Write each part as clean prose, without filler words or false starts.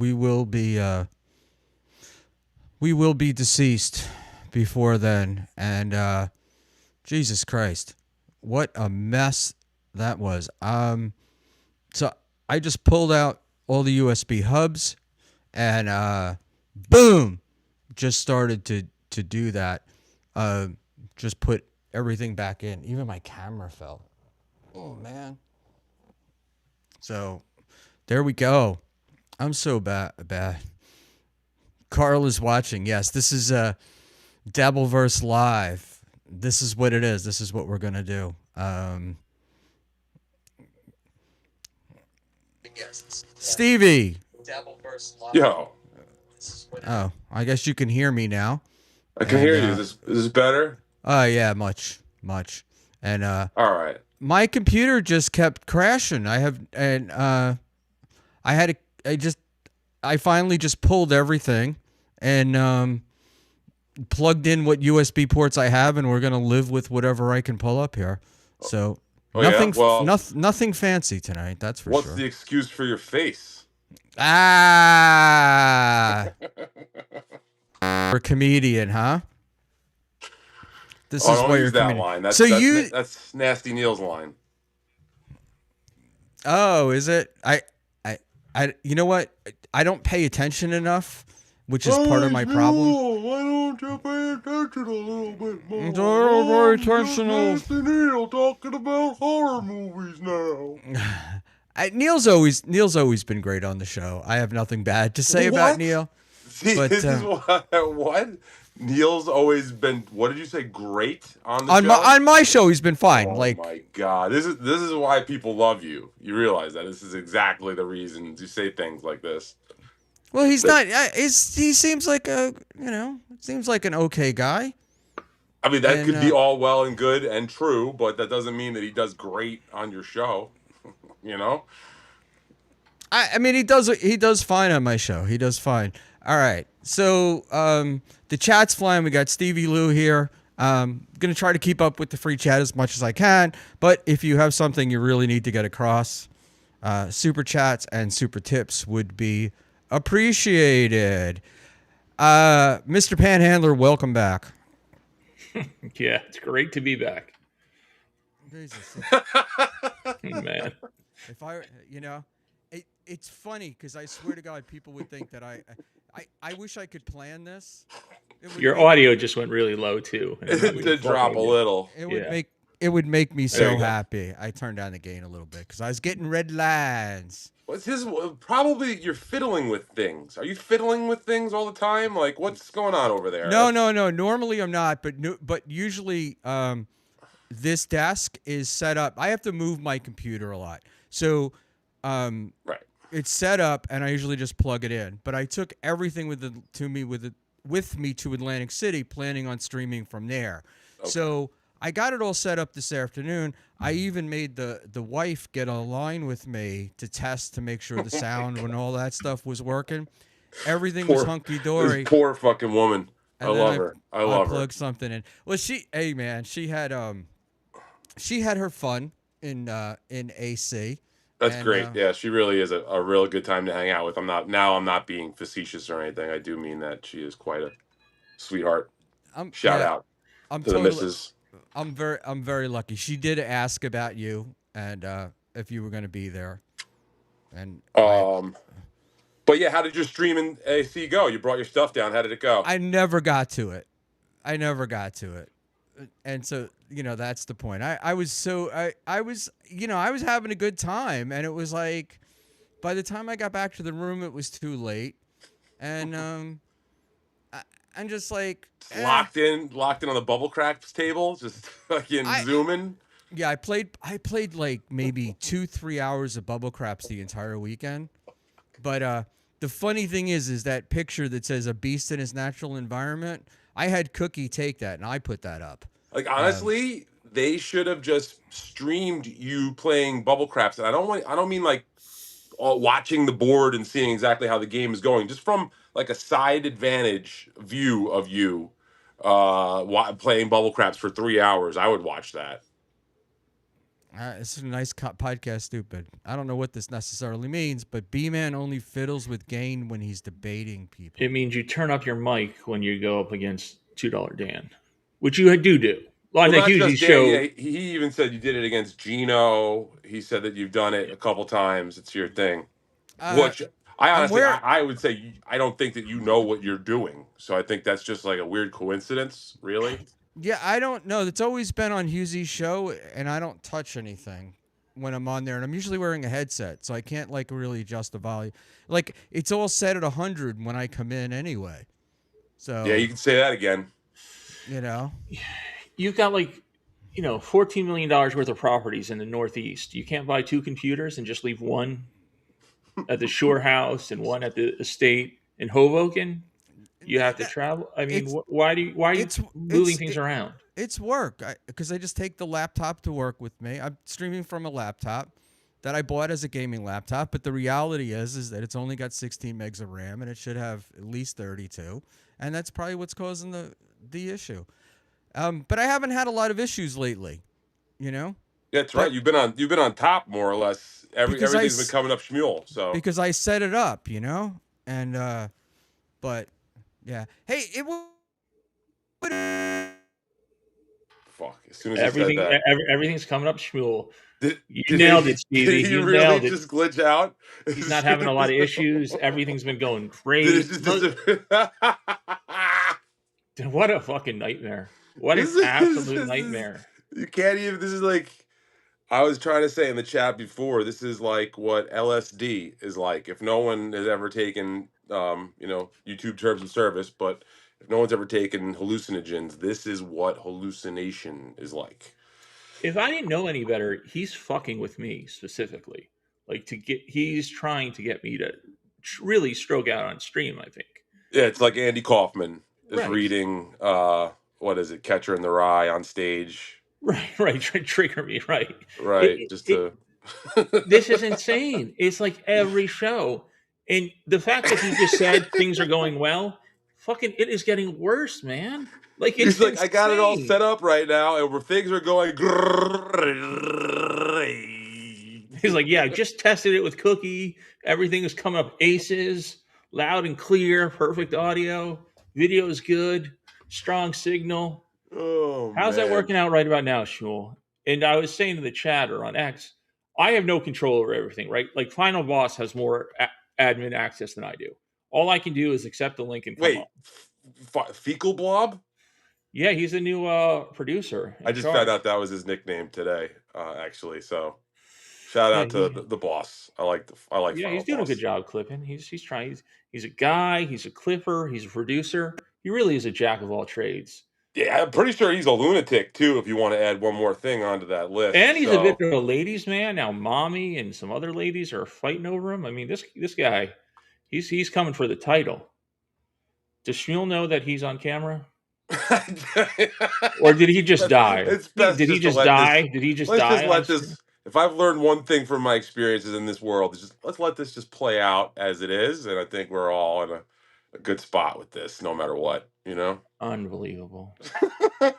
we will be deceased before then, and Jesus Christ, what a mess that was. So I just pulled out all the USB hubs, and boom, just started to do that. Just put everything back in. Even my camera fell. Oh man. So there we go. I'm so bad. Karl is watching. Yes, this is Dabbleverse Live. This is what it is. This is what we're gonna do. Stevie. Yo, Oh, I guess you can hear me now. I can hear you. Is this better? Oh yeah, much. And All right. my computer just kept crashing. I finally just pulled everything and plugged in what USB ports I have, and we're gonna live with whatever I can pull up here. So nothing, yeah? Well, nothing fancy tonight. That's for sure. what's the excuse for your face? Ah, you're a comedian, huh? This is don't why use you're that comedian. line. That's, So that's, that's Nasty Neil's line. Oh, is it? You know what? I don't pay attention enough, which is part of my problem. Why don't you pay attention a little bit more? I don't pay attention. Nasty Neil talking about horror movies now. Neil's always been great on the show. I have nothing bad to say about Neil. See, but, this is what Neil's always been. What did you say? Great on the show. On my show, he's been fine. Oh like, my god, this is why people love you. You realize that this is exactly the reason you say things like this. Well, he's not. He seems like seems like an okay guy. I mean, that could be all well and good and true, but that doesn't mean that he does great on your show. You know. I mean, he does fine on my show. He does fine. All right. So the chat's flying. We got Stevie Lou here. Gonna try to keep up with the free chat as much as I can. But if you have something you really need to get across, super chats and super tips would be appreciated. Mr. Panhandler, welcome back. Yeah, it's great to be back. Jesus. Man. If I, it's funny because I swear to God, people would think that I wish I could plan this. Your audio just went really low too. It did drop a little. It would make me so happy. I turned down the gain a little bit because I was getting red lines. What's his? Probably you're fiddling with things. Are you fiddling with things all the time? Like what's going on over there? No. Normally I'm not, but usually this desk is set up. I have to move my computer a lot, so right. It's set up, and I usually just plug it in. But I took everything with me to Atlantic City, planning on streaming from there. Okay. So I got it all set up this afternoon. I even made the wife get online with me to test to make sure the sound and all that stuff was working. Everything was hunky dory. Poor fucking woman. I love her. I plugged something in. Well, she had her fun in AC. That's great. Yeah, she really is a real good time to hang out with. I'm not being facetious or anything. I do mean that she is quite a sweetheart. Shout out to the missus. I'm very lucky. She did ask about you and if you were going to be there. And but yeah, how did your stream in AC go? You brought your stuff down. How did it go? I never got to it. And so, that's the point. I was having a good time, and it was like, by the time I got back to the room, it was too late. And I'm just like locked in on the bubble cracks table, just fucking zooming. Yeah, I played like maybe 2-3 hours of bubble craps the entire weekend. But the funny thing is that picture that says a beast in his natural environment, I had Cookie take that and I put that up. Like honestly, they should have just streamed you playing bubble craps. And I don't mean like watching the board and seeing exactly how the game is going, just from like a side advantage view of you playing bubble craps for 3 hours. I would watch that. It's a nice podcast, stupid. I don't know what this necessarily means, but B-Man only fiddles with gain when he's debating people. It means you turn up your mic when you go up against $2 Dan, which you do. Well, Well, the not Hughes just Dan. show. Yeah, he even said you did it against Gino. He said that you've done it a couple times. It's your thing. Uh, Which I I'm honestly, where. I would say I don't think that you know what you're doing. So I think that's just like a weird coincidence, really. Yeah, I don't know. It's always been on Hughes' show, and I don't touch anything when I'm on there, and I'm usually wearing a headset, so I can't like really adjust the volume. Like it's all set at 100 when I come in anyway. Yeah, So you can say that again. you know, You've got like, $14 million worth of properties in the Northeast. You can't buy 2 computers and just leave one at the Shore House and one at the estate in Hoboken. You have to travel. I mean, it's why are you it's moving it's things around? it's work because I just take the laptop to work with me. I'm streaming from a laptop that I bought as a gaming laptop, but the reality is that it's only got 16 megs of RAM and it should have at least 32, and that's probably what's causing the issue. But I haven't had a lot of issues lately, you know. That's right. But You've been on top more or less. because Everything's been coming up Schmuel. So because I set it up, and but yeah. Hey, it would. fuck. As soon as you said that, Everything's coming up Schmuel. You did nailed he it, Stevie. did he You really nailed it. just glitch out? He's not having a lot of issues. Everything's been going Did it great. just disappear? What a fucking nightmare. What an This is, absolute this is nightmare. you can't even. This is like I was trying to say in the chat before. This is like what LSD is like. If no one has ever taken, YouTube terms of service, but if no one's ever taken hallucinogens, this is what hallucination is like. If I didn't know any better, he's fucking with me specifically. Like he's trying to get me to really stroke out on stream, I think. Yeah, it's like Andy Kaufman is Right. reading what is it, Catcher in the Rye on stage. Right. Trigger me, right. Right. Just to This is insane. It's like every show. And the fact that he just said things are going well, fucking it is getting worse, man. Like it's he's like, I got it all insane. set up right now, and where things are going He's like, yeah, I just tested it with Cookie. Everything is coming up aces, loud and clear, perfect audio, video is good, strong signal. Oh How's that man. working out right about now, Shmuel? And I was saying to the chat or on X, I have no control over everything, right? Like Final Boss has more admin access than I do. All I can do is accept the link and come Wait, on. Fecal Blob? Yeah, he's a new producer. I just found out that was his nickname today, actually. So shout out to the boss. I like Yeah, Final he's doing a Boss. good job clipping. He's trying. He's a guy. He's a clipper. He's a producer. He really is a jack of all trades. Yeah, I'm pretty sure he's a lunatic too. If you want to add one more thing onto that list, And he's a bit of a ladies' man now. Mommy and some other ladies are fighting over him. I mean, this guy, he's coming for the title. Does Schmuel know that he's on camera, or did he just die? It's best Did he just to just let die? this. Did he just Let's die? just let this. If I've learned one thing from my experiences in this world, it's just let's let this just play out as it is, and I think we're all in a good spot with this, no matter what, Unbelievable. Pat,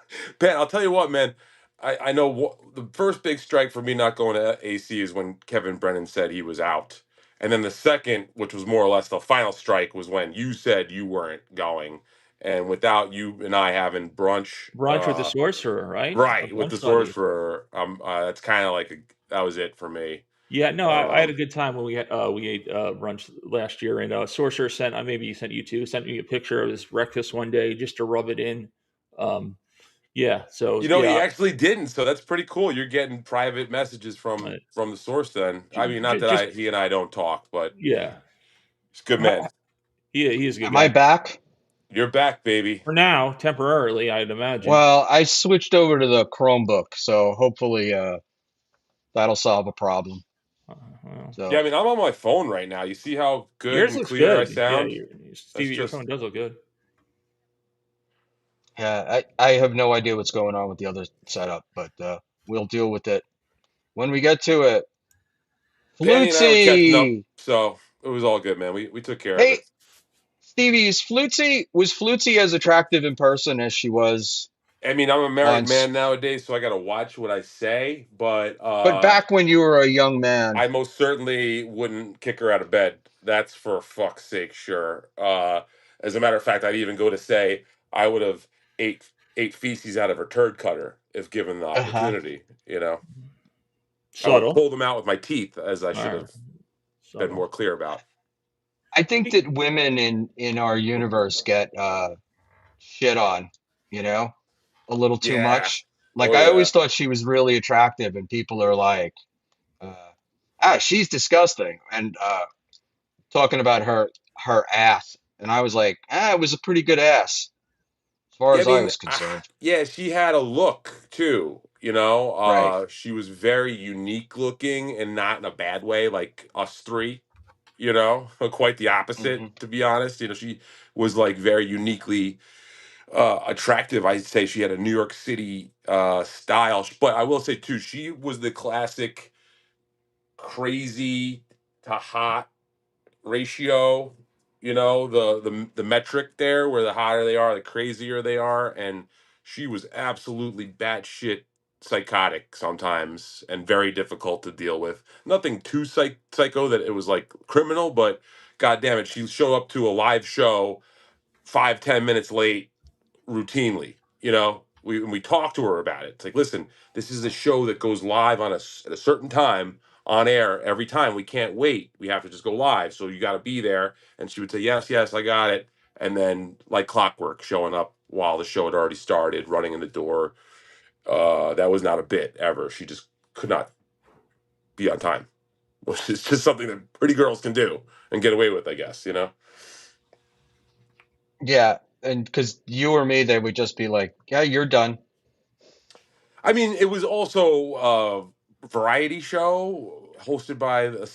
I'll tell you what, man. I know the first big strike for me not going to AC is when Kevin Brennan said he was out. And then the second, which was more or less the final strike, was when you said you weren't going. And without you and I having brunch With the sorcerer, right? right, with the sorcerer, that's kind of like that was it for me. Yeah, no, I had a good time when we ate brunch last year, and Sorcerer sent maybe he sent you too, sent me a picture of his breakfast one day just to rub it in. Yeah, so he actually didn't, so that's pretty cool. You're getting private messages from the source. Then I mean, not that he and I don't talk, but yeah, he's a good man. He is a good. Am I back? You're back, baby. For now, temporarily, I'd imagine. Well, I switched over to the Chromebook, so hopefully that'll solve a problem. Yeah, I mean, I'm on my phone right now. You see how good yours and clear I good. sound? Yeah, Stevie, your phone does look good. Yeah, I have no idea what's going on with the other setup, but we'll deal with it when we get to it. Danny and I were catching up, Flutzy! so it was all good, man. We took care of it. Stevie, was Flutzy as attractive in person as she was I mean, I'm a married on. man nowadays, so I got to watch what I say. But But back when you were a young man, I most certainly wouldn't kick her out of bed. That's for fuck's sake, sure. As a matter of fact, I'd even go to say I would have ate feces out of her turd cutter if given the uh-huh. opportunity. You know, I would Subtle. pull them out with my teeth, as I All should right. have been Subtle. more clear about. I think that women in our universe get shit on, you know, a little too Yeah. much. Like Oh I yeah. always thought she was really attractive, and people are like, uh, she's disgusting, and talking about her ass, and I was like, it was a pretty good ass as far Yeah, I as I mean, was concerned. yeah, she had a look too, you know. Right. She was very unique looking and not in a bad way, like us three, you know, quite the opposite, Hmm. to be honest. You know, she was like very uniquely attractive. I'd say she had a New York City style, but I will say too, she was the classic crazy to hot ratio, you know, the metric there where the hotter they are, the crazier they are. And she was absolutely batshit psychotic sometimes and very difficult to deal with. Nothing too psycho that it was like criminal, but god damn it, she showed up to a live show 5-10 minutes late routinely. You know, we talk to her about it. It's like, listen, this is a show that goes live at a certain time on air every time. We can't wait. We have to just go live. So you got to be there. And she would say, yes, yes, I got it. And then like clockwork, showing up while the show had already started, running in the door. That was not a bit ever. She just could not be on time, which is just something that pretty girls can do and get away with, I guess. You know. Yeah, and because you or me, they would just be like, yeah, you're done. I mean, it was also a variety show hosted by a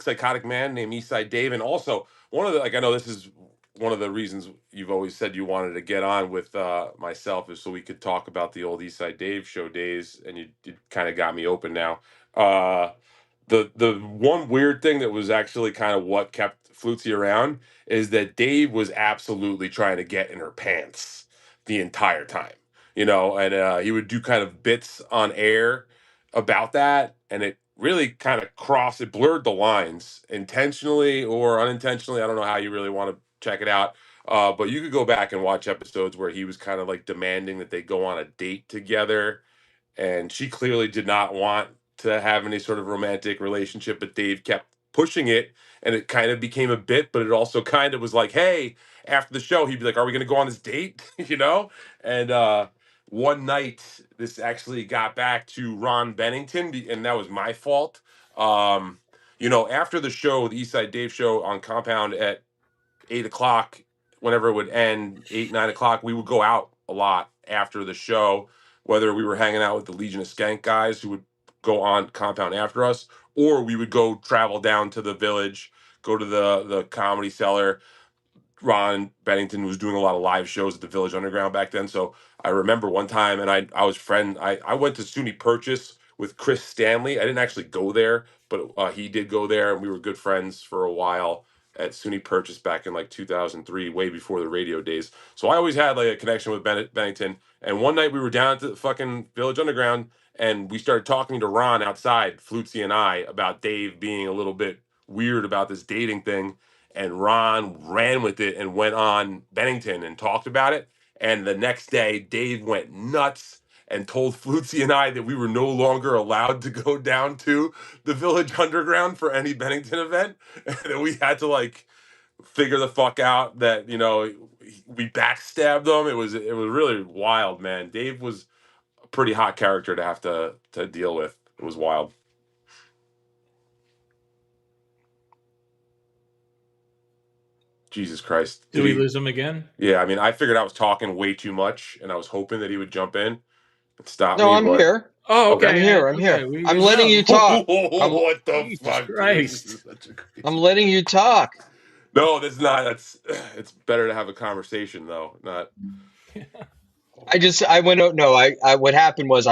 psychotic man named Eastside Dave, and also one of the like I know this is one of the reasons you've always said you wanted to get on with myself is so we could talk about the old Eastside Dave show days, and you kind of got me open now. Uh, the one weird thing that was actually kind of what kept Flutzy around is that Dave was absolutely trying to get in her pants the entire time, you know, and he would do kind of bits on air about that, and it really kind of it blurred the lines intentionally or unintentionally. I don't know how you really want to check it out. But you could go back and watch episodes where he was kind of like demanding that they go on a date together, and she clearly did not want to have any sort of romantic relationship, but Dave kept pushing it, and it kind of became a bit, but it also kind of was like, hey, after the show, he'd be like, are we going to go on this date? You know? And one night, this actually got back to Ron Bennington, and that was my fault. Um, you know, after the show, the Eastside Dave show on Compound at 8 o'clock, whenever it would end, 8, 9 o'clock, we would go out a lot after the show, whether we were hanging out with the Legion of Skank guys who would go on Compound after us, or we would go travel down to the village, go to the comedy cellar. Ron Bennington was doing a lot of live shows at the Village Underground back then. So I remember one time, and I went to SUNY Purchase with Chris Stanley. I didn't actually go there, but he did go there, and we were good friends for a while at SUNY Purchase back in like 2003, way before the radio days. So I always had like a connection with Bennington. And one night we were down at the fucking Village Underground, and we started talking to Ron outside, Flutzy and I, about Dave being a little bit weird about this dating thing, and Ron ran with it and went on Bennington and talked about it. And the next day, Dave went nuts and told Flutzy and I that we were no longer allowed to go down to the Village Underground for any Bennington event, and that we had to like figure the fuck out that we backstabbed them. It was really wild, man. Dave was a pretty hot character to have to deal with. It was wild. Jesus Christ. Did Did we he? lose him again? Yeah, I mean, I figured I was talking way too much, and I was hoping that he would jump in and stop No, me. I'm But here. Oh, okay, I'm okay. here. I'm Okay. here. We I'm didn't letting know. you talk. what the Jesus fuck, dude? This Christ. is such a I'm crazy. letting you talk. No, that's not. That's it's better to have a conversation though. Not. I went out. No, what happened was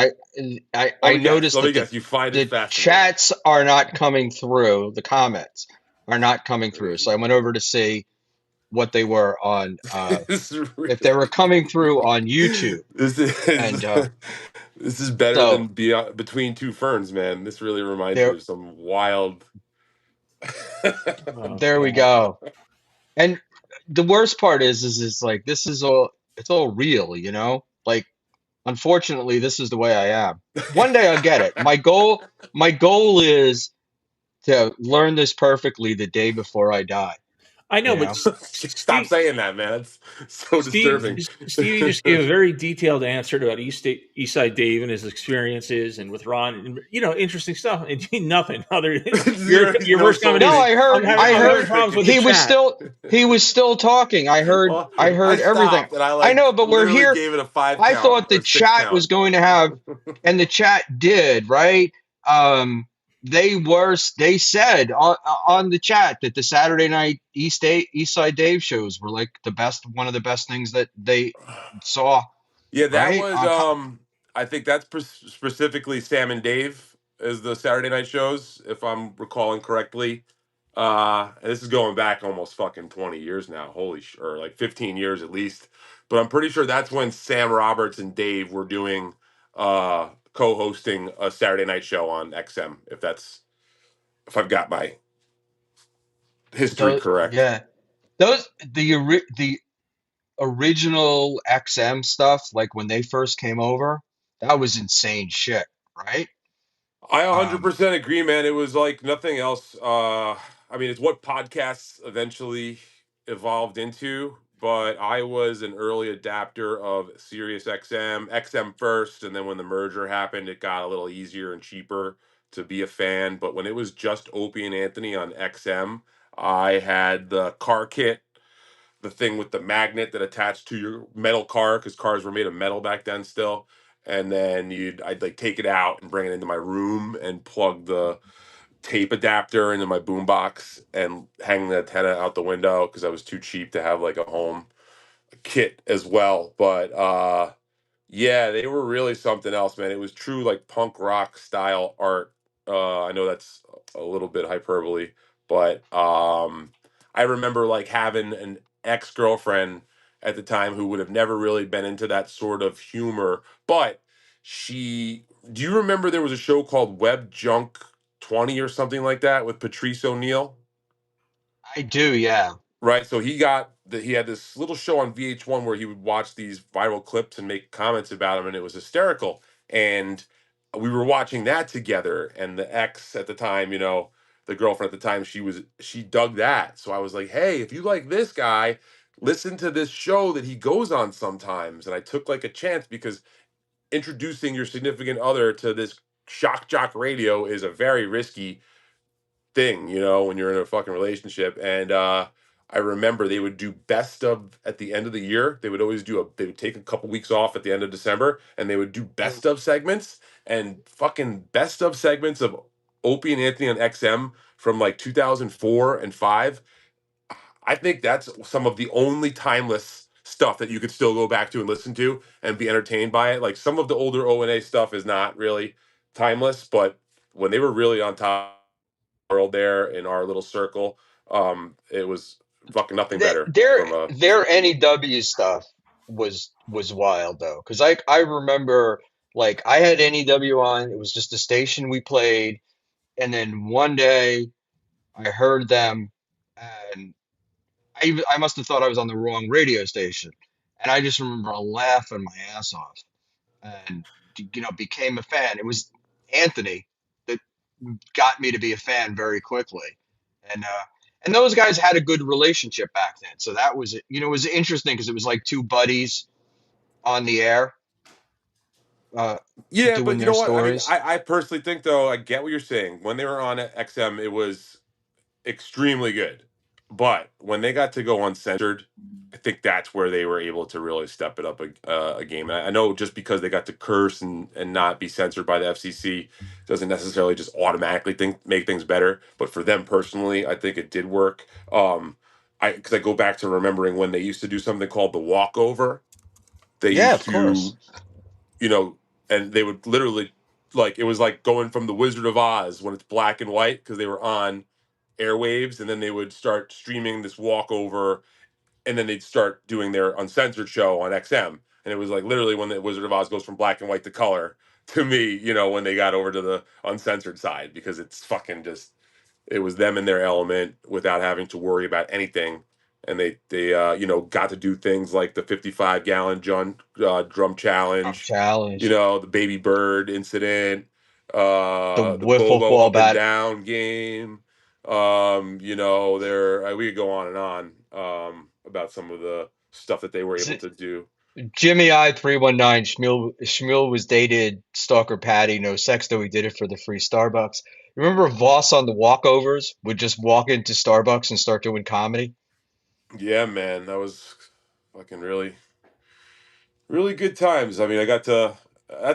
Let I me guess. noticed Let me that guess. You find it the fascinating. chats are not coming through. The comments are not coming through. So I went over to see what they were on This is if they really, were coming through on YouTube. this is And this is better so than Beyond, Between Two Ferns, man. This really reminds me there of some wild. Oh there we God. go. And the worst part is it's like this is all it's all real, you know? Like unfortunately this is the way I am. One day I'll get it. My goal is to learn this perfectly the day before I die, I you know, but know? Stop Steve, saying that, man. That's so disturbing. Stevie just gave a very detailed answer about East Side Dave and his experiences, and with Ron, and interesting stuff. And nothing other. Your Zero, your no worst comment No, is social, I heard I I'm having heard problems with nothing. the he was chat. still he was still talking. Well, I I heard everything. stopped and I I like know, but we're literally here. gave it a 5 I count thought or the 6 chat count. was going to have, and the chat did, right? Um, they said on the chat that the Saturday night East Side Dave shows were like one of the best things that they saw, Yeah, that right? was I think that's specifically Sam and Dave as the Saturday night shows, if I'm recalling correctly. And this is going back almost fucking 20 years now. Or like 15 years at least. But I'm pretty sure that's when Sam Roberts and Dave were doing co-hosting a Saturday night show on XM, if I've got my history correct. Yeah, the original XM stuff, like when they first came over, that was insane shit, right? I Um, 100% agree, man. It was like nothing else. I mean, it's what podcasts eventually evolved into, but I was an early adapter of Sirius XM first, and then when the merger happened, it got a little easier and cheaper to be a fan. But when it was just Opie and Anthony on XM, I had the car kit, the thing with the magnet that attached to your metal car, because cars were made of metal back then still. And then I'd like take it out and bring it into my room and plug the tape adapter into my boombox and hang the antenna out the window because I was too cheap to have like a home kit as well. But yeah, they were really something else, man. It was true like punk rock style art. I know that's a little bit hyperbole, but I remember like having an ex-girlfriend at the time who would have never really been into that sort of humor, but she do you remember there was a show called Web Junk 20 or something like that with Patrice O'Neill? I do, yeah. Right. So he had this little show on VH1 where he would watch these viral clips and make comments about them, and it was hysterical. And we were watching that together, and the ex at the time, the girlfriend at the time, she dug that. So I was like, hey, if you like this guy, listen to this show that he goes on sometimes. And I took like a chance because introducing your significant other to this shock jock radio is a very risky thing, when you're in a fucking relationship. And I remember they would do best of at the end of the year. They would take a couple weeks off at the end of December and they would do Mm. best of segments and fucking best of segments of Opie and Anthony on XM from like 2004 and 5. I think that's some of the only timeless stuff that you could still go back to and listen to and be entertained by it. Like some of the older O&A stuff is not really timeless, but when they were really on top world there in our little circle. It was fucking nothing better from a. Their NEW stuff was wild though, because I remember like I had NEW on. It was just a station we played, and then one day I heard them, and I must have thought I was on the wrong radio station, and I just remember laughing my ass off, and became a fan. It was Anthony that got me to be a fan very quickly, and those guys had a good relationship back then. So that was it was interesting because it was like two buddies on the air, uh, Yeah, but doing you their know what? I mean, stories. I personally think though, I get what you're saying. When they were on XM, it was extremely good. But when they got to go uncensored, I think that's where they were able to really step it up a game. And I know just because they got to curse and not be censored by the FCC doesn't necessarily just automatically make things better. But for them personally, I think it did work. Because I go back to remembering when they used to do something called the walkover. They Yeah, used of course. to, you know, and they would literally like it was like going from the Wizard of Oz when it's black and white because they were on airwaves, and then they would start streaming this walkover and then they'd start doing their uncensored show on XM. And it was like literally when the Wizard of Oz goes from black and white to color to me, when they got over to the uncensored side, because it's fucking just, it was them in their element without having to worry about anything. And they got to do things like the 55-gallon drum challenge, challenge, the baby bird incident, the the wiffle Bobo ball up and bat. down game. We could go on and on about some of the stuff that they were able to do. Jimmy I 319 Schmuel was dated stalker Patty, no sex, though he did it for the free Starbucks. Remember Voss on the walkovers would just walk into Starbucks and start doing comedy? Yeah, man, that was fucking really, really good times. I mean, that's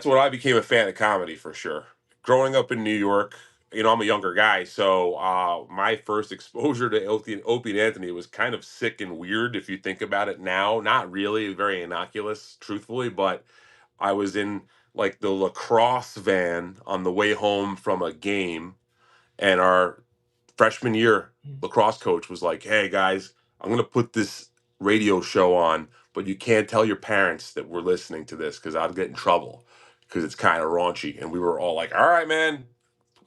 when I became a fan of comedy for sure. Growing up in New York, I'm a younger guy, so my first exposure to Opie and Anthony was kind of sick and weird if you think about it now. Not really, very innocuous, truthfully, but I was in like the lacrosse van on the way home from a game, and our freshman year lacrosse coach was like, "Hey guys, I'm gonna put this radio show on, but you can't tell your parents that we're listening to this because I'll get in trouble because it's kind of raunchy." And we were all like, "All right, man,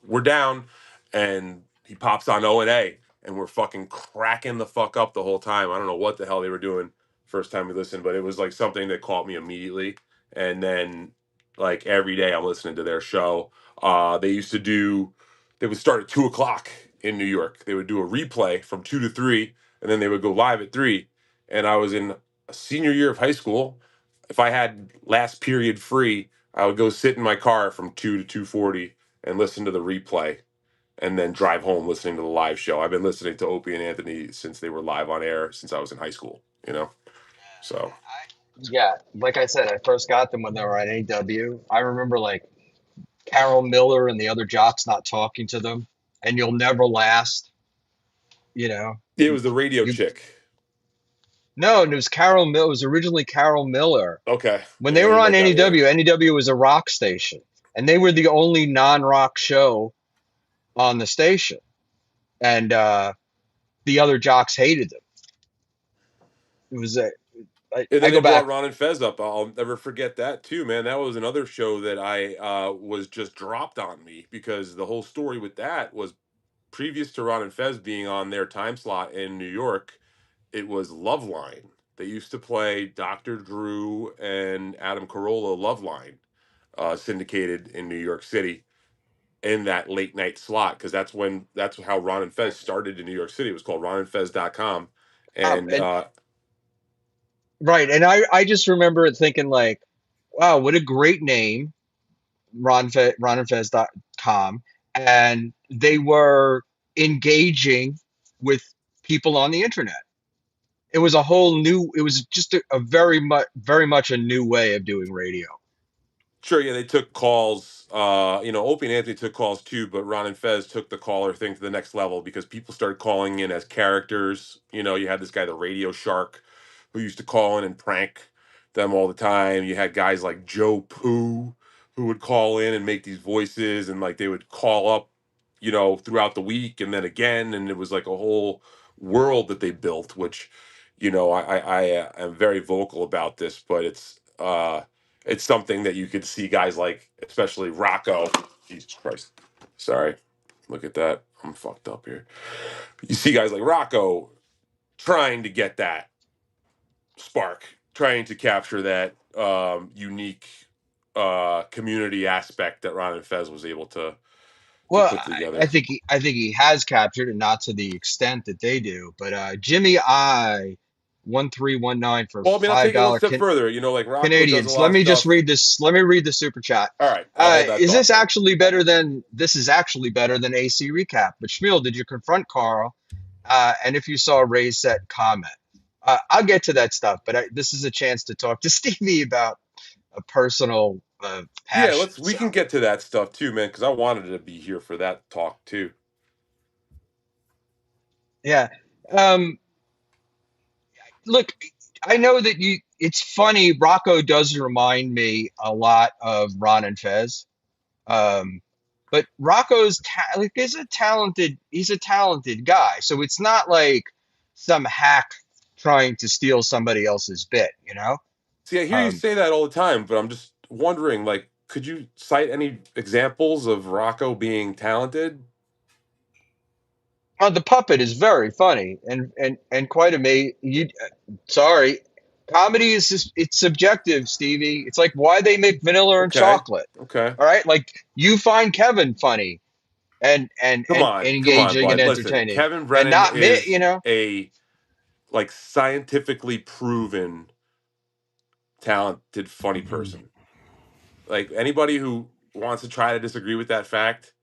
we're down." And he pops on O&A, and we're fucking cracking the fuck up the whole time. I don't know what the hell they were doing first time we listened, but it was like something that caught me immediately. And then like every day I'm listening to their show. They would start at 2 o'clock in New York. They would do a replay from 2 to 3, and then they would go live at 3. And I was in a senior year of high school. If I had last period free, I would go sit in my car from 2 to 2:40 and listen to the replay, and then drive home listening to the live show. I've been listening to Opie and Anthony since they were live on air since I was in high school. So Yeah, like I said, I first got them when they were at AW. I remember like Carol Miller and the other jocks not talking to them, and You'll Never Last. You know, it was the radio you chick. no, it was Carol Miller. It was originally Carol Miller. Okay. When Yeah, they were you on might got me there. NEW was a rock station, and they were the only non-rock show on the station, and the other jocks hated them. It was And I then they go brought back. Ron and Fez up. I'll never forget that too, man. That was another show that I was just dropped on me, because the whole story with that was previous to Ron and Fez being on their time slot in New York. It was Loveline. They used to play Dr. Drew and Adam Carolla Loveline, syndicated in New York City in that late night slot, because that's how Ron and Fez started in New York City. It was called ronandfez.com. And And right, and I just remember it thinking like, wow, what a great name, ronandfez.com, and they were engaging with people on the internet. It was a whole new. It was just a very much a new way of doing radio. sure, yeah, they took calls. Opie and Anthony took calls too, but Ron and Fez took the caller thing to the next level, because people started calling in as characters. You had this guy, the Radio Shark, who used to call in and prank them all the time. You had guys like Joe Pooh, who would call in and make these voices, and like they would call up, throughout the week and then again, and it was like a whole world that they built. Which, I am very vocal about this, but it's something that you could see guys like, especially Rocco. Jesus Christ. Sorry. Look at that. I'm fucked up here. You see guys like Rocco trying to get that spark, trying to capture that unique community aspect that Ron and Fez was able to Well, put I together. think he has captured it, not to the extent that they do. But Jimmy I 1319 for Well, I mean, I'll take it one $5 step further. Like Rocco does a Canadians. lot Let of me just stuff. read this. Let me read the super chat. All right, I'll hold that Is thought this then. actually better than this is actually better than AC recap? But Schmuel, did you confront Karl? And if you saw Ray's set, comment. I'll get to that stuff, but this is a chance to talk to Stevie about a personal Yeah, passion. we So can get to that stuff too, man, because I wanted to be here for that talk too. yeah, um, look, I know that you. It's funny. Rocco does remind me a lot of Ron and Fez. Um, but Rocco's like is a talented. He's a talented guy. So it's not like some hack. trying to steal somebody else's bit, you know? See, I hear you say that all the time, but I'm just wondering, like, could you cite any examples of Rocco being talented? The puppet is very funny and quite amazing. Sorry, comedy is just, it's subjective, Stevie. It's like why they make vanilla and Okay, chocolate. okay. All right, like you find Kevin funny and Come on, engaging and bud. Listen, entertaining, Kevin and Brennan not me. You is know, a like scientifically proven talented, funny person. Like anybody who wants to try to disagree with that fact,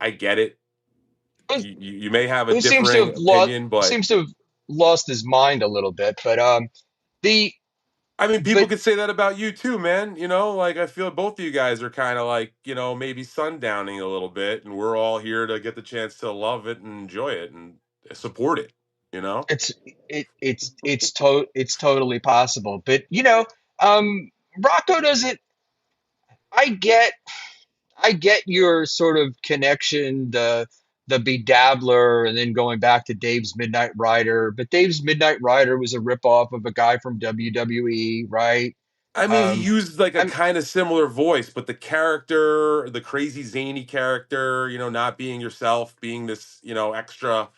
I get it. who, You may have a who differing opinion, but seems to have lost his mind a little bit. But the I mean, people but could say that about you too, man. You know, like I feel both of you guys are kind of like, you know, maybe sundowning a little bit, and we're all here to get the chance to love it and enjoy it and support it. You know? it's it's totally possible. But you know, Rocco doesn't. I get I get your sort of connection, the bedabbler, and then going back to Dave's Midnight Rider. But Dave's Midnight Rider was a ripoff of a guy from WWE, right? I mean, he Um, used like a I'm kind of similar voice, but the character, the crazy zany character, you know, not being yourself, being this, you know, extra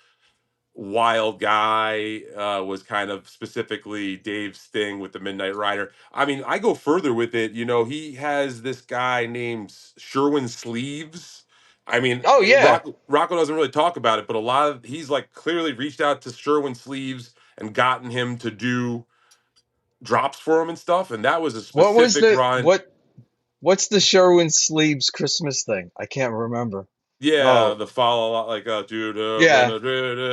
wild guy was kind of specifically Dave's thing with the Midnight Rider. I mean, I go further with it. You know, he has this guy named Sherwin Sleeves. I mean, oh yeah. Rocco doesn't really talk about it, but a lot of he's like clearly reached out to Sherwin Sleeves and gotten him to do drops for him and stuff. And that was a What was specific the run. what's the Sherwin Sleeves Christmas thing? I can't remember. Yeah, Oh the fa la la like dude yeah.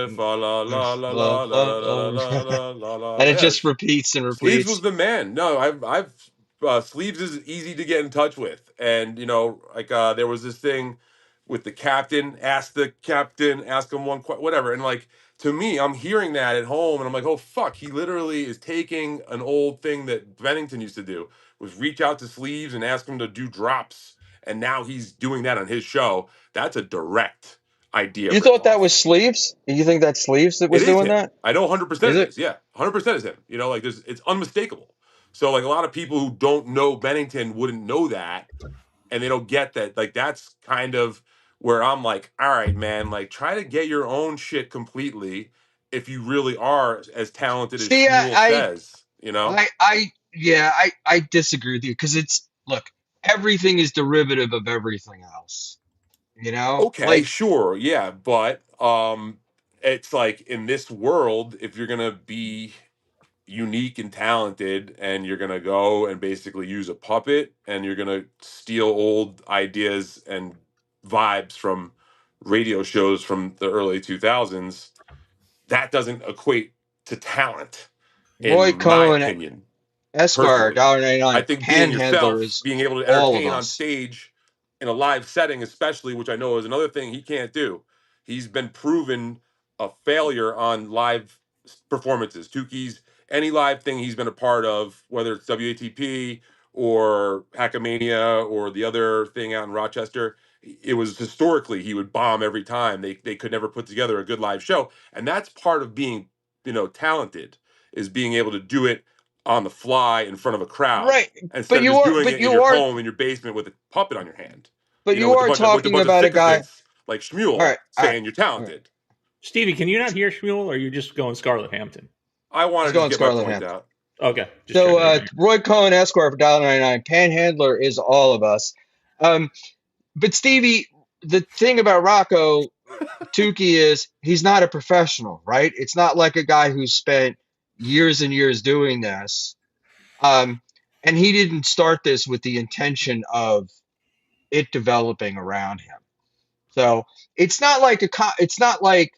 fa la la la la la la la la la la la. And it Yeah, just repeats and Sleeves was repeats. the man. No, I've Sleeves is easy to get in touch with, and you know, like there was this thing with the captain. Ask the captain, ask him whatever, and like to me, I'm hearing that at home, and I'm like, oh fuck, he literally is taking an old thing that Bennington used to do, was reach out to Sleeves and ask him to do drops, and now he's doing that on his show. That's a direct idea You thought that ripoff. was Sleeves? You think that's Sleeves that It was is doing him. that? I know 100% Is it it? is. Yeah, 100% is him. You know, like it's unmistakable. So like a lot of people who don't know Bennington wouldn't know that, and they don't get that. Like that's kind of where I'm like, all right, man, like try to get your own shit completely if you really are as talented as See, Schmuel says. You know? yeah, I disagree with you because it's look, everything is derivative of everything else. You know, Okay, like sure, yeah, but it's like in this world, if you're gonna be unique and talented and you're going to go and basically use a puppet and you're going to steal old ideas and vibes from radio shows from the early 2000s, that doesn't equate to talent Roy in my Cohn, opinion. Esquire, Personally, I $1.99, think being Panhandler yourself, is being able to all of entertain on us. stage in a live setting, especially, which I know is another thing he can't do. He's been proven a failure on live performances. Tookie's any live thing he's been a part of, whether it's WATP or Hackmania or the other thing out in Rochester, it was historically he would bomb every time. They could never put together a good live show, and that's part of being, you know, talented, is being able to do it on the fly in front of a crowd Right, instead of just doing it in your are, home in your basement with a puppet on your hand. but You know, you are with a talking bunch of about a guy. sycophants like All Schmuel right, all right, saying you're all right. talented. Stevie, can you not hear Schmuel, or are you just going Scarlet Hampton? I He's wanted to just going get my Scarlet point Hampton. out. Okay, just So checking in. Roy Cohn, Esquire for $1.99, Panhandler is all of us. Um, but Stevie, the thing about Rocco Tookie is he's not a professional, right? It's not like a guy who spent years and years doing this. Um, and he didn't start this with the intention of it developing around him. So it's not like,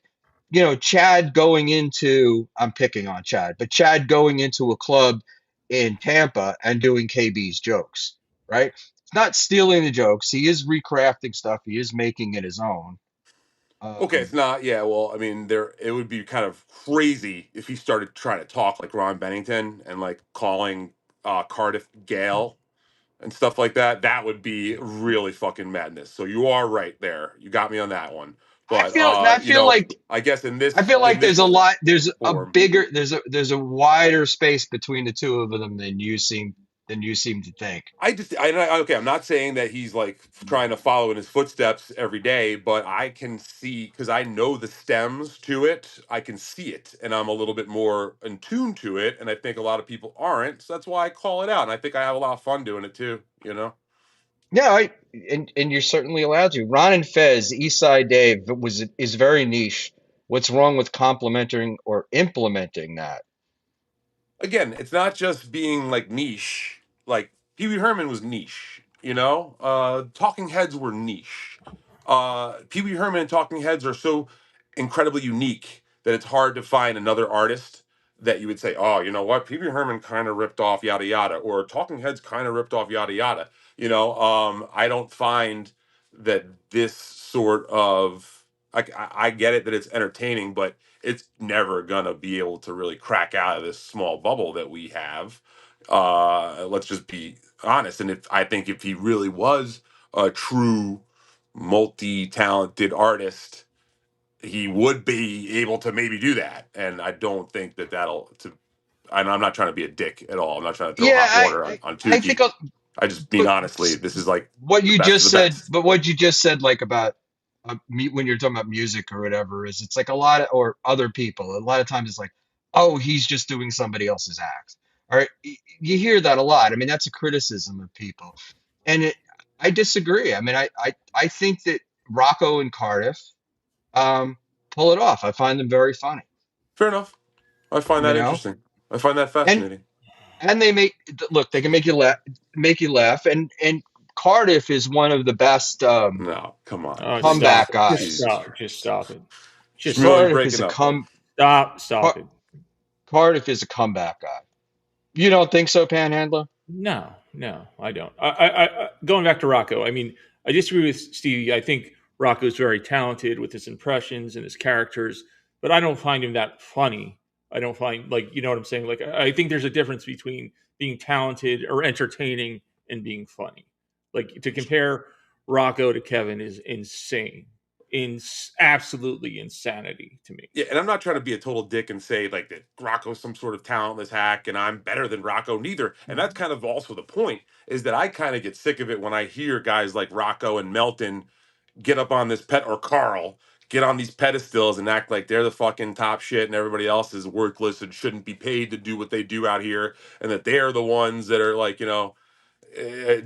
you know, Chad going into, I'm picking on Chad, but Chad going into a club in Tampa and doing KB's jokes, right? It's not stealing the jokes. He is recrafting stuff. He is making it his own. Okay, it's Um, not. Yeah, well, I mean, there it would be kind of crazy if he started trying to talk like Ron Bennington and like calling Cardiff Gale and stuff like that. That would be really fucking madness. So you are right there. You got me on that one. But I feel like I guess in there's a this lot, form, there's a wider space between the two of them than you seem to think. okay, I'm not saying that he's like trying to follow in his footsteps every day, but I can see, because I know the stems to it, I can see it, and I'm a little bit more in tune to it, and I think a lot of people aren't, so that's why I call it out, and I think I have a lot of fun doing it too, Yeah, and you're certainly allowed to. Ron and Fez, East Side Dave is very niche. What's wrong with complimenting or implementing that? Again, it's not just being like niche. Like Pee Wee Herman was niche, Talking Heads were niche. Pee Wee Herman and Talking Heads are so incredibly unique that it's hard to find another artist that you would say, oh, you know what, Pee Wee Herman kind of ripped off yada yada, or Talking Heads kind of ripped off yada yada. I don't find that this sort of I get it that it's entertaining, but it's never gonna be able to really crack out of this small bubble that we have. Let's just be honest. And I think if he really was a true multi-talented artist, he would be able to maybe do that. And I don't think that that'll. I'm not trying to be a dick at all. I'm not trying to throw Yeah, hot water on I think, Tookie. I just mean but honestly, this is like what the you best of just the said, best. what you just said, like about when you're talking about music or whatever, is it's like a lot of, or other people, a lot of times it's like, oh, he's just doing somebody else's act. All right, you hear that a lot. I mean, that's a criticism of people, and I disagree. I mean, I think that Rocco and Cardiff pull it off. I find them very funny, Fair enough. I find you that know, interesting. I find that and fascinating. they look, they can make you laugh, and Cardiff is one of the best No, come on. Oh, This stop comeback it! Just guys. Jesus stop! Christ. Just stop it! Just Schmuel, you're stop! Cardiff is breaking a up, bud. Stop it! Cardiff is a comeback guy. You don't think so, Panhandler? No, I don't. Going back to Rocco, I mean, I disagree with Stevie. I think Rocco's very talented with his impressions and his characters, but I don't find him that funny. I don't find, like, you know what I'm saying? Like, I think there's a difference between being talented or entertaining and being funny. Like, to compare Rocco to Kevin is insane. Absolutely insanity to me. Yeah, and I'm not trying to be a total dick and say like that Rocco's some sort of talentless hack and I'm better than Rocco, neither. And that's kind of also the point, is that I kind of get sick of it when I hear guys like Rocco and Melton get up on this or Karl get on these pedestals and act like they're the fucking top shit and everybody else is worthless and shouldn't be paid to do what they do out here, and that they're the ones that are like,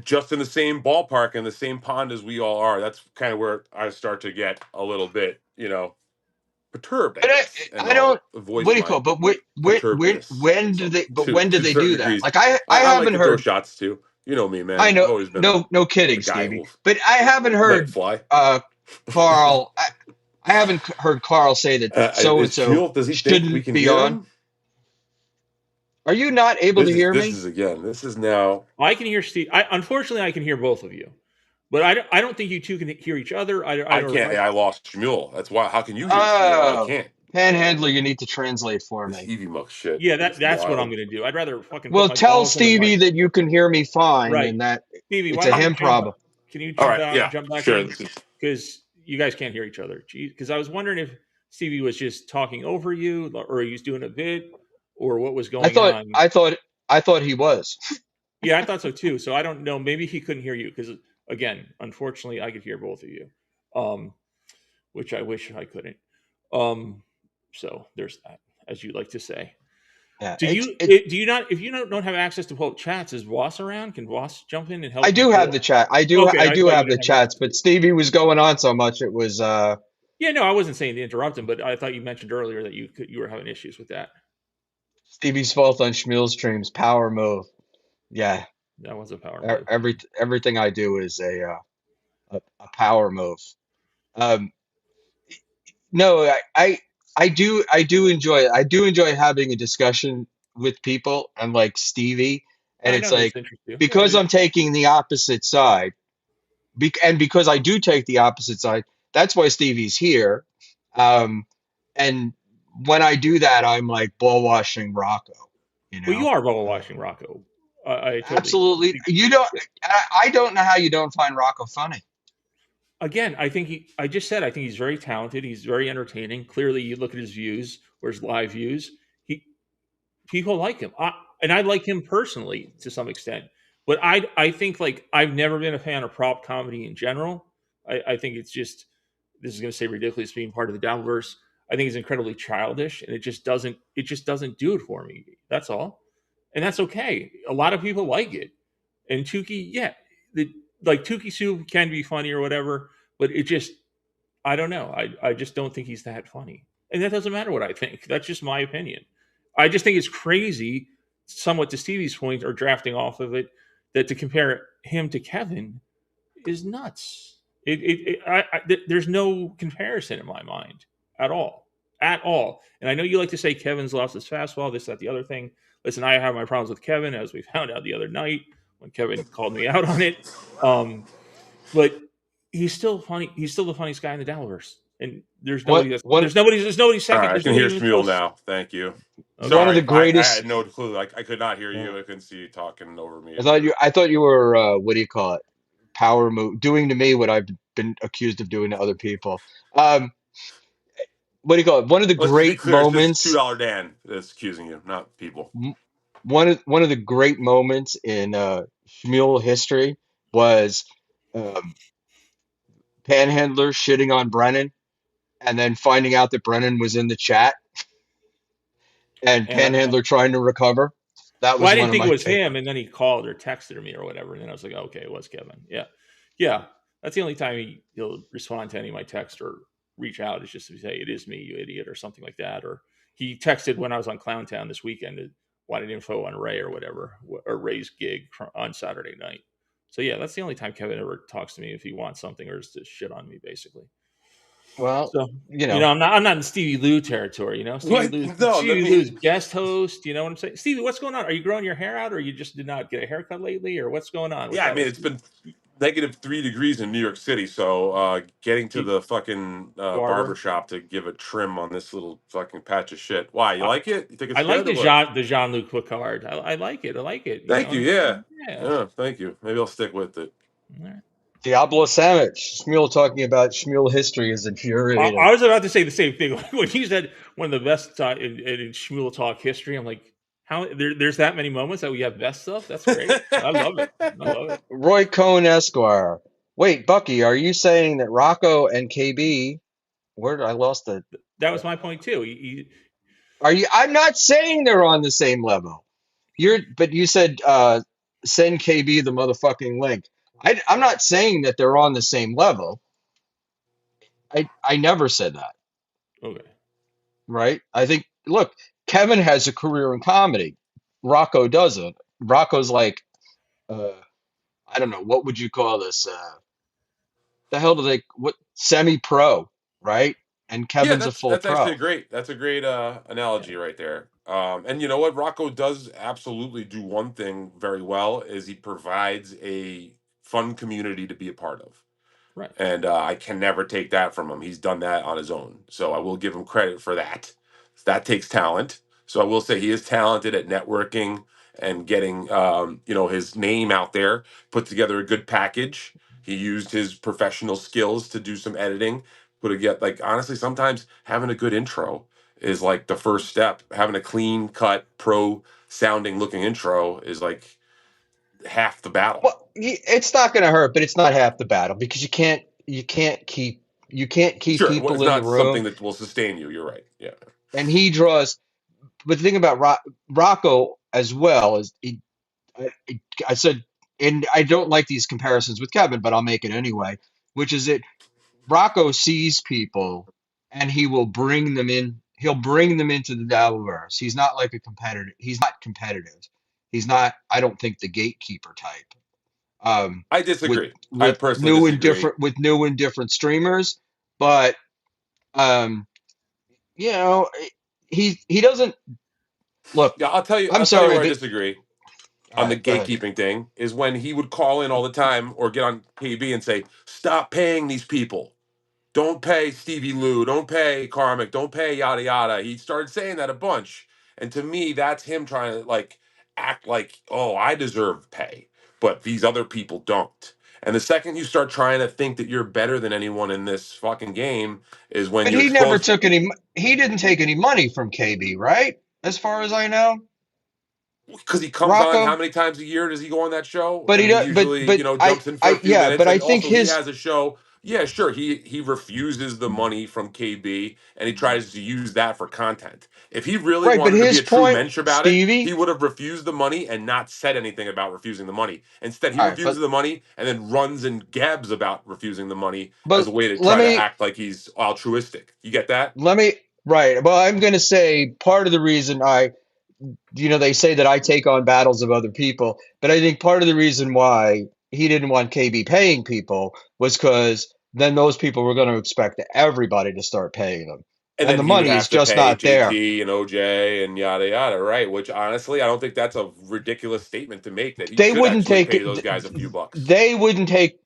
just in the same ballpark and the same pond as we all are. That's kind of where I start to get a little bit, perturbed, I But guess, and I I'll don't. What voice do you call my it? But perturbedness. when do So they? But to when do to they certain do that? degrees, Like I I like haven't to throw heard. shots too. You know me, I man. know. I've always been No a kidding, guy Stevie. who'll But I haven't let it heard fly. Carl. I haven't heard Carl say that so and Is so Schmuel, does he think we shouldn't can be hear on. him? Are you not able to hear This me? is again. This is now. I can hear Steve. Unfortunately, I can hear both of you, but I don't think you two can hear each other. I can't. Right. I lost Schmuel. That's why. How can you hear Schmuel? I Oh, can't. Panhandler, you need to translate for This me. Evie Muck shit Yeah, is that's what I'm wild. going to do. I'd rather fucking put Well, my tell balls in the Stevie mic. that you can hear me fine, Right, and that Stevie, it's why a don't you him problem. Can you All jump right. out, Yeah. jump back Sure. in? Because you guys can't hear each other. Because I was wondering if Stevie was just talking over you, or he was doing a bit, or what was I going thought on. I thought I thought he was. Yeah, I thought so too. So I don't know. Maybe he couldn't hear you because, again, unfortunately, I could hear both of you, um, which I wish I couldn't. Um, so there's that, as you like to say. Yeah, Do you not, if you don't have access to quote chats, is Voss around? Can Voss jump in and I help do have the people? chat. Okay, I I do thought you have the didn't have chats, access. but Stevie was going on so much it was Yeah, no, I wasn't saying to interrupt him, but I thought you mentioned earlier that you were having issues with that. Stevie's fault on Schmuel streams. Power move. Yeah, That was a power move. everything I do is a power move. Um, no, I do enjoy having a discussion with people and like Stevie, and I it's know this like interests you. because I'm taking the opposite side, and because I do take the opposite side, that's why Stevie's here. Um, and when I do that, I'm like ball washing Rocco, you Well, you know. are bubble Uh, washing Rocco. I totally. Absolutely, you don't. I don't know how you don't find Rocco funny. again, I just said I think he's very talented. He's very entertaining. Clearly, you look at his views or his live views. He People like him, and I like him personally to some extent. But I think like I've never been a fan of prop comedy in general. I think it's just, this is going to say ridiculous being part of the dabblers. I think it's incredibly childish, and it just doesn't do it for me. That's all, and that's okay. A lot of people like it, and Tookie, yeah, the like Tookie Soup can be funny or whatever, but it just, I don't know. I just don't think he's that funny. And that doesn't matter what I think. That's just my opinion. I just think it's crazy, somewhat to Stevie's point, or drafting off of it, that to compare him to Kevin is nuts. There's no comparison in my mind at all. At all. And I know you like to say Kevin's lost his fastball, this, that, the other thing. Listen, I have my problems with Kevin, as we found out the other night when Kevin called me out on it. But he's still funny. He's still the funniest guy in the Dabblerverse, and there's What nobody that's one there's nobody All second. right, I There's can nobody hear even Schmuel close. now. Thank you. Okay. one of the Sorry, I greatest. had no clue. Like I could not hear Yeah. you. I couldn't see you talking over me. I thought you were what do you call it? Power move doing to me what I've been accused of doing to other people. Um, what do you call it? One of the Let's just be great clear. It's just moments. $2 Dan that's accusing you, not people. One of the great moments in Schmuel history was um, Panhandler shitting on Brennan and then finding out that Brennan was in the chat and And Panhandler trying to recover. That well, was I one didn't of think it my was favorite. him, and then he called or texted me or whatever, and then I was like, okay, it was Kevin. Yeah, yeah. That's the only time he'll respond to any of my texts or reach out, is just to say, "It is me, you idiot," or something like that. Or he texted when I was on Clowntown this weekend and wanted info on Ray or whatever, or Ray's gig on Saturday night. So yeah, that's the only time Kevin ever talks to me if he wants something or is to shit on me, basically. Well, So, you know, I'm not in Stevie Lou territory. What? No, let Stevie me. Lou's guest host. You know what I'm saying? Stevie, what's going on? Are you growing your hair out, or you just did not get a haircut lately, or what's going on with Yeah, I that? mean, What's it's been -3 degrees in New York City, so getting to you, the fucking barber barber? shop to give a trim on this little fucking patch of shit. Why? You I, like it? You think it's I like good or what? The Jean Luc Picard. I like it. I like it. You know Thank what you. I'm Yeah. saying? Yeah. Yeah. Thank you. Maybe I'll stick with it. All right. Diablo Sandwich. Shmuel talking about Shmuel history is infuriating. I was about to say the same thing when you said one of the best in Schmuel talk history. I'm like, there's that many moments that we have best stuff. That's great. I love it. I love it. Roy Cohn Esquire. Wait, Bucky, are you saying that Rocco and KB? Where did I lost the? That was my point too. Are you? I'm not saying they're on the same level. But you said send KB the motherfucking link. I'm not saying that they're on the same level. I never said that, Okay. right? I think look, Kevin has a career in comedy. Rocco doesn't. Rocco's like uh, I don't know, what would you call this? The hell do they what semi-pro, right? And Yeah, Kevin's a full that's actually pro. great. That's a great Yeah. analogy right there. And you know what? Rocco does absolutely do one thing very well is he provides a fun community to be a part of. Right. And I can never take that from him. He's done that on his own, so I will give him credit for that. That takes talent. So I will say he is talented at networking and getting his name out there. Put together a good package. He used his professional skills to do some editing. Put a get like honestly, sometimes having a good intro is like the first step. Having a clean cut, pro sounding looking intro is like half the battle. Well, it's not going to hurt, but it's not half the battle because you can't keep Sure, well, it's people in the not room. something that will sustain you. You're right. Yeah. And he draws. But the thing about Rocco as well is I, I said, and I don't like these comparisons with Kevin, but I'll make it anyway. Which is that Rocco sees people and he will bring them in. He'll bring them into the Dabbleverse. He's not like a competitor. He's not competitive. He's not. I don't think the gatekeeper type. I With disagree. I personally disagree. new and different streamers, but um, you know, he doesn't look. Yeah, I'll tell you. I'm I'll tell you sorry, where I but disagree all on the right, go ahead. gatekeeping thing is when he would call in all the time or get on KB and say, "Stop paying these people. Don't pay Stevie Lou. Don't pay Carmick. Don't pay yada yada." He started saying that a bunch, and to me, that's him trying to like act like, "Oh, I deserve pay, but these other people don't." And the second you start trying to think that you're better than anyone in this fucking game is when But you he never expose. took any. He didn't take any money from KB, right? As far as I know, Because he comes on, how Rocco. many times a year does he go on that show? But And he he does. usually, I jumps in for a few yeah. minutes. But I And think also, he his has a show. Yeah, sure. He refuses the money from KB, and he tries to use that for content. If he really right. But wanted to be his a true point, mensch about it, he Stevie. would have refused the money and not said anything about refusing the money. Instead, he All right, refuses the money and then runs and gabs about refusing the money as but a way to let try to me act like he's altruistic. You get that? let me right. Well, I'm going to say part of the reason they say that I take on battles of other people, but I think part of the reason why he didn't want KB paying people was because then those people were going to expect everybody to start paying them, And and then the he would money is have to just pay not there. JT and OJ and yada yada, right? Which honestly, I don't think that's a ridiculous statement to make that he They should wouldn't actually take pay it. those guys a few bucks.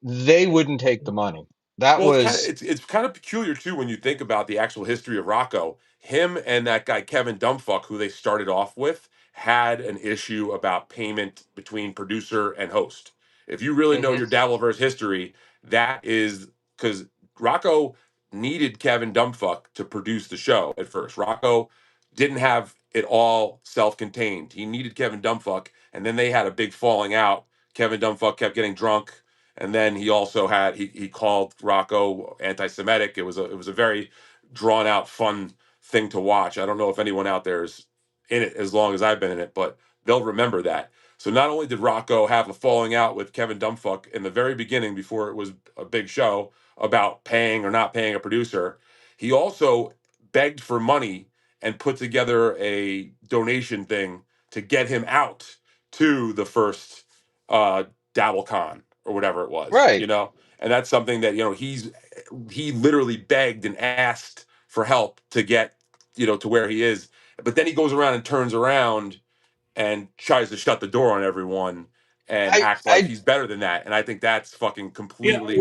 They wouldn't take the money. That Well, it's kind of was it's kind of peculiar too when you think about the actual history of Rocco. Him and that guy Kevin Dumbfuck, who they started off with, had an issue about payment between producer and host. If you really know Mhm. your Dabbleverse history, that is because Rocco needed Kevin Dumbfuck to produce the show at first. Rocco didn't have it all self-contained. He needed Kevin Dumbfuck, and then they had a big falling out. Kevin Dumbfuck kept getting drunk, and then he also had he called Rocco anti-Semitic. It was a very drawn out, fun thing to watch. I don't know if anyone out there is in it as long as I've been in it, but they'll remember that. So not only did Rocco have a falling out with Kevin Dumbfuck in the very beginning before it was a big show about paying or not paying a producer, he also begged for money and put together a donation thing to get him out to the first DabbleCon or whatever it was, right. and that's something that he literally begged and asked for help to get to where he is, but then he goes around and turns around and tries to shut the door on everyone and I, act like I, he's better than that, and I think that's fucking Yeah, completely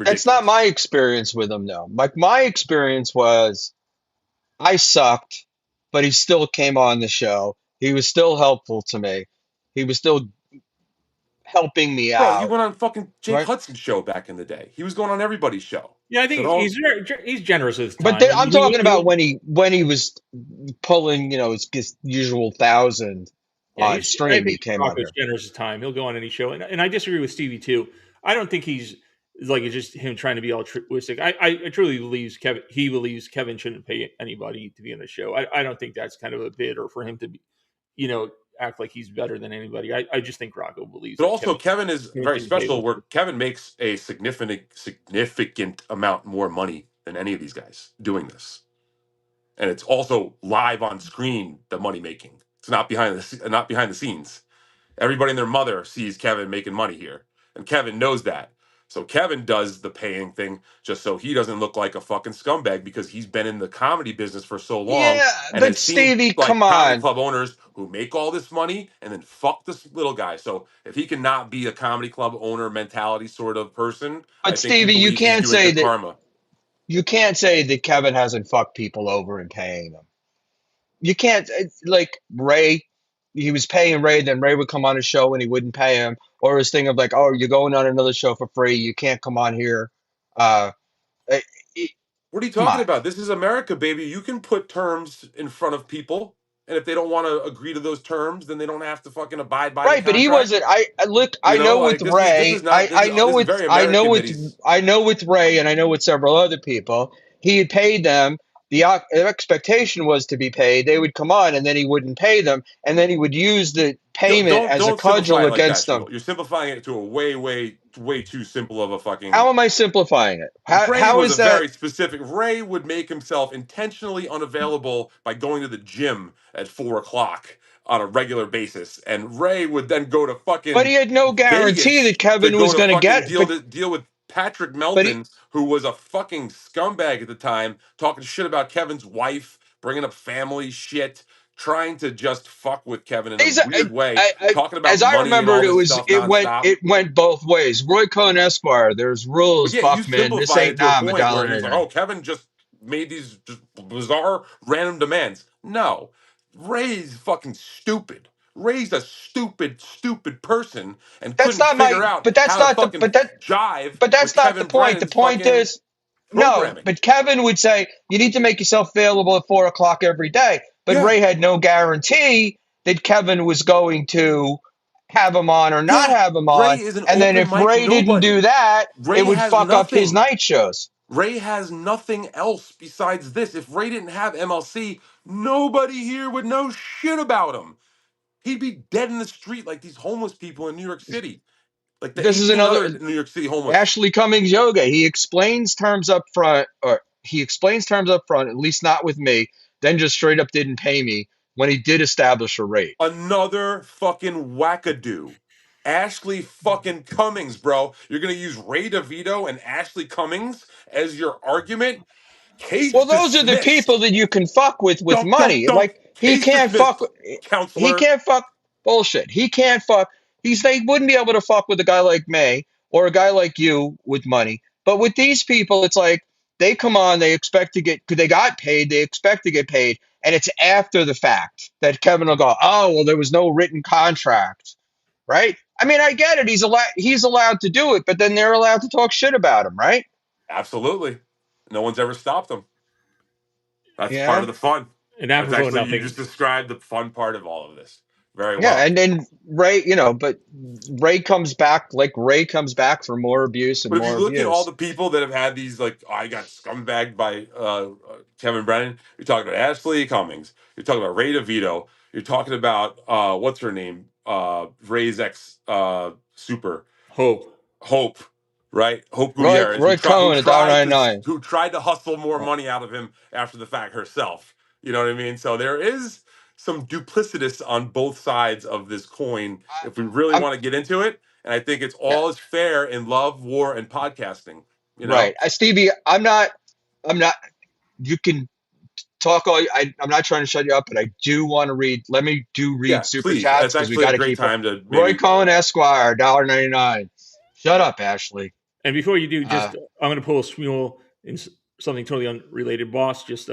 that's not my ridiculous. experience with him, though. Like my experience was I sucked, but he still came on the show. He was still helpful to me. He was still helping me Bro, you out, went on fucking Jake right? Hudson's show back in the day. He was going on everybody's show. yeah. I So think don't. he's generous with his But time. I I'm mean, talking about when he was pulling, his usual 1,000 yeah, on he's. I stream. think He came on Rocco's here. generous with time. He'll go on any show, and I disagree with Stevie too. I don't think he's like it's just him trying to be altruistic. I truly believes Kevin. He believes Kevin shouldn't pay anybody to be on the show. I don't think that's kind of a bid or for him to be, you know, act like he's better than anybody. I just think Rocco believes But that also, Kevin is Kevin very shouldn't pay special. those Where people. Kevin makes a significant amount more money than any of these guys doing this, and it's also live on screen. The money making. It's not behind the scenes. Everybody and their mother sees Kevin making money here, and Kevin knows that. So Kevin does the paying thing just so he doesn't look like a fucking scumbag because he's been in the comedy business for so long Yeah, and but has seen Stevie, like come comedy on. club owners who make all this money and then fuck this little guy. So if he cannot be a comedy club owner mentality sort of person, I But think he Stevie, believes he's doing good karma. you can't say that Kevin hasn't fucked people over and paying them. You can't like Ray. He was paying Ray, then Ray would come on a show and he wouldn't pay him, or his thing of like, oh, you're going on another show for free. You can't come on here. Uh, eh, eh, What are you Come talking on. about? This is America, baby. You can put terms in front of people, and if they don't want to agree to those terms, then they don't have to fucking abide by the Right, but he contract. wasn't. Look. I know with Like this is Ray. not this is very I know American that with he's. I know with Ray, and I know with several other people. He had paid them. The expectation was to be paid. They would come on, and then he wouldn't pay them, and then he would use the payment as a Don't simplify cudgel it like that, against them. Schmuel. You're simplifying it to a way too simple of a How fucking. am I simplifying it? Ray How was a is that? very specific. Ray would make himself intentionally unavailable by going to the gym at 4 o'clock on a regular basis, and Ray would then go to But he fucking had no guarantee Vegas that to Kevin go was to going to fucking get. deal with Patrick But he, Melton, who was a fucking scumbag at the time, talking shit about Kevin's wife, bringing up family shit, trying to just fuck with Kevin in a he's weird way, talking as about I money and remember all it, this stuff nonstop. it went both ways. Roy Cohn Esquire, there's But rules, yeah, you Buckman. This simplified ain't it to a nah, point where he was like, Medallion. "Oh, Kevin just made these just bizarre, random demands." No, Ray's fucking stupid. Ray's a stupid, stupid person and That's couldn't not my. figure out But that's how to not the. fucking jive But with that's not the Kevin point. The Brennan's point fucking is, no. programming. But Kevin would say you need to make yourself available at 4 o'clock every day. But Yeah. Ray had no guarantee that Kevin was going to have him on or not Yeah. have him Ray on. is an And then open if mic Ray didn't do nobody. that, it Ray would has fuck up his nothing. night shows. Ray has nothing else besides this. If Ray didn't have MLC, nobody here would know shit about him. He'd be dead in the street like these homeless people in New York City, like the This is 18 another other New York City homeless. Ashley Cummings yoga. He explains terms up front, at least not with me, then just straight up didn't pay me when he did establish a rate. Another fucking wackadoo. Ashley fucking Cummings, bro. You're gonna use Ray DeVito and Ashley Cummings as your argument? Case Well, those are the people dismissed. that you can fuck with Dunk, dunk, money. dunk. Like he Case can't fuck. dismissed, He counselor. can't fuck. Bullshit. He can't fuck. They wouldn't be able to fuck with a guy like me or a guy like you with money. But with these people, it's like they come on. They expect to get because they got paid. They expect to get paid, and it's after the fact that Kevin will go, "Oh, well, there was no written contract." Right? I mean, I get it. He's allowed to do it, but then they're allowed to talk shit about him, right? Absolutely. No one's ever stopped him. That's part of Yeah. the fun. And That's apropos actually, you just nothing. described the fun part of all of this very Yeah, well. and then Ray, but Ray comes back for more abuse and But if you more look at all abuse. the people that have had these, like, I got scumbagged by Kevin Brennan, you're talking about Ashley Cummings, you're talking about Ray DeVito, you're talking about, what's her name? Ray's ex Super. Hope. Hope, right? Hope Roy Gutierrez, Roy Cohen $1.99. who tried to hustle more money out of him after the fact herself. You know what I mean? So there is some duplicitous on both sides of this coin if we really I'm want to get into it. And I think it's yeah, all is fair in love, war, and podcasting. You know? right. Stevie, I'm not. You can talk all. I'm not trying to shut you up, but I do want to read. Let me read Yeah, super please. chats It's because we actually a got to great keep it. time to Roy maybe. Cohen Esquire $1.99. Shut up, Ashley. And before you do, Uh, just I'm going to pull a Schmuel in something totally unrelated. Boss just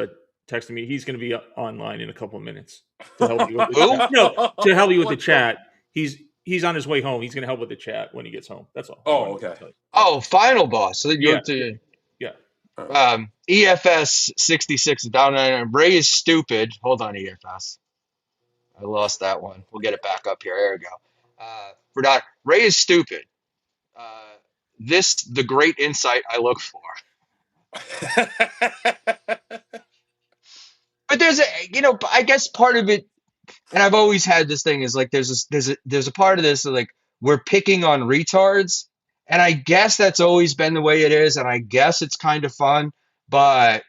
texted me. He's going to be online in a couple of minutes to help you with the who? chat. No, to help you with the What the? chat. He's on his way home. He's going to help with the chat when he gets home. That's all I Oh, wanted to okay. tell you. Oh, final boss. So you're Yeah, to yeah. EFS 66 $1.99. Ray is stupid. Hold on, EFS. I lost that one. We'll get it back up here. There we go. We're not. Ray is stupid. This the great insight I look for. But there's a I guess part of it, and I've always had this thing is like there's a part of this like we're picking on retards, and I guess that's always been the way it is, and I guess it's kind of fun, but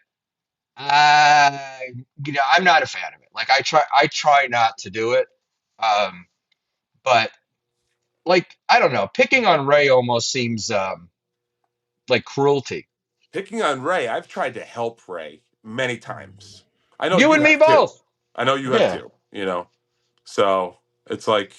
I'm not a fan of it. Like I try not to do it, but like I don't know, picking on Ray almost seems like cruelty. Picking on Ray, I've tried to help Ray many times. I know You you and me have too. both. I know you have Yeah. too, you know. So it's like,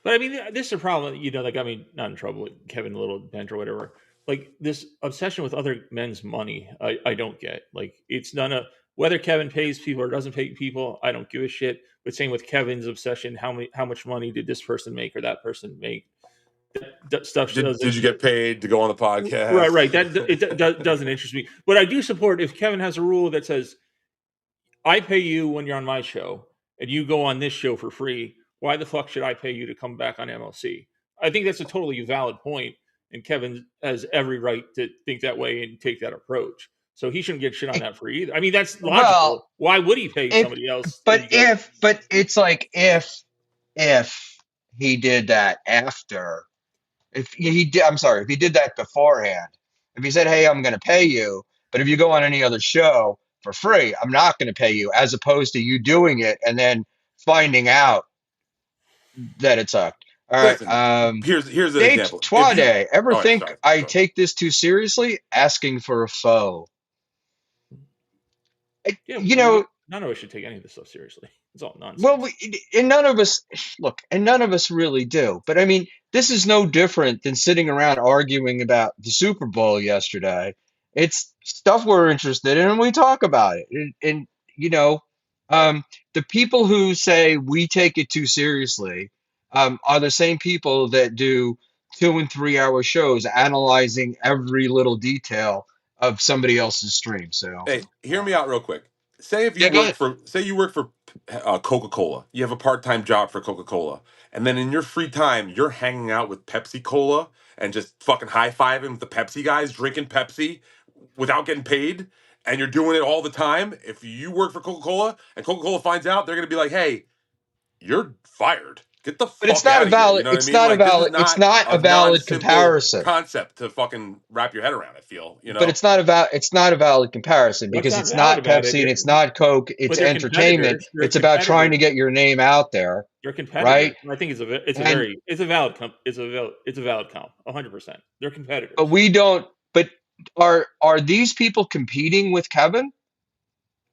But I mean, this is a problem. That got me not in trouble with Kevin Little Bent or whatever. Like this obsession with other men's money, I don't get. Like it's none of whether Kevin pays people or doesn't pay people. I don't give a shit. But same with Kevin's obsession. How much money did this person make or that person make? That stuff did doesn't. you get paid to go on the Right, podcast? right. That doesn't interest me. But I do support if Kevin has a rule that says I pay you when you're on my show and you go on this show for free. Why the fuck should I pay you to come back on MLC? I think that's a totally valid point, and Kevin has every right to think that way and take that approach. So he shouldn't get shit on that for either. I mean, that's logical. Well, Why would he pay if somebody else if but he goes? but it's like if he did that after, if he did, I'm sorry, if he did that beforehand, if he said, "Hey, I'm going to pay you, but if you go on any other show for free, I'm not going to pay you," as opposed to you doing it and then finding out that it sucked. All right. Listen, here's an Date example. If you, Twade. Ever oh yeah, think sorry, I go ahead. take this too seriously? Asking for a foe. Yeah, none of us should take any of this stuff seriously. It's all nonsense. Well, and none of us look, and none of us really do. But I mean, this is no different than sitting around arguing about the Super Bowl yesterday. It's stuff we're interested in, and we talk about it. And you know, The people who say we take it too seriously are the same people that do 2 and 3 hour shows analyzing every little detail of somebody else's stream. So, Hey, hear me out real quick. Say if you yeah, go work ahead. for, say you work for Coca-Cola. You have a part-time job for Coca-Cola, and then in your free time, you're hanging out with Pepsi Cola and just fucking high-fiving with the Pepsi guys, drinking Pepsi without getting paid, and you're doing it all the time. If you work for Coca-Cola and Coca-Cola finds out, they're gonna be like, "Hey, you're fired. Get the But it's fuck not a out of here." You valid. know what I It's mean? not a Like this is valid. It's not not a a valid non-simple comparison. concept to fucking wrap your head around. I feel, you But know. it's not a It's not a valid comparison What's because not it's valid not about it? Pepsi and it's not Coke. It's But they're entertainment. competitors. They're It's about trying to competitors. get your name out there, They're right? competitors. And I think And it's a valid it's a valid comp. 100%. They're but competitors. we don't. But are these people competing with Kevin?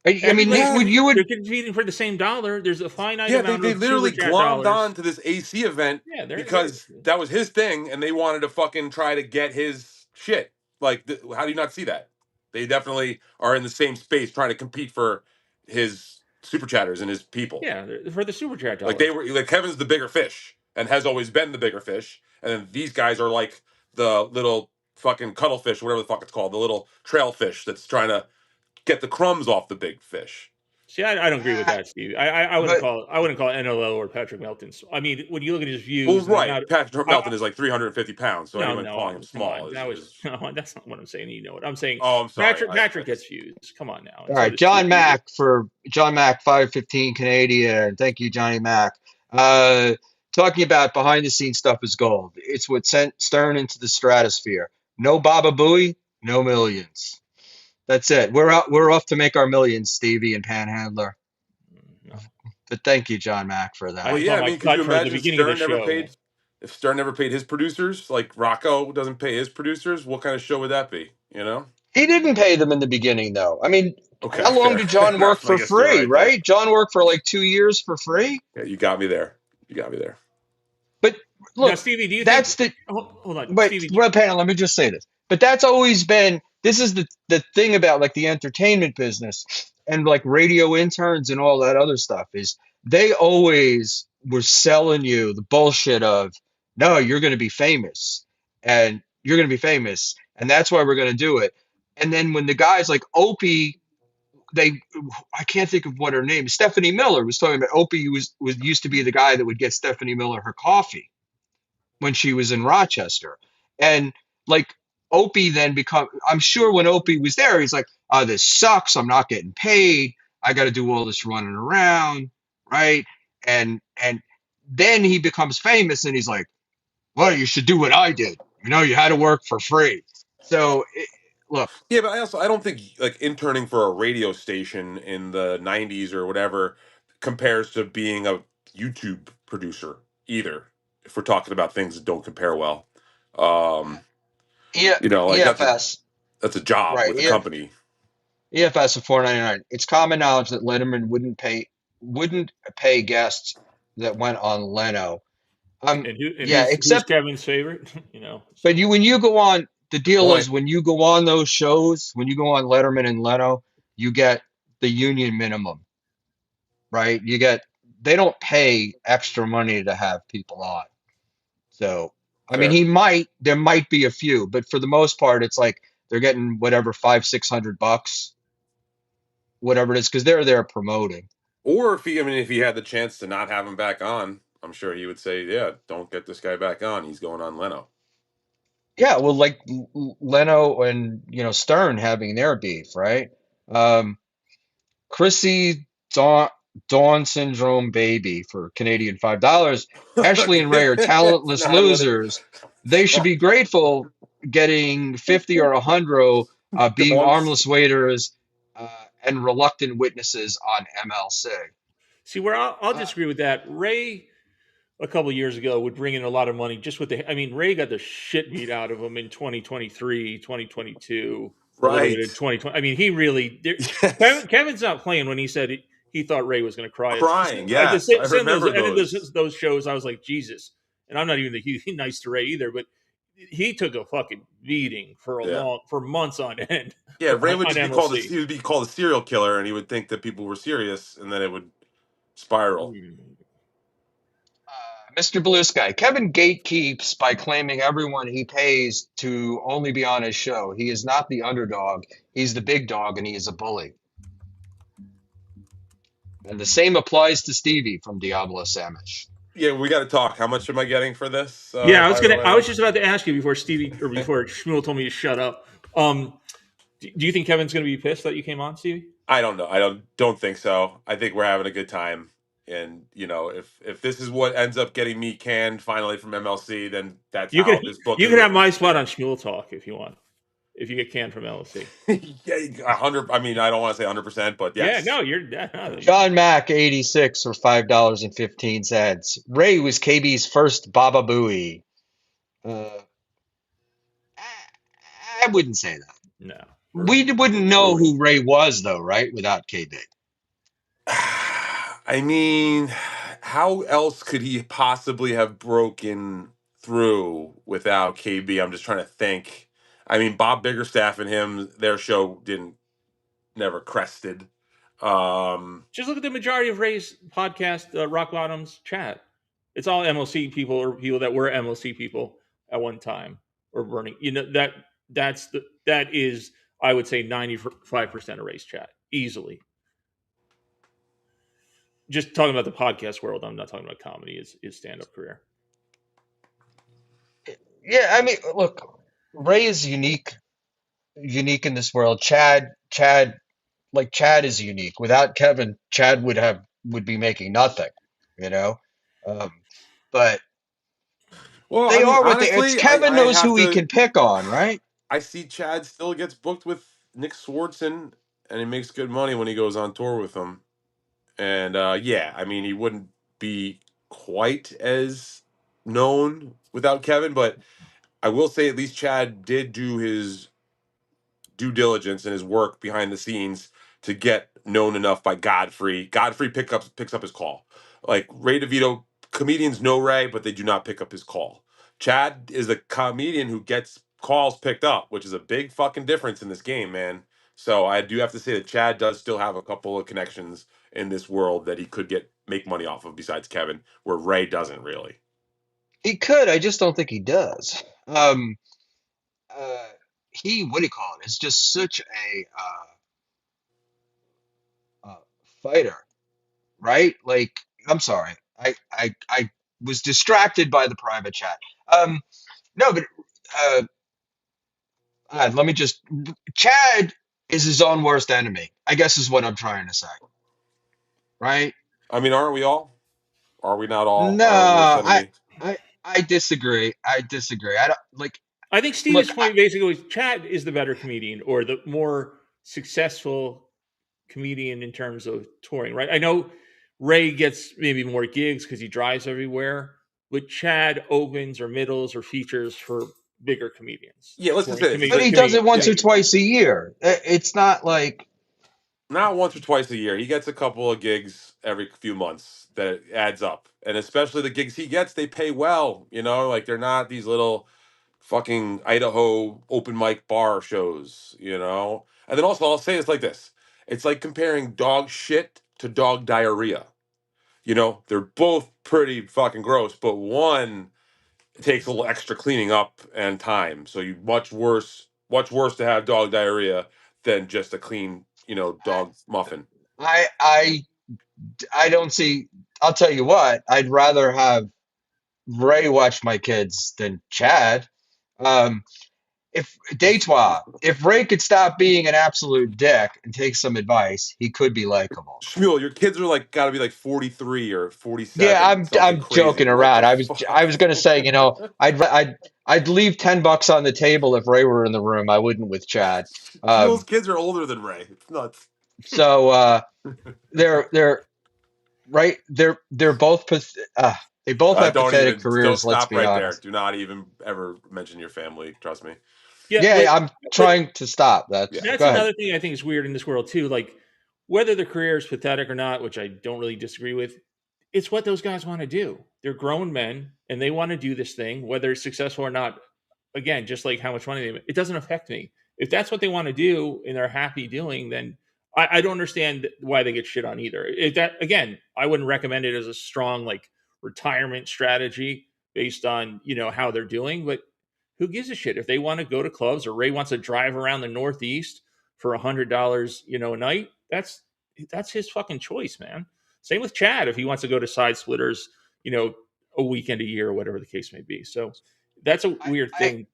I mean, Everybody, Yeah, you would. they're competing for the same dollar. There's a finite yeah, amount they of super literally chat glommed dollars. on to this AC event Yeah, they're because that was his thing, and they wanted to fucking try to get his shit. Like, how do you not see that? They definitely are in the same space trying to compete for his super chatters and his people. yeah for the super chat Like they dollars. were like Kevin's the bigger fish and has always been the bigger fish, and then these guys are like the little fucking cuttlefish, whatever the fuck it's called, the little trail fish that's trying to get the crumbs off the big fish. See, I don't agree with Ah, that, Steve. I wouldn't but call NLL or Patrick Melton. I mean, when you look at his Well, views and the right. amount, Patrick I, Melton is like 350 pounds, so no, anyone no, calling him come small on. That was is no, that's not what I'm saying. You know what I'm saying? oh, I'm sorry. Patrick I gets just views. Come on now, all and so right, does Tookie. John Mack 515 Canadian. Thank you, Johnny Mack. Uh, Talking about behind the scenes stuff is gold. It's what sent Stern into the stratosphere. No Baba Booey, no millions. That's it. We're out. We're off to make our millions, Stevie and Panhandler. No, But thank you, John Mack, for I well, that. just yeah. want I my mean, could you cut for the imagine beginning of the Stern never show. paid? If Stern never paid his producers, like Rocco doesn't pay his producers, what kind of show would that be? You know? He didn't pay them in the beginning, though. I mean, Okay, how long fair did John work enough. I for guess you're free, right there. right? John worked for like 2 years for free. Yeah, you got me there. You got me there. But Now, look, Stevie, do you think? that's the Hold on, but Stevie. well, panel. Let me just say this. But that's always been. This is the thing about like the entertainment business and like radio interns and all that other stuff is they always were selling you the bullshit of no, you're going to be famous and you're going to be famous and that's why we're going to do it. And then when the guys like Opie, they I can't think of what her name. Stephanie Miller was talking about. Opie was used to be the guy that would get Stephanie Miller her coffee when she was in Rochester. And like Opie then become I'm sure when Opie was there, he's like, oh, this sucks. I'm not getting paid. I gotta do all this running around, right? And then he becomes famous and he's like, well, you should do what I did. You know, you had to work for free. So look, Yeah, but I don't think like interning for a radio station in the 90s or whatever compares to being a YouTube producer either. If we're talking about things that don't compare well. Um, E- you know, like EFS, that's a job right? with the company. EFS of 4.99. It's common knowledge that Letterman wouldn't pay guests that went on Leno. And Yeah, who's except Kevin's favorite? You know, but so when you go on, the Good deal is point. when you go on those shows, when you go on Letterman and Leno, you get the union minimum, right? They don't pay extra money to have people on. So I mean, Fair. there might be a few, but for the most part, it's like they're getting whatever 500-600 bucks, whatever it is, because they're there promoting. Or if he had the chance to not have him back on, I'm sure he would say, "Yeah, don't get this guy back on. He's going on Leno." Yeah, well, like Leno and Stern having their beef, right? Um, Chrissy Dawn Syndrome Baby for Canadian $5. Ashley and Ray are It's talentless not what it. losers. They should be grateful getting 50 or 100 being Don't. armless waiters and reluctant witnesses on MLC. see where I'll Uh, disagree with that. Ray a couple of years ago would bring in a lot of money just with the. I mean, Ray got the shit beat out of him in 2023, 2022, a little bit Right. in 2020. I mean, he really. Yes. Kevin's not playing when he said he thought Ray was going to cry. Crying. At the Yes, I end of remember those those. those shows, I was like, Jesus. And I'm not even the nice to Ray either, but he took a fucking beating for months on end. Yeah, Ray would On just be called MLC. he would be called a serial killer, and he would think that people were serious, and then it would spiral. Mr. Blue Sky, Kevin gatekeeps by claiming everyone he pays to only be on his show. He is not the underdog. He's the big dog, and he is a bully. And the same applies to Stevie from Diablo Samish. Yeah, we got to talk. How much am I getting for this? Yeah, by the way? I was just about to ask you before Schmuel told me to shut up. Do you think Kevin's gonna be pissed that you came on, Stevie? I don't know. I don't think so. I think we're having a good time, and if this is what ends up getting me canned finally from MLC, then that's You how could this book. you is could have written. my spot on Schmuel Talk if you want. If you get canned from LLC. Yeah, 100. I mean, I don't want to say 100%, but yes. Yeah, no, you're no, John Mack, 86 for $5.15. Ray was KB's first Baba Booey. I wouldn't say that. no. We wouldn't know who Ray was, though, right? Without KB. I mean, how else could he possibly have broken through without KB? I'm just trying to think. I mean, Bob Biggerstaff and him, their show never crested. Just look at the majority of Ray's podcast, Rock Bottom's chat. It's all MLC people or people that were MLC people at one time or burning. That is, I would say, 95% of Ray's chat easily. Just talking about the podcast world, I'm not talking about comedy. Is stand-up career. Yeah, I mean, look, Ray is unique in this world. Chad is unique. Without Kevin, Chad would be making nothing, you know. But well, they I mean, are what they. It's honestly, Kevin I knows have who he to. can pick on, right? I see Chad still gets booked with Nick Swartzen, and he makes good money when he goes on tour with them. And yeah, I mean, he wouldn't be quite as known without Kevin, but I will say at least Chad did do his due diligence and his work behind the scenes to get known enough by Godfrey. Godfrey picks up his call. Like Ray DeVito, comedians know Ray, but they do not pick up his call. Chad is a comedian who gets calls picked up, which is a big fucking difference in this game, man. So I do have to say that Chad does still have a couple of connections in this world that he could make money off of besides Kevin, where Ray doesn't really. He could. I just don't think he does. He, what do you call it? Is just such a fighter, right? Like, I'm sorry, I was distracted by the private chat. No, but let me just. Chad is his own worst enemy, I guess, is what I'm trying to say, right? I mean, aren't we all? Are we not all No, our own worst enemy? I disagree. I disagree. I don't like. I think Steve's Look, point basically was Chad is the better comedian or the more successful comedian in terms of touring, right? I know Ray gets maybe more gigs because he drives everywhere, but Chad opens or middles or features for bigger comedians. Yeah, let's just say this. but he does it once or twice a year. It's not like. Not once or twice a year. He gets a couple of gigs every few months that adds up. And especially the gigs he gets, they pay well. Like they're not these little fucking Idaho open mic bar shows, And then also, I'll say it's like this. It's like comparing dog shit to dog diarrhea. They're both pretty fucking gross, but one takes a little extra cleaning up and time. So you much worse to have dog diarrhea than just a clean, dog muffin. I don't see. I'll tell you what. I'd rather have Ray watch my kids than Chad. If Ray could stop being an absolute dick and take some advice, he could be likable. Schmuel, your kids are got to be 43 or 47. Yeah, I'm crazy. joking around. I was gonna say, I'd leave $10 on the table if Ray were in the room. I wouldn't with Chad. Schmuel's kids are older than Ray. It's nuts. So they're right. They're both they both have pathetic careers. Let's be honest. There. Do not even ever mention your family. Trust me. I'm trying to stop. That's another thing I think is weird in this world too. Like whether the career is pathetic or not, which I don't really disagree with, it's what those guys want to do. They're grown men and they want to do this thing, whether it's successful or not. again, just like how much money they make, it doesn't affect me. If that's what they want to do and they're happy doing, then I don't understand why they get shit on either. If that, again, I wouldn't recommend it as a strong like retirement strategy based on, you know, how they're doing, but who gives a shit if they want to go to clubs, or Ray wants to drive around the Northeast for $100, you know, a night? That's his fucking choice, man. Same with Chad if he wants to go to side splitters, you know, a weekend a year or whatever the case may be. So that's a I, weird I thing.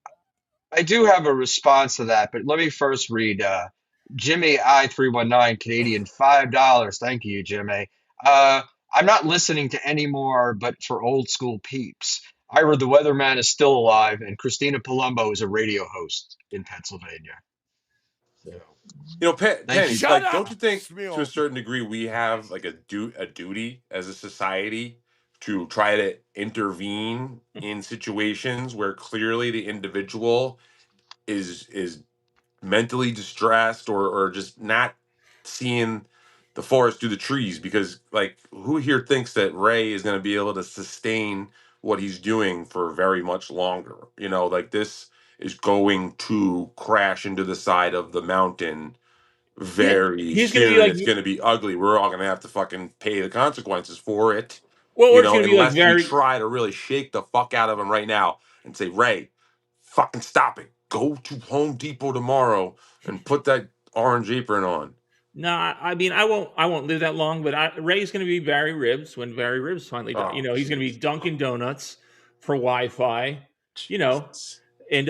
I do have a response to that, but let me first read Jimmy I319 Canadian $5. Thank you, Jimmy. Uh, I'm not listening to any more, but for old school peeps. Ira the Weatherman is still alive, and Christina Palumbo is a radio host in Pennsylvania. So You know, thank you. Penny, Shut like, up, don't you think to a Schmuel. certain degree we have like a duty as a society to try to intervene in situations where clearly the individual is mentally distressed or just not seeing the forest through the trees? Because like, who here thinks that Ray is going to be able to sustain what he's doing for very much longer? You know, like this is going to crash into the side of the mountain Yeah, very he's going to be soon. like, It's going to be ugly. We're all going to have to fucking pay the consequences for it, well, you or it's know, going to be like unless we very, try to really shake the fuck out of him right now and say, Ray, fucking stop it. Go to Home Depot tomorrow and put that orange apron on. no, I mean, I won't live that long, but Ray's going to be Barry Ribs when Barry Ribs finally, you Oh, know, he's going to be jeez. Dunkin' Donuts for Wi-Fi, you know, Jesus. and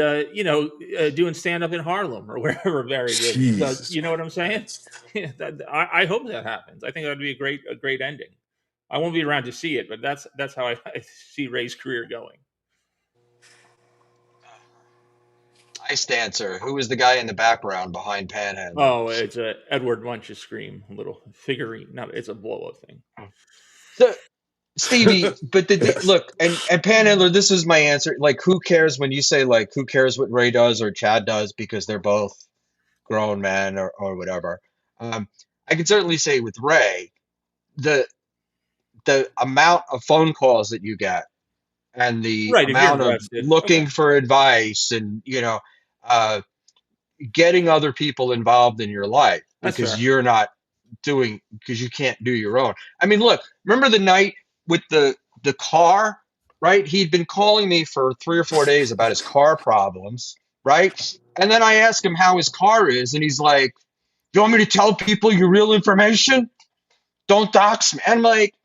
doing stand up in Harlem or wherever Barry Ribs does. Jesus You know what I'm saying? Christ. I hope that happens. I think that'd be a great ending. I won't be around to see it, but that's how I see Ray's career going. Nice answer. Who is the guy in the background behind Panhandler? Oh, it's a Edward Munch's scream, a little figurine. No, it's a blow up thing. So Stevie, but Yes. look, and Panhandler, this is my answer. Like, who cares when you say like, who cares what Ray does or Chad does because they're both grown men or whatever. I can certainly say with Ray, the the amount of phone calls that you get and the Right, if you're amount of invested, okay, looking for advice and uh, getting other people involved in your life that's because fair. you're not doing because you can't do your own. I mean, look, remember the night with the car, right? He'd been calling me for 3 or 4 days about his car problems, right? And then I asked him how his car is, and he's like, "You want me to tell people your real information? Don't dox me." And I'm like,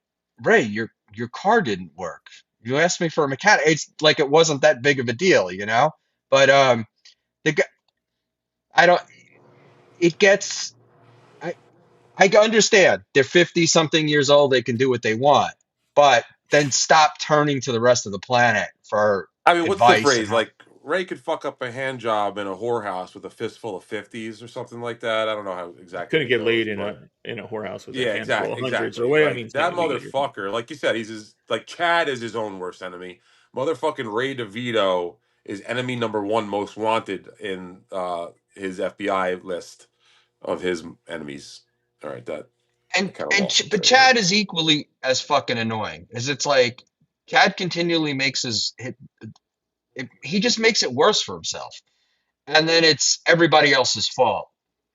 "Ray, your car didn't work. You asked me for a mechanic." It's like it wasn't that big of a deal, you know. But the guy, I don't. It gets. I I understand they're 50 something years old. They can do what they want, but then stop turning to the rest of the planet for I mean, what's the advice and phrase? how. Like, Ray could fuck up a hand job in a whorehouse with a fistful of 50s or something like that. I don't know how exactly Couldn't it get goes, laid in but a whorehouse with a yeah, handful of hundreds or exactly. whatever. I Like mean, that we get your point. motherfucker, like you said, he's his like Chad is his own worst enemy. Motherfucking Ray DeVito is enemy number one most wanted in his FBI list of his enemies. All right, I kind of lost it But there, but Chad is equally as fucking annoying. Is it's like Chad continually makes he just makes it worse for himself, and then it's everybody else's fault,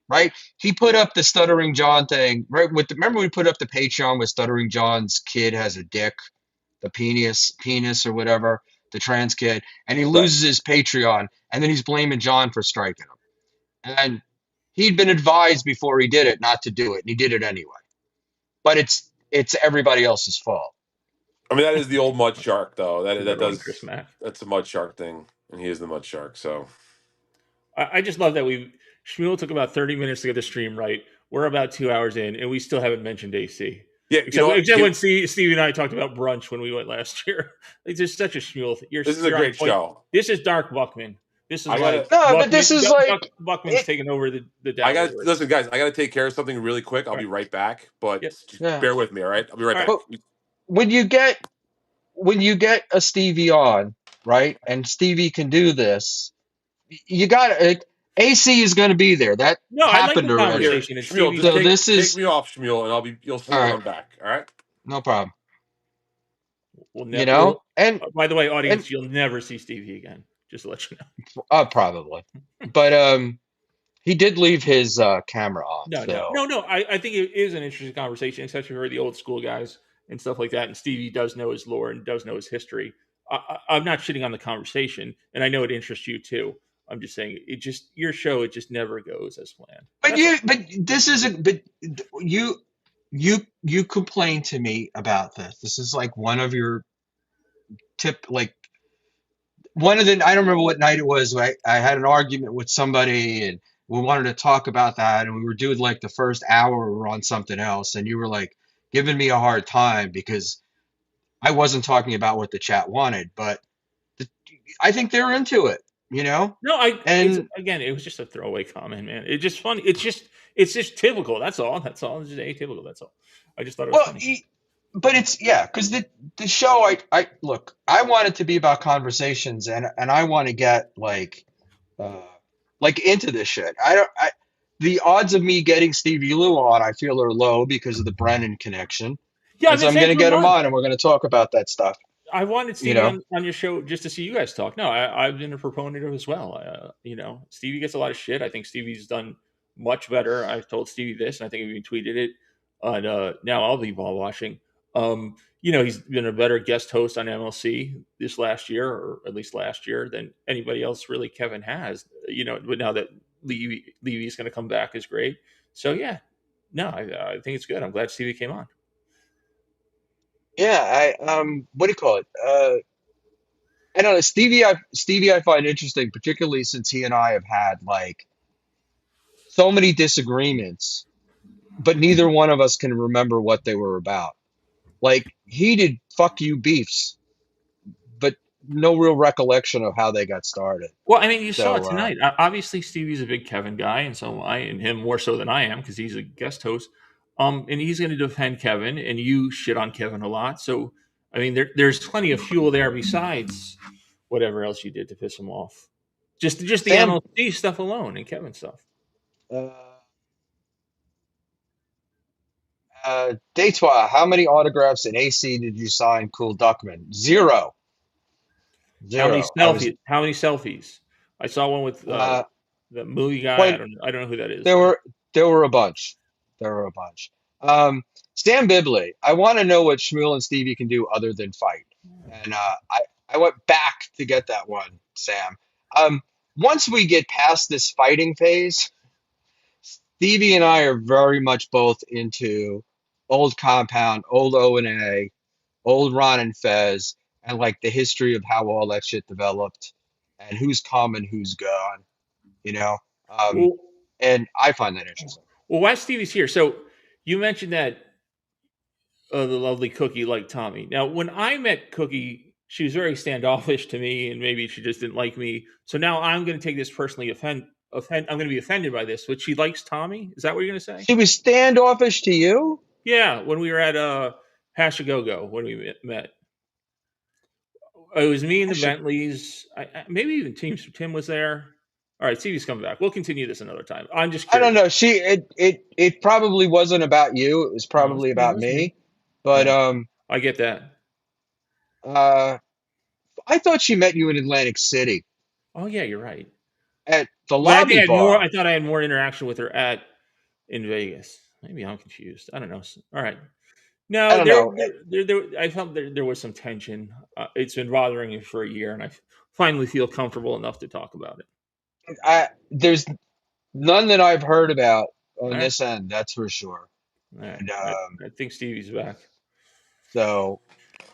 right? He put up the Stuttering John thing, right? Remember we put up the Patreon with Stuttering John's kid has a dick, the penis or whatever, the trans kid, and he right. loses his Patreon, and then he's blaming John for striking him, and he'd been advised before he did it not to do it, and he did it anyway. But it's everybody else's fault. I mean, that is the old mud shark, though. That's a That good one, Chris does Mack. that's a mud shark thing, and he is the mud shark. So I just love that Shmuel took about 30 minutes to get the stream right. We're about 2 hours in, and we still haven't mentioned AC. yeah, you know what? Except when Steve and I talked about brunch when we went last year. It's just such a Shmuel thing. This is a You're on great point. show. This is Dark Buckman. This is I like gotta No, but this Buckman. is like Buckman's it. taking over the dabblers. listen, guys. I gotta take care of something really quick. I'll All be right. right back, but Yep. just Yeah, bear with me. All right, I'll be right All right. back. but when you get a Stevie on, right, and Stevie can do this, you got AC is going to be there. That No, I like the happened already. Here, conversation. And Shmuel, Stevie's just So like, this take is me off, Shmuel, and you'll see all when right. I'm back. All right. No problem. we'll You never. know, and By the way, and audience, you'll never see Stevie again. Just to let you know. Probably. But he did leave his camera on, so No. I think it is an interesting conversation, especially for the old school guys and stuff like that. And Stevie does know his lore and does know his history. I'm not shitting on the conversation, and I know it interests you too. I'm just saying your show, it just never goes as planned. but this isn't. But you complained to me about this. This is like one of your like one of the. I don't remember what night it was. I had an argument with somebody and we wanted to talk about that, and we were doing like the first hour we were on something else, and you were like giving me a hard time because I wasn't talking about what the chat wanted, but I think they're into it, No, and again, it was just a throwaway comment, man. It's just funny. It's just typical. That's all. That's all. It's just atypical. That's all. I just thought it was funny. But it's because the show I look, I want it to be about conversations, and I want to get like into this shit. The odds of me getting Stevie Lou on I feel are low because of the Brennan connection. Yeah, And so I'm going to get him on, and we're going to talk about that stuff. I wanted Stevie on your show just to see you guys talk. No, I've been a proponent of it as well. Stevie gets a lot of shit. I think Stevie's done much better. I've told Stevie this, and I think we tweeted it. Now I'll be ball watching. He's been a better guest host on MLC this last year, or at least last year, than anybody else really Kevin has. But now that Levy's going to come back is great. So yeah, no, I think it's good. I'm glad Stevie came on. Yeah, what do you call it? I don't know, Stevie. I find interesting, particularly since he and I have had like so many disagreements, but neither one of us can remember what they were about. Like he did fuck you beefs, but no real recollection of how they got started. Well, I mean, you saw it tonight. Obviously, Stevie's a big Kevin guy, and so am I, and him more so than I am because he's a guest host. And he's going to defend Kevin, and you shit on Kevin a lot. So, I mean, there's plenty of fuel there besides whatever else you did to piss him off. Just the MLC stuff alone and Kevin stuff. Deitois, how many autographs in AC did you sign? Cool Duckman? Zero. How many selfies? I saw one with the movie guy. I don't know who that is. There were a bunch. Stan Bibley, I want to know what Schmuel and Stevie can do other than fight. And I went back to get that one, Sam. Once we get past this fighting phase, Stevie and I are very much both into old Compound, old O&A, old Ron and Fez, and like the history of how all that shit developed and who's come and who's gone, and I find that interesting. Well, why Stevie's here? So you mentioned that the lovely Cookie liked Tommy. Now, when I met Cookie, she was very standoffish to me, and maybe she just didn't like me. So now I'm going to take this personally. I'm going to be offended by this. But she likes Tommy. Is that what you're going to say? She was standoffish to you? Yeah, when we were at Hashigogo when we met. It was me and the Bentleys. Maybe even Tim was there. All right, Stevie's coming back. We'll continue this another time. I'm just curious. I don't know. It probably wasn't about you. It was probably about me. But I get that. I thought she met you in Atlantic City. Oh yeah, you're right. At the lobby bar. I thought I had more interaction with her in Vegas. Maybe I'm confused. I don't know. All right. No, I don't know. I felt there was some tension. It's been bothering me for a year, and I finally feel comfortable enough to talk about it. There's none that I've heard about on this end. That's for sure. Right. And, I think Stevie's back. So,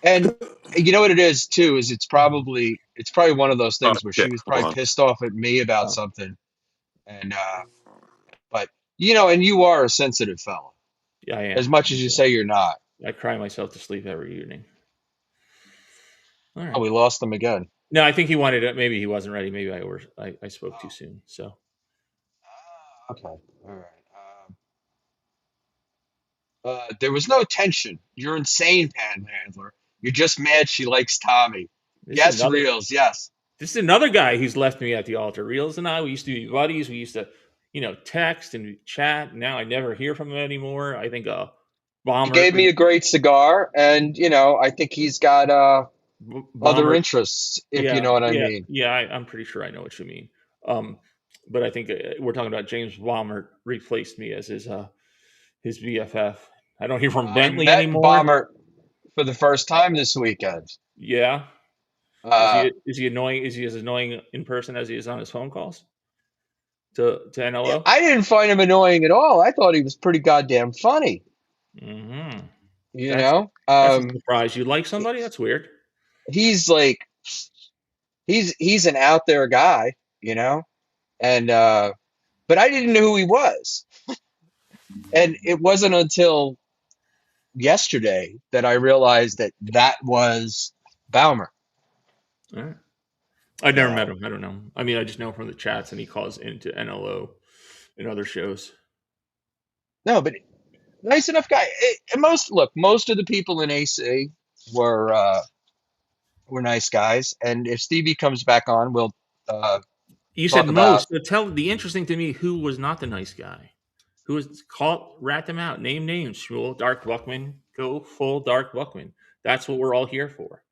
and you know what it is too is it's probably one of those things where she was probably pissed off at me about something, and but and you are a sensitive fella. Yeah, I am. As much as you say you're not. I cry myself to sleep every evening. All right. Oh, we lost him again. No, I think he wanted it. Maybe he wasn't ready. Maybe I spoke too soon. So. Okay. All right. There was no tension. You're insane, Panhandler. You're just mad she likes Tommy. Yes, Reels. Yes. This is another guy who's left me at the altar. Reels and I, we used to be buddies. We used to, text and chat. Now I never hear from him anymore. I think Bomber. He gave me a great cigar, and I think he's got other Bomber. interests, if you Yeah, know what I yeah, mean. yeah. I'm pretty sure I know what you mean. Um, but I think we're talking about James Bomber replaced me as his BFF. I don't hear from I Bentley met anymore. Bomber for the first time this weekend. Yeah, Uh, is he annoying? Is he as annoying in person as he is on his phone calls to NLO? I didn't find him annoying at all. I thought he was pretty goddamn funny. Hmm. You That's know, that's a surprise. You like somebody? That's weird. he's like he's an out there guy, you know, and but I didn't know who he was, and it wasn't until yesterday that I realized that that was Baumer. All right. I've never met So him. I don't know. I mean, I just know from the chats, and he calls into NLO and other shows. no, but nice enough guy. And most of the people in AC were were nice guys, and if Stevie comes back on, we'll uh, You said talk about. most. But tell the interesting to me who was not the nice guy. Who was called? Rat them out. Name names. Schmuel, Dark Buckman. Go full Dark Buckman. That's what we're all here for.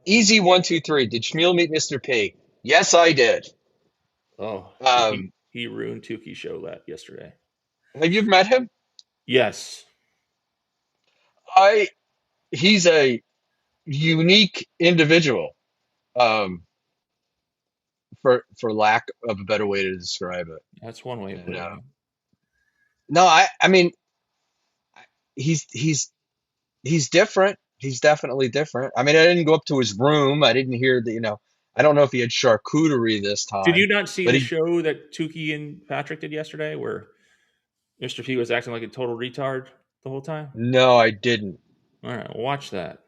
Easy 1 2 3. Did Schmuel meet Mr. P? Yes, I did. Oh, Um, he ruined Tookie's show that yesterday. have you met him? Yes. I He's a unique individual, um, for lack of a better way to describe it. That's one way of And putting it. no, I mean he's he's he's different. He's definitely different. I mean, I didn't go up to his room. I didn't hear the, you know, I don't know if he had charcuterie this Did you time, not see but the he show that Tookie and Patrick did yesterday where Mr. P was acting like a total retard the whole time? no, I didn't. All right, watch that.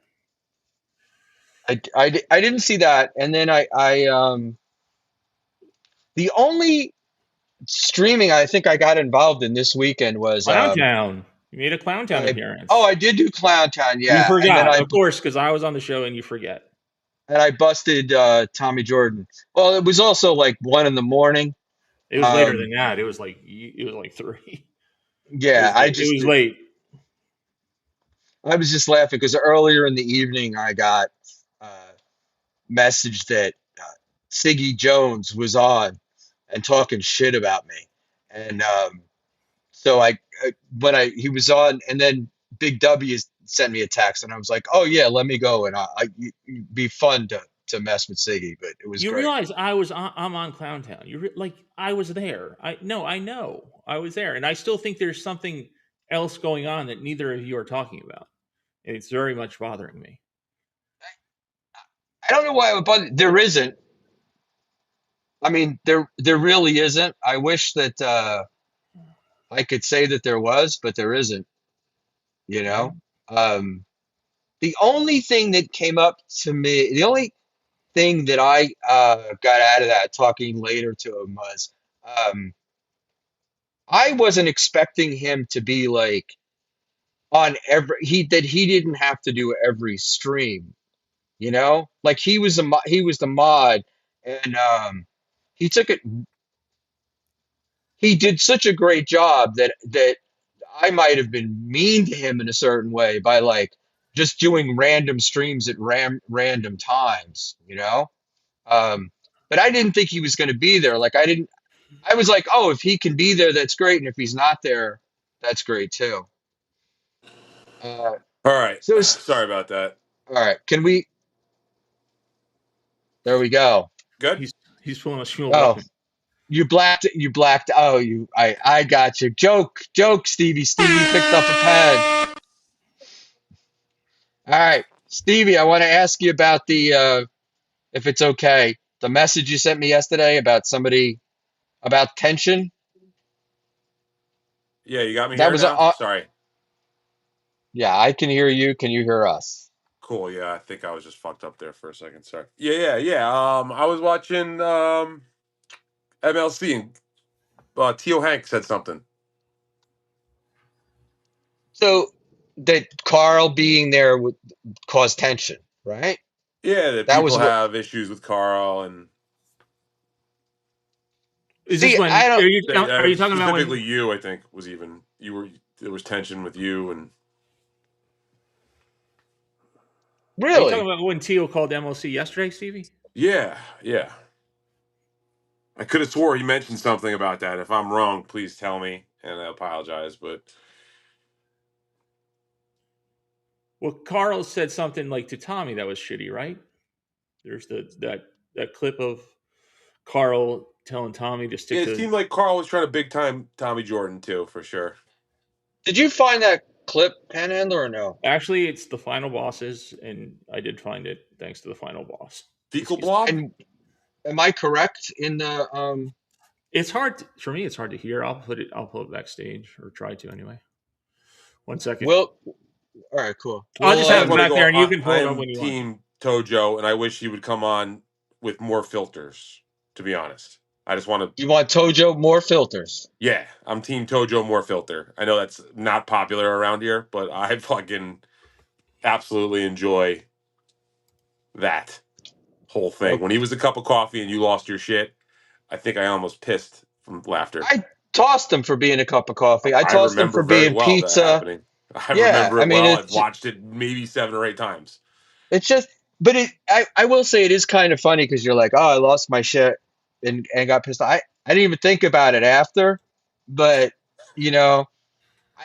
I didn't see that. And then the only streaming I think I got involved in this weekend was Clown Town. You made a Clown Town appearance. I did do Clown Town, You yeah. And then forgot, of course, because I was on the show and you forget. I busted Tommy Jordan. Well, it was also like 1 in the morning. It was later than Um, that. It was like 3. yeah, It was late. I was just laughing because earlier in the evening I got a message that Siggy Jones was on and talking shit about me, and so when I he was on, and then Big W sent me a text, and I was like, oh yeah, let me go, and it'd be fun to mess with Siggy, but it was You great. realize I'm on Clown Town. Like I was there. I know I was there, and I still think there's something else going on that neither of you are talking about. And it's very much bothering me. I don't know why, but there isn't. I mean, there really isn't. I wish that I could say that there was, but there isn't. You know, um, the only thing that came up to me, the only thing that I got out of that talking later to him was, um, I wasn't expecting him to be like on every he didn't have to do every stream. You know, like he was the mod, and he took it. He did such a great job that I might have been mean to him in a certain way by like just doing random streams at random times, you know? Um, but I didn't think he was going to be there. I was like, oh, if he can be there, that's great. And if he's not there, that's great too. Uh, All right. so, Sorry about that. all right, there we go. Good. He's pulling a Schmuel Oh, Buckman. oh, I got you. Joke, Stevie picked up a pen. All right, Stevie, I want to ask you about if it's okay, the message you sent me yesterday about somebody about tension. Yeah, you got me That here was now. Sorry. yeah, I can hear you. Can you hear us? Cool. Yeah, I think I was just fucked up there for a second. Sorry. Yeah. I was watching MLC and Tio Hank said something. So that Karl being there would cause tension, right? Yeah, that That people was what. have issues with Karl and Is this See, when I don't. are you talking about specifically when you. I think was even you were there was tension with you and Are you talking Really? about when Teal called MLC yesterday, Stevie? Yeah, yeah. I could have swore he mentioned something about that. If I'm wrong, please tell me, and I apologize. But Well, Karl said something like to Tommy that was shitty, right? There's that clip of Karl telling Tommy to yeah, stick it to. seemed like Karl was trying to big time Tommy Jordan too, for sure. Did you find that clip, Panhandler, or no? Actually, it's the final bosses, and I did find it thanks to the final boss. Fecal Excuse me. blob? And am I correct in the It's hard for me. It's hard to hear. I'll pull it backstage or try to anyway. 1 second. Will? All right, cool. I'll Will just I have just it want to back go. there, and you can I pull it up am when you want. Team Tojo, and I wish he would come on with more filters. To be honest, I just want to. you want Tojo more filters? Yeah, I'm Team Tojo more filter. I know that's not popular around here, but I fucking absolutely enjoy that whole thing. Okay. When he was a cup of coffee and you lost your shit, I think I almost pissed from laughter. I tossed him for being a cup of coffee. I I tossed him remember for very being well that pizza. happening. I Yeah, remember I it mean well. I've watched it maybe 7 or 8 times. it's just, but I will say it is kind of funny because you're like, oh, I lost my shit and got pissed off. I didn't even think about it after, but you know, I,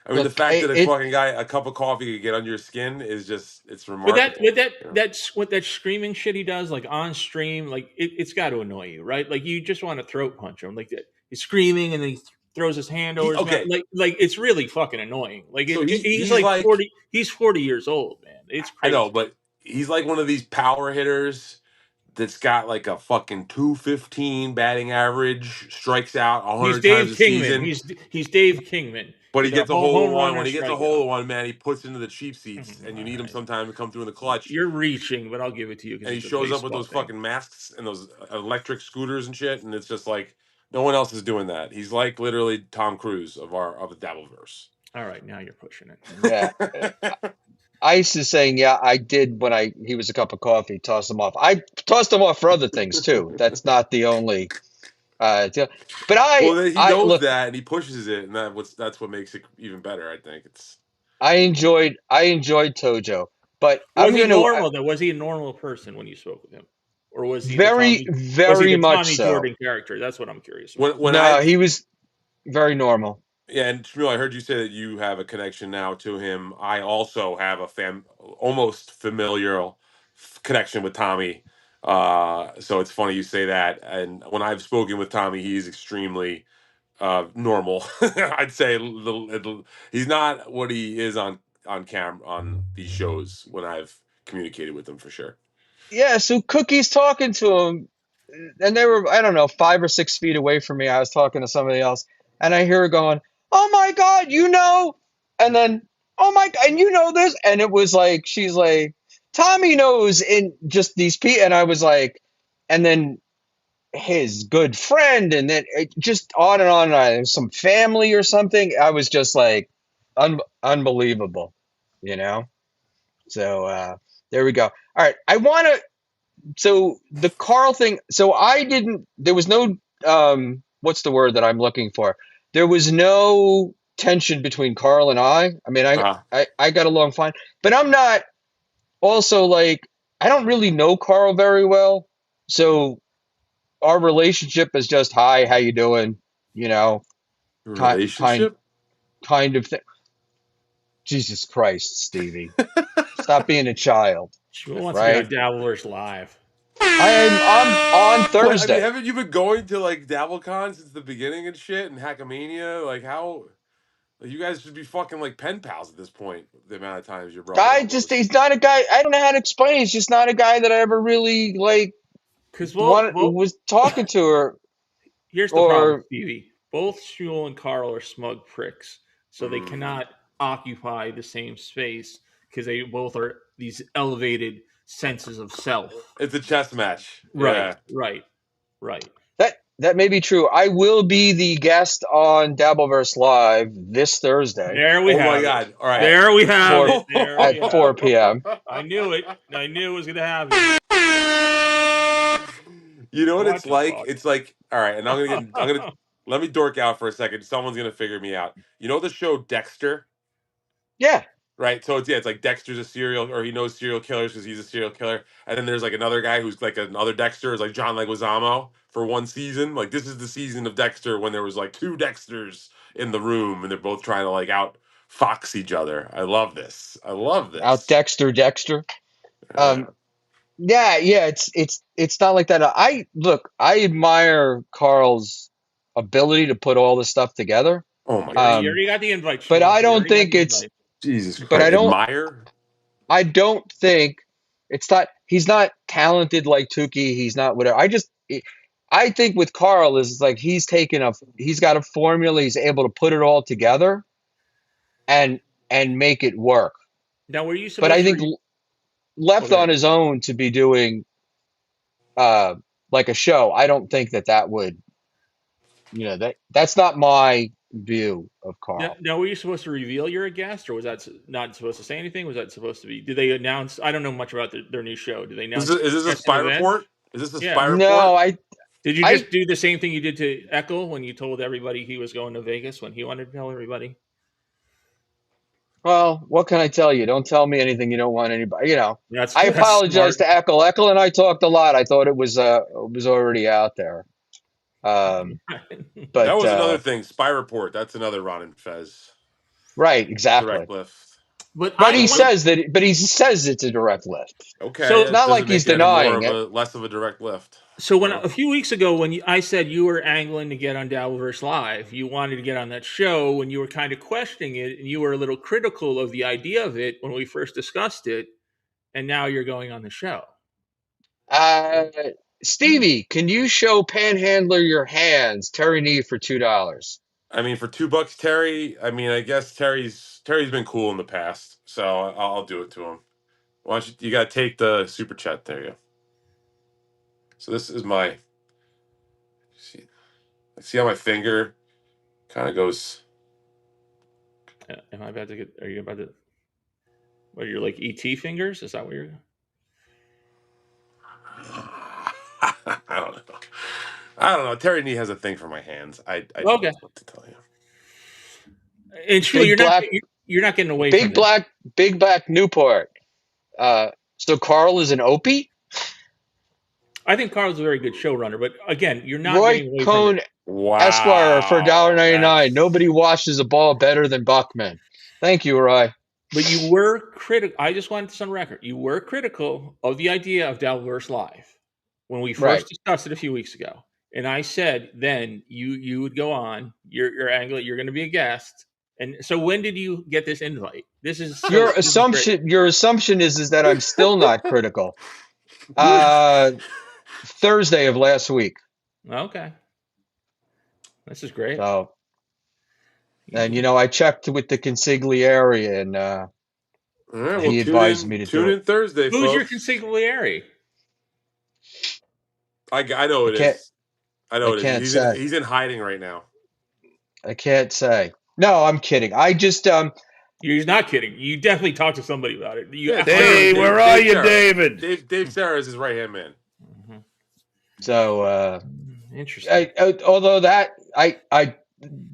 I mean, the look, fact that a it fucking guy, a cup of coffee could get under your skin is just, it's But remarkable. You know? that's what that screaming shit he does, like on stream, like it's got to annoy you, right? Like you just want to throat punch him, like that. He's screaming and then he throws his hand over his mouth, Okay, like it's really fucking annoying. Like so he's he's like like, 40. He's 40 years old, man. It's I know, crazy. but he's like one of these power hitters that's got like a fucking 215 batting average, strikes out He's 100 times Dave a Kingman. season. He's Dave Kingman. But he He's a gets a hole in home one. run When and he gets a strikeout. hole in one, man, he puts into the cheap seats, and you All need him right. sometime to come through in the clutch. You're reaching, but I'll give it to you And because he it's a shows up with baseball those thing. fucking masks and those electric scooters and shit, and it's just like no one else is doing that. He's like literally Tom Cruise of the Dabbleverse. All right, now you're pushing it. yeah. Ice is saying, yeah, I did when he was a cup of coffee, toss him off. I tossed him off for other things too. That's not the only deal. But Well, he I knows look, that and he pushes it, and that's what makes it even better. I think it's I enjoyed Tojo, but Was I'm he gonna normal though? Was he a normal person when you spoke with him, or was he the very Tommy? Was he very the much Tommy so. Jordan character? That's what I'm curious about. when No, I've he was very normal. yeah. And Shmuel, I heard you say that you have a connection now to him. I also have a almost familial connection with Tommy. So it's funny you say that. And when I've spoken with Tommy, he's extremely normal. I'd say he's not what he is on cam on these shows when I've communicated with him for sure. Yeah, so Cookie's talking to him, and they were, I don't know, 5 or 6 feet away from me. I was talking to somebody else, and I hear her going, "Oh my God, you know," and then, "Oh my God, and you know this," and it was like she's like, "Tommy knows," in just these people, and I was like, and then his good friend, and then it just on and on. Some family or something. I was just like, unbelievable, you know. So there we go. All right, I want to. So the Karl thing. So I didn't. There was no. What's the word that I'm looking for? There was no tension between Karl and I. I mean, Uh, I got along fine, but I'm not. Also, like, I don't really know Karl very well, so our relationship is just hi, how you doing? You know, kind kind relationship. kind of thing. Jesus Christ, Stevie, stop being a child, Shmuel wants to be right? on Dabblers Live. I'm on What, I mean, Thursday. haven't you been going to like DabbleCon since the beginning and shit and Hackamania? Like how like, you guys should be fucking like pen pals at this point. The amount of times you're rubbing elbows. He's not a guy. I don't know how to explain. He's just not a guy that I ever really like Because was talking to her here's the problem, or Stevie. Both Shmuel and Karl are smug pricks, so they Mm. cannot occupy the same space because they both are these elevated senses of self. It's a chess match. Right, Yeah. right. that may be true. I will be the guest on Dabbleverse Live this Thursday There we Oh my have it. god. All right. There we have Four- it. There we at have 4 it. p.m. I knew it. I knew it was going to happen. You know what What it's the like? fuck? It's like, all right, and I'm gonna let me dork out for a second. Someone's gonna figure me out. You know the show Dexter? Yeah, Right. So it's like Dexter's a serial, or he knows serial killers because he's a serial killer. And then there's like another guy who's like another Dexter, is like John Leguizamo for one season. Like this is the season of Dexter when there was like two Dexters in the room and they're both trying to like out fox each other. I love this. I love Out this. Dexter. Yeah. Yeah. It's not like that. I admire Carl's ability to put all this stuff together. Oh my You already, you god. Um, already got the invite, but Schmuel. I You don't already got think the it's. invite. Jesus But Christ. Admire? I don't think it's not. He's not talented like Tookie. He's not whatever. I think with Karl is like he's got a formula. He's able to put it all together and make it work. Now, were you But supposed I to? think left Okay. on his own to be doing like a show, I don't think that would, that's not my view of Karl. Now, were you supposed to reveal you're a guest, or was that not supposed to say anything? Was that supposed to be? Did they announce? I don't know much about their new show. Did they announce Is this a guests in spy advance? report? Is this a Yeah. spy No, report? Did you I just do the same thing you did to Eckel when you told everybody he was going to Vegas when he wanted to tell everybody? well, what can I tell you? Don't tell me anything you don't want anybody. That's I that's apologize smart. to Eckel. Eckel and I talked a lot. I thought it was already out there. That But was another thing. Spy report. That's another Ron and Fez right, exactly. direct lift. But But I he want. says that. But he says it's a direct lift. Okay, So It's it not like doesn't he's make it any more denying of it. a less of a direct lift. So when No. a few weeks ago, when I said you were angling to get on Dabblerverse Live, you wanted to get on that show, and you were kind of questioning it, and you were a little critical of the idea of it when we first discussed it, and now you're going on the show. Uh, Stevie, can you show Panhandler your hands? Terry Need for $2. I mean, for $2, Terry. I mean, I guess Terry's been cool in the past, so I'll do it to him. Why don't you got to take the super chat? There you go. So this is my see how my finger kind of goes. Am I about to get? Are you about to? What, you're like ET fingers? Is that what you're? I don't know. I don't know. Terry Nee has a thing for my hands. I don't Okay. know what to tell you. And sure, Big black, you're not getting away from big this. black, big black Newport. So Karl is an Opie. I think Karl's a very good showrunner, but again, you're not Roy getting away from it. Cohn Esquire for Wow, $1.99. that's Nobody washes a ball better than Buckman. Thank you, Roy. But you were critical. I just wanted this on record. You were critical of the idea of Dabblerverse Live when we Right. first discussed it a few weeks ago, and I said then you would go on. You're angling. You're going to be a guest. And so when did you get this invite? This is so. Your This is great. assumption is that I'm still not critical. good. Thursday of last week. Okay, this is great. So, and I checked with the consigliere, and All right, well, he advised me to do tune it. in Thursday, Who's your folks. consigliere? I know I it can't is. I know I it is. can't say. He's in hiding right now. I can't say. No, I'm kidding. I just You're not kidding. You definitely talked to somebody about it. You Yeah, Hey, Dave- where Dave are you, Sarah. David? Dave Sarah is his right hand man. Mhm. so Interesting. although that I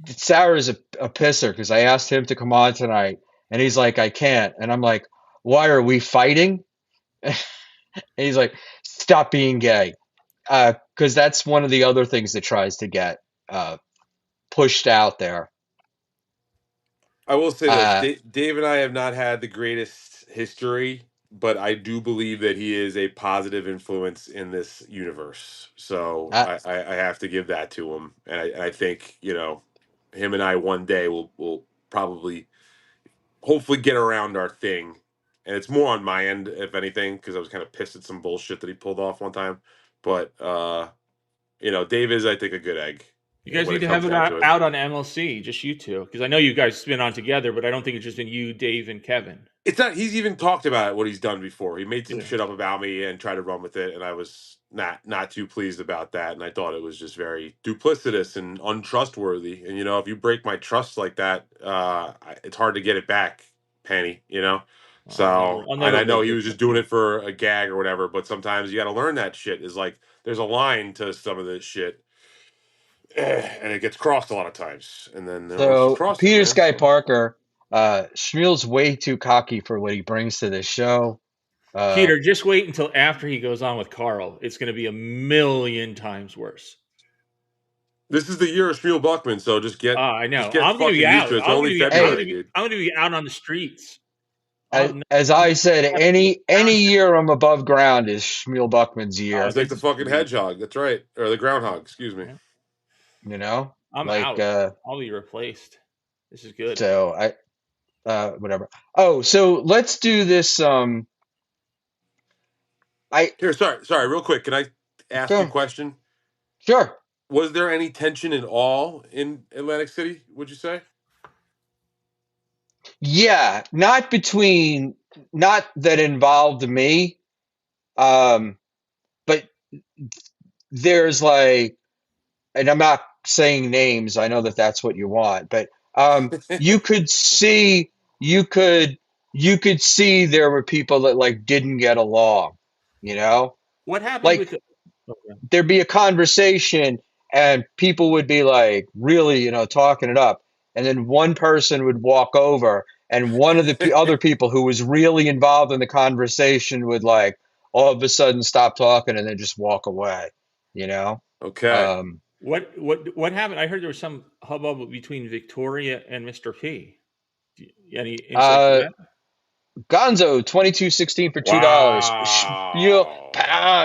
Sarah's a pisser because I asked him to come on tonight and he's like I can't, and I'm like, why are we fighting? And he's like, stop being gay, because that's one of the other things that tries to get pushed out there. I will say this: Dave and I have not had the greatest history, but I do believe that he is a positive influence in this universe. So Uh, I have to give that to him, and I think him and I one day will probably hopefully get around our thing, and it's more on my end if anything because I was kind of pissed at some bullshit that he pulled off one time, but Dave is I think a good egg. You guys when need to comes have it down to out on MLC, just you two, because I know you guys been on together, but I don't think it's just been you, Dave, and Kevin. It's not. He's even talked about what he's done before. He made some Yeah. shit up about me and tried to run with it, and I was not too pleased about that. And I thought it was just very duplicitous and untrustworthy. And if you break my trust like that, it's hard to get it back, Penny. So I'll and never I know break he your was just trust. doing it for a gag or whatever. But sometimes you got to learn that shit. Is like there's a line to some of this shit, and it gets crossed a lot of times. And then once you so cross it, Peter man. Sky So. Parker, Schmuel's way too cocky for what he brings to this show. Peter, just wait until after he goes on with Karl. It's going to be a million times worse. This is the year of Schmuel Buckman, so just get I know. just get I'm going to be fucking used out. to it. It's I'm only going February, dude. to be out on the streets. As I said, any year I'm above ground is Schmuel Buckman's year. It's like the fucking hedgehog. That's right, or the groundhog. Excuse me. You know, I'm like, out. I'll be replaced. This is good. So whatever. Oh, so let's do this. Here, sorry, real quick. Can I ask you a question? Sure. Was there any tension at all in Atlantic City? Would you say? Yeah, not that involved me, but there's like, and I'm not saying names. I know that that's what you want, but you could see there were people that like didn't get along, you know? What happened Like, with the there'd be a conversation and people would be like really, talking it up. And then one person would walk over and one of the other people who was really involved in the conversation would like all of a sudden stop talking and then just walk away, you know? Okay. What happened? I heard there was some hubbub between Victoria and Mr. P. Any insight to that? Gonzo, 22.16 for $2. Wow.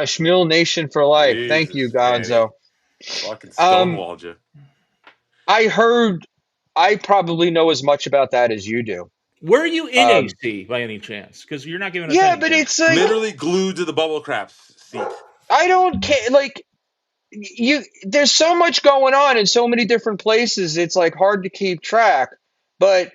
Schmuel Nation for life. Thank you, Jesus, Gonzo. Fucking stonewalled you. I heard. I probably know as much about that as you do. Were you in AC by any chance? Because you're not giving us. Yeah, but it's like, literally glued to the bubble craps seat. I don't care. Like, there's so much going on in so many different places. It's like hard to keep track. But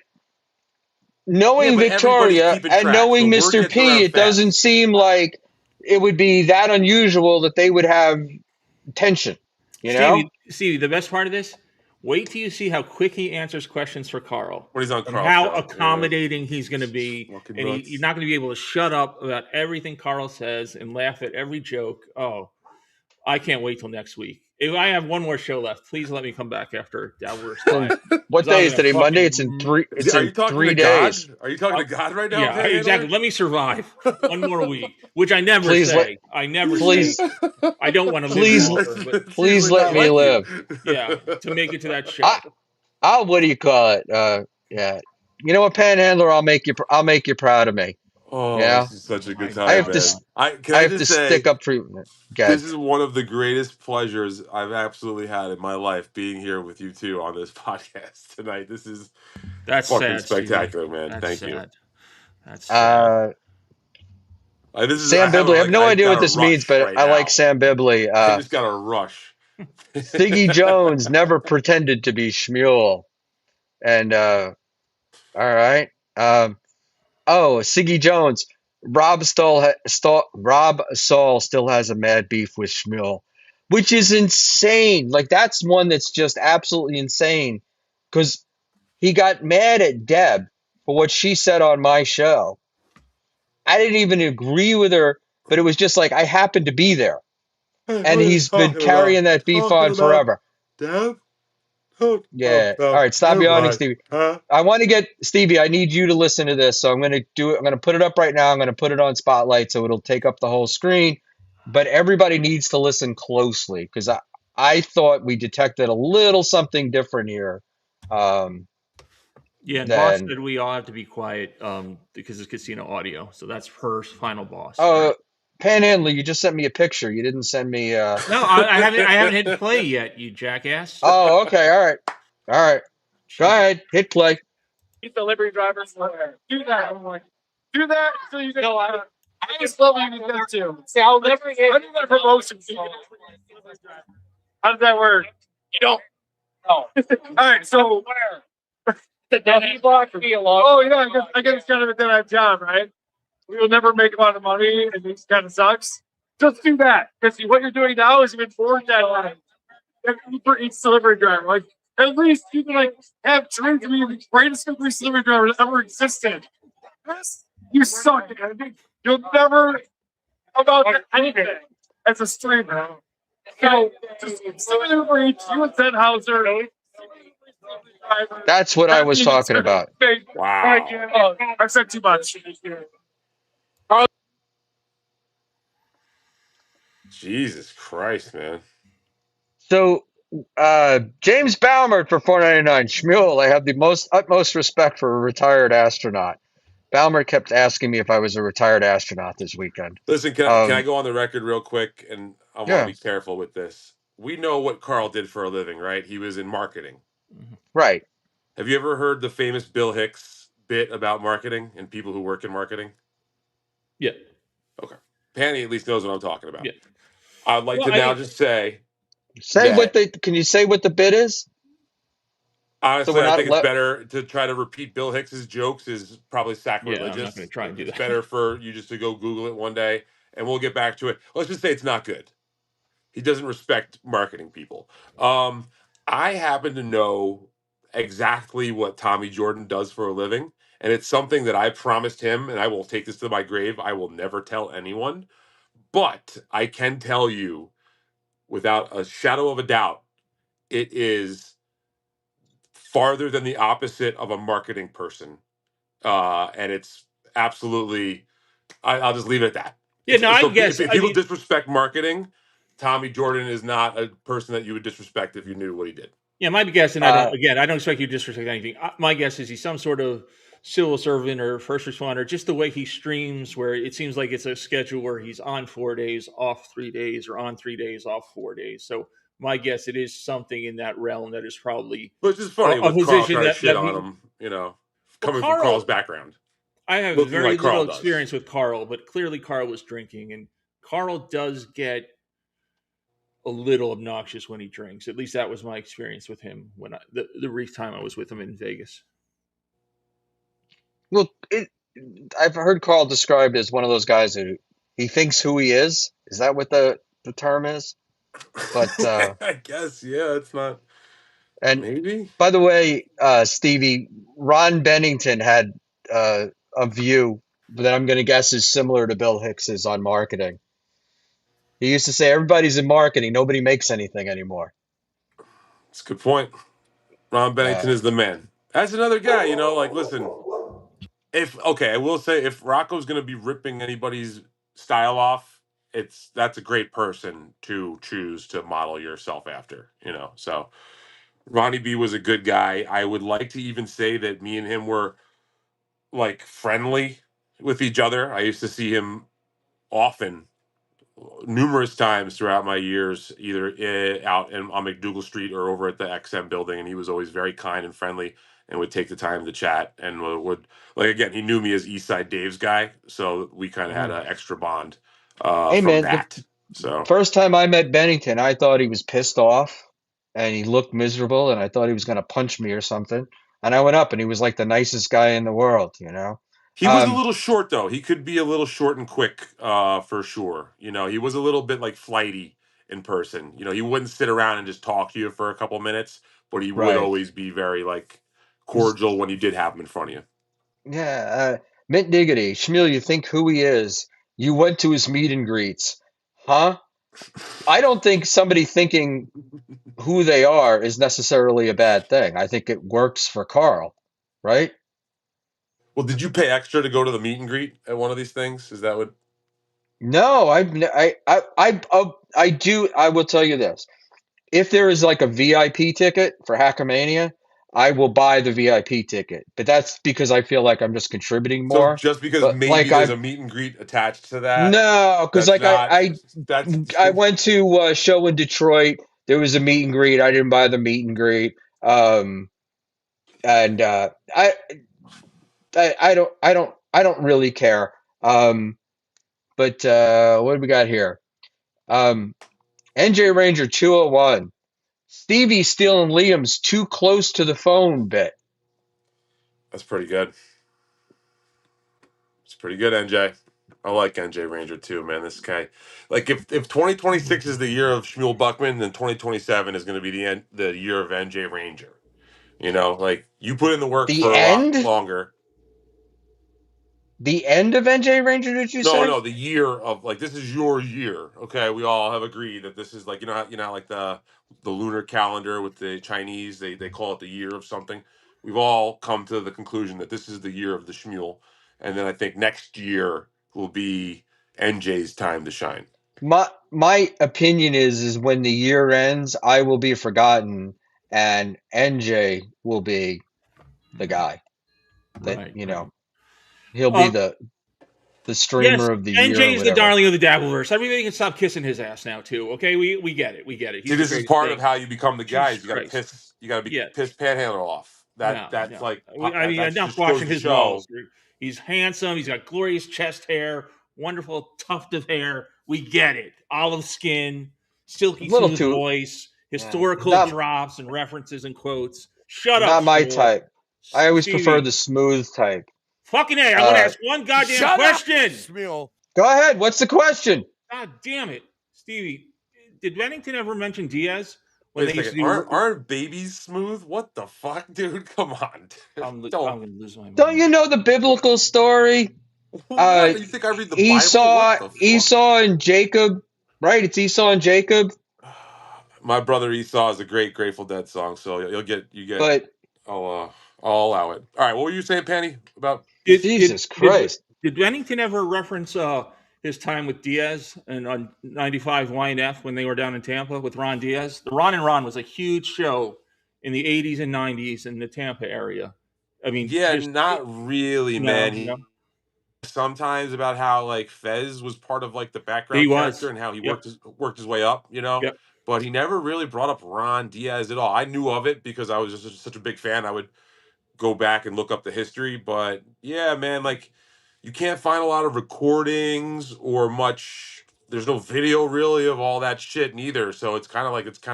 knowing Victoria and knowing Mr. P, it doesn't seem like it would be that unusual that they would have tension. You know? Stevie, the best part of this, wait till you see how quick he answers questions for Karl. When he's on Karl. How accommodating he's going to be. And you're not going to be able to shut up about everything Karl says and laugh at every joke. Oh, I can't wait till next week. If I have one more show left, please let me come back after Dabblers. What day is today? Monday? It's in 3 It's in 3 days. God? Are you talking to God right now? Yeah, exactly. Let me survive one more week, which I never say. I never say. I don't want to live longer. But please let me live. Yeah, to make it to that show. I'll what do you call it? Yeah. You know what, Panhandler? I'll make you proud of me. Oh, yeah? This is such a good time. I have to stick up for you. This is one of the greatest pleasures I've absolutely had in my life, being here with you two on this podcast tonight. That's fucking sad, spectacular, man. Thank you. That's sad. Sam Bibley. I have no idea what this means, but I like Sam Bibley. I just got a rush. Siggy Jones never pretended to be Schmuel. And all right. Siggy Jones. Rob Saul still has a mad beef with Schmuel, which is insane. Like, that's one that's just absolutely insane because he got mad at Deb for what she said on my show. I didn't even agree with her, but it was just like I happened to be there. And he's been carrying that beef on forever. Deb? Yeah. All right, stop yawning, Stevie. I want to get Stevie. I need you to listen to this, so I'm going to do it. I'm going to put it up right now. I'm going to put it on Spotlight, so it'll take up the whole screen. But everybody needs to listen closely because I thought we detected a little something different here. Yeah, and Boss said we all have to be quiet because it's casino audio. So that's her final boss. Oh, Panhandler, you just sent me a picture. You didn't send me. No, I haven't hit play yet, you jackass. Oh, okay. All right. Go ahead. Hit play. He's delivery driver. Do that. I'm like, do that so you can. No, I just love you to do too. See, I'll never get a promotion. How does that work? You don't. Oh. All right. So. The block me along. Oh yeah, I guess it's kind of a dead-end job, right? We will never make a lot of money, and it kind of sucks. Just do that, because what you're doing now is even more deadline. For each delivery driver, like at least you can like have dreams of being the greatest delivery driver that ever existed. You suck, man. You'll never about anything as a streamer. So just deliver each you and Zenhauser. That's what I was talking about. Wow. Oh, I said too much. Jesus Christ, man. So, James Balmer for $4.99. Schmuel, I have the utmost respect for a retired astronaut. Balmer kept asking me if I was a retired astronaut this weekend. Listen, can I go on the record real quick? And I want to Yeah, be careful with this. We know what Karl did for a living, right? He was in marketing. right. Have you ever heard the famous Bill Hicks bit about marketing and people who work in marketing? Yeah. Okay. Panny at least knows what I'm talking about. Yeah. I'd like Well, to now just say Can you say what the bit is? So honestly, we're I not think it's better to try to repeat Bill Hicks's jokes is probably Yeah, I'm not sacrilegious. going to try and do It's that. better for you just to go Google it one day and we'll get back to it. Let's just say it's not good. He doesn't respect marketing people. I happen to know exactly what Tommy Jordan does for a living, and it's something that I promised him, and I will take this to my grave. I will never tell anyone, but I can tell you without a shadow of a doubt, it is farther than the opposite of a marketing person, and it's absolutely. I'll just leave it at that. Yeah, no, I guess. If people disrespect marketing, Tommy Jordan is not a person that you would disrespect if you knew what he did. Yeah, my guess, and I don't expect you to disrespect anything. My guess is he's some sort of civil servant or first responder. Just the way he streams, where it seems like it's a schedule where he's on 4 days, off 3 days, or on 3 days, off 4 days. So my guess, it is something in that realm that is probably Which is funny a with Karl position trying to that shit on we. him, Well, coming from Karl's Karl, background, I have looking very like Karl little does. experience with Karl, but clearly Karl was drinking, and Karl does get a little obnoxious when he drinks. At least that was my experience with him when the brief time I was with him in Vegas. Well, I've heard Karl described as one of those guys who he thinks who he is. Is that what the term is? But I guess, yeah, it's not. and Maybe. by the way, Stevie, Ron Bennington had a view that I'm going to guess is similar to Bill Hicks's on marketing. He used to say, "Everybody's in marketing. Nobody makes anything anymore." It's a good point. Ron Bennington is the man. That's another guy, listen, I will say if Rocco's going to be ripping anybody's style off, that's a great person to choose to model yourself after, So Ronnie B was a good guy. I would like to even say that me and him were like friendly with each other. I used to see him often, numerous times throughout my years, either out on McDougal Street or over at the XM building, and he was always very kind and friendly and would take the time to chat and would like again. He knew me as Eastside Dave's guy, so we kind of had an extra bond Hey from man, the that. So first time I met Bennington, I thought he was pissed off and he looked miserable, and I thought he was going to punch me or something. And I went up, and he was like the nicest guy in the world, he was a little short, though. He could be a little short and quick, for sure. He was a little bit like flighty in person. He wouldn't sit around and just talk to you for a couple minutes, but he would Right. always be very like cordial when you did have him in front of you. Yeah, Mint Diggity, Schmuel, you think who he is? You went to his meet and greets, huh? I don't think somebody thinking who they are is necessarily a bad thing. I think it works for Karl, right? Well, did you pay extra to go to the meet and greet at one of these things? Is that what? No, I do. I will tell you this: if there is like a VIP ticket for Hackamania, I will buy the VIP ticket. But that's because I feel like I'm just contributing So more. just because But maybe like there's a meet and greet attached to that, no, because that's like not that's I went to a show in Detroit. There was a meet and greet. I didn't buy the meet and greet. And I don't really care. But what do we got here? NJRanger 201. Stevie stealing Liam's too close to the phone bit. that's pretty good. It's pretty good, NJ. I like NJRanger too, man. This guy, like, if 2026 is the year of Schmuel Buckman, then 2027 is going to be the year of NJRanger. Like you put in the work The for a lot end? longer. The end of NJRanger, did you say? No, the year of like this is your year. Okay, we all have agreed that this is like how like the lunar calendar with the Chinese they call it the year of something. We've all come to the conclusion that this is the year of the Schmuel, and then I think next year will be NJ's time to shine. My opinion is when the year ends, I will be forgotten, and NJ will be the guy that Right. he'll be Um, the yes, streamer of the year or NJ is the whatever. darling of the Dabbleverse. Everybody can stop kissing his ass now too. Okay, we get it. We get it. See, He's the this is greatest part of thing. how you become the guy. Jesus Is you got to Christ. piss. You got to be Yeah. piss panhandler off. No, That's no. like I mean, that enough just goes watching to his show. balls. He's handsome. He's got glorious chest hair, wonderful tuft of hair. We get it. Olive skin, A silky little smooth too, voice, yeah, historical drops and references and quotes. Shut up, not my Schmuel. type. I always prefer Stevie. the smooth type. Fucking A. I'm going to ask one goddamn Shut up, question. Schmuel. Go ahead. What's the question? God damn it. Stevie, did Bennington ever mention Diaz when Wait they a used second. to do? Aren't babies smooth? What the fuck, dude? Come on. I'm Don't. going to lose my Don't mind. you know the biblical story? What? You think I read the Bible? Esau, What the fuck? Esau and Jacob, right? It's Esau and Jacob, My brother Esau is a great Grateful Dead song, so you get. but I'll allow it. All right. What were you saying, Panny? About Jesus Christ. Did Bennington ever reference his time with Diaz and on 95 YNF when they were down in Tampa with Ron Diaz? The Ron and Ron was a huge show in the 80s and 90s in the Tampa area. I mean, yeah, just not really, man. no. Sometimes about how like Fez was part of like the He background character was. and how he Yep. worked his way up, Yep. But he never really brought up Ron Diaz at all. I knew of it because I was just such a big fan. I would go back and look up the history, but yeah, man, like you can't find a lot of recordings or much. There's no video really of all that shit neither, so it's kind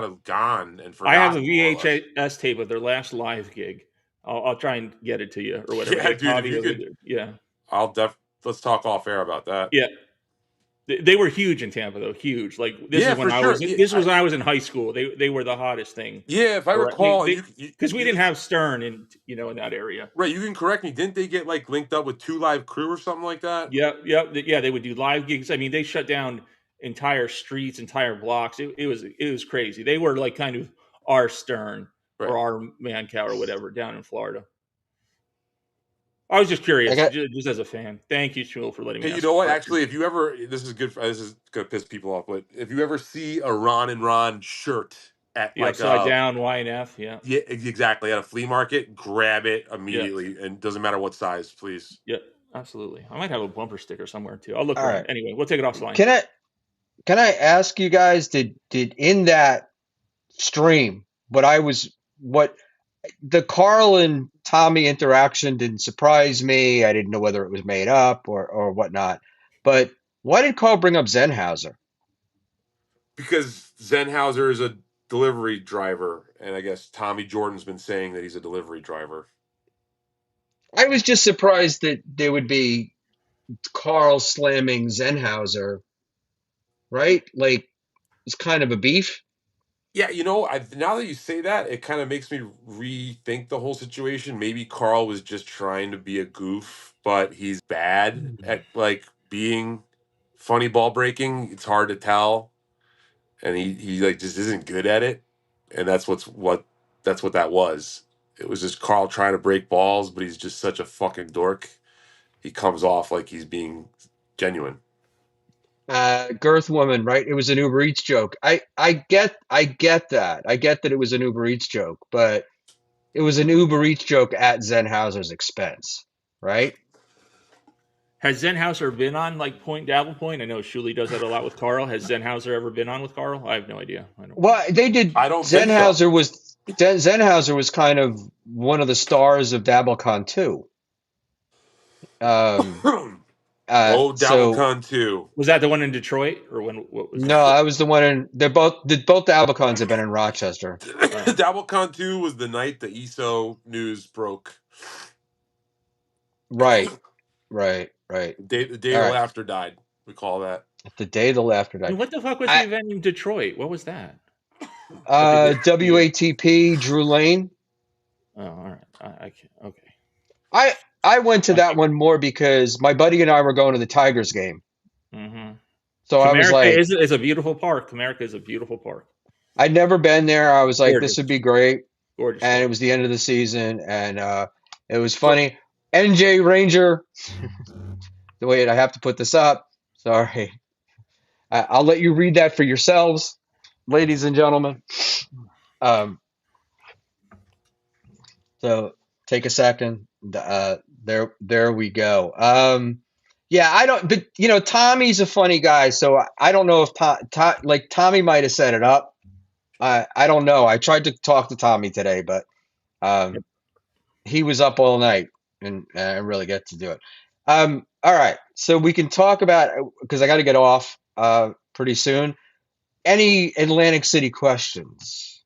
of gone and I have a forgotten more or less. VHS tape of their last live gig. I'll try and get it to you or whatever. Yeah, Get a dude, if copy you of could, it. Yeah. let's talk off air about that. Yeah. They were huge in Tampa, though. Huge. Like this Yeah, is when for I sure. was. This was when I was in high school. They were the hottest thing. Yeah, if I Or, recall, and because we didn't have Stern in in that area. right, you can correct me. Didn't they get like linked up with Two Live Crew or something like that? Yep. Yeah, they would do live gigs. I mean, they shut down entire streets, entire blocks. It was crazy. They were like kind of our Stern Right. or our Mancow or whatever down in Florida. I was just curious, just as a fan. Thank you, Schmuel, for letting me. Hey, you ask know the what? question. Actually, if you ever, this is good. This is gonna piss people off, but if you ever see a Ron and Ron shirt at The like upside down YNF, yeah, exactly at a flea market, grab it yeah, immediately, and doesn't matter what size, please. yeah, absolutely. I might have a bumper sticker somewhere too. I'll look All around. right. Anyway, we'll take it offline. Can I ask you guys, did in that stream, what the Karl and Tommy interaction didn't surprise me. I didn't know whether it was made up or whatnot. But why did Karl bring up Zenhauser? Because Zenhauser is a delivery driver, and I guess Tommy Jordan's been saying that he's a delivery driver. I was just surprised that there would be Karl slamming Zenhauser, right? Like it's kind of a beef. Yeah, now that you say that, it kind of makes me rethink the whole situation. Maybe Karl was just trying to be a goof, but he's bad at like being funny ball breaking. It's hard to tell, and he like just isn't good at it. And that's what that was. It was just Karl trying to break balls, but he's just such a fucking dork. He comes off like he's being genuine. Girth woman, right? It was an Uber Eats joke. I get that. I get that it was an Uber Eats joke, but it was an Uber Eats joke at Zenhauser's expense, right? Has Zenhauser been on like Point Dabble Point? I know Shuley does that a lot with Karl. Has Zenhauser ever been on with Karl? I have no idea. Well, they did. I don't think so. Zenhauser was kind of one of the stars of DabbleCon too. DabbleCon 2. Was that the one in Detroit or when? What was? No, I was the one in. Both DabbleCons have been in Rochester. DabbleCon 2 was the night the ESO news broke. Right. The day the laughter died. We call that. The day the laughter died. And what the fuck was the event in Detroit? What was that? WATP, Drew Lane. Oh, all right. I can't. Okay. I went to that one more because my buddy and I were going to the Tigers game. Mm-hmm. So I was Comerica like, is a beautiful park. Comerica is a beautiful park. I'd never been there. I was like, this Gorgeous. would be great. Gorgeous And park. it was the end of the season, and it was funny. NJRanger. Wait, I have to put this up. Sorry. I'll let you read that for yourselves, ladies and gentlemen. So take a second. There we go. Yeah, I don't. But Tommy's a funny guy, so I don't know if like Tommy might have set it up. I don't know. I tried to talk to Tommy today, but he was up all night and I really get to do it. All right, so we can talk about, because I got to get off pretty soon. Any Atlantic City questions,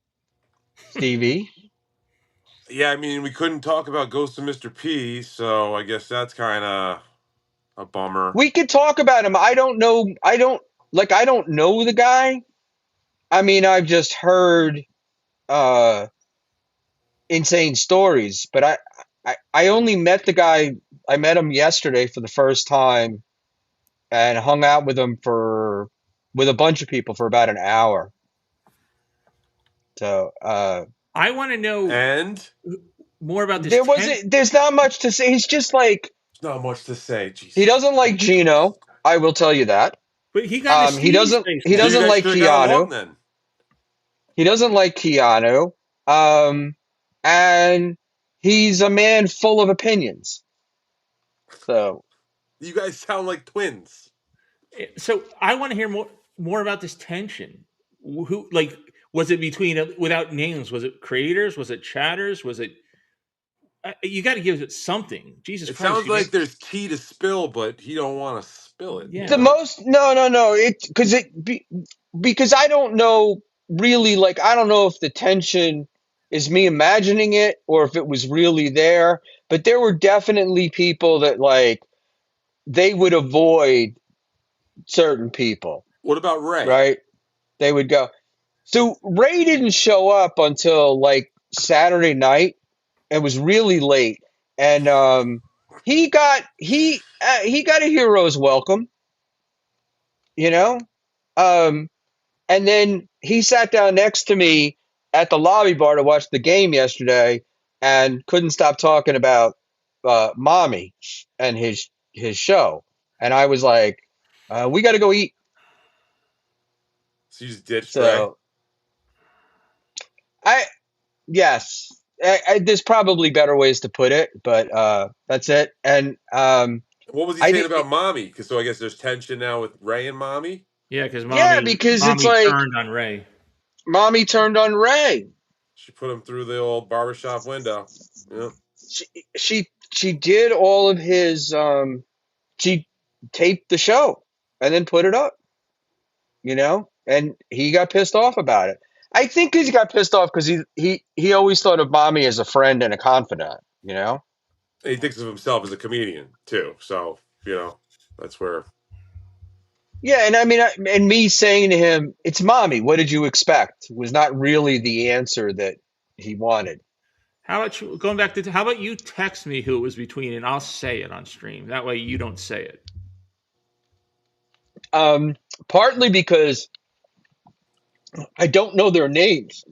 Stevie? Yeah, I mean, we couldn't talk about Ghost of Mr. P, so I guess that's kind of a bummer. We could talk about him. I don't know. I don't know the guy. I mean, I've just heard insane stories, but I only met the guy. I met him yesterday for the first time and hung out with him with a bunch of people for about an hour. So I want to know And more about this. there's not much to say. He's just like, there's not much to say. Jesus. he doesn't like Gino. I will tell you that. But he got He doesn't So you guys like should've got along Keanu. then. He doesn't like Keanu. And he's a man full of opinions. So You guys sound like twins. So I want to hear more about this tension. Who, like, was it between, without names? Was it creators? Was it chatters? Was it? You got to give it something. Jesus It Christ! sounds like there's tea to spill, but he don't want to spill it. Yeah. the most no. Because I don't know really, like, I don't know if the tension is me imagining it or if it was really there. But there were definitely people that, like, they would avoid certain people, What about Ray? right? They would go. So Ray didn't show up until like Saturday night. It was really late, and he got a hero's welcome, you know. And then he sat down next to me at the lobby bar to watch the game yesterday, and couldn't stop talking about mommy and his show. And I was like, we got to go eat. So you just ditched Ray. So yes, there's probably better ways to put it, but that's it. And What was he saying about mommy? Because so I guess there's tension now with Ray and mommy. Yeah, because mommy it's like turned on Ray. Mommy turned on Ray. She put him through the old barbershop window. Yeah. She did all of his. She taped the show and then put it up. And he got pissed off about it. I think he got pissed off because he always thought of mommy as a friend and a confidant. And he thinks of himself as a comedian too. So that's where. Yeah, and I mean, and me saying to him, "It's mommy. What did you expect?" was not really the answer that he wanted. How about you going back to? How about you text me who it was between, and I'll say it on stream. That way, you don't say it. Partly because I don't know their names.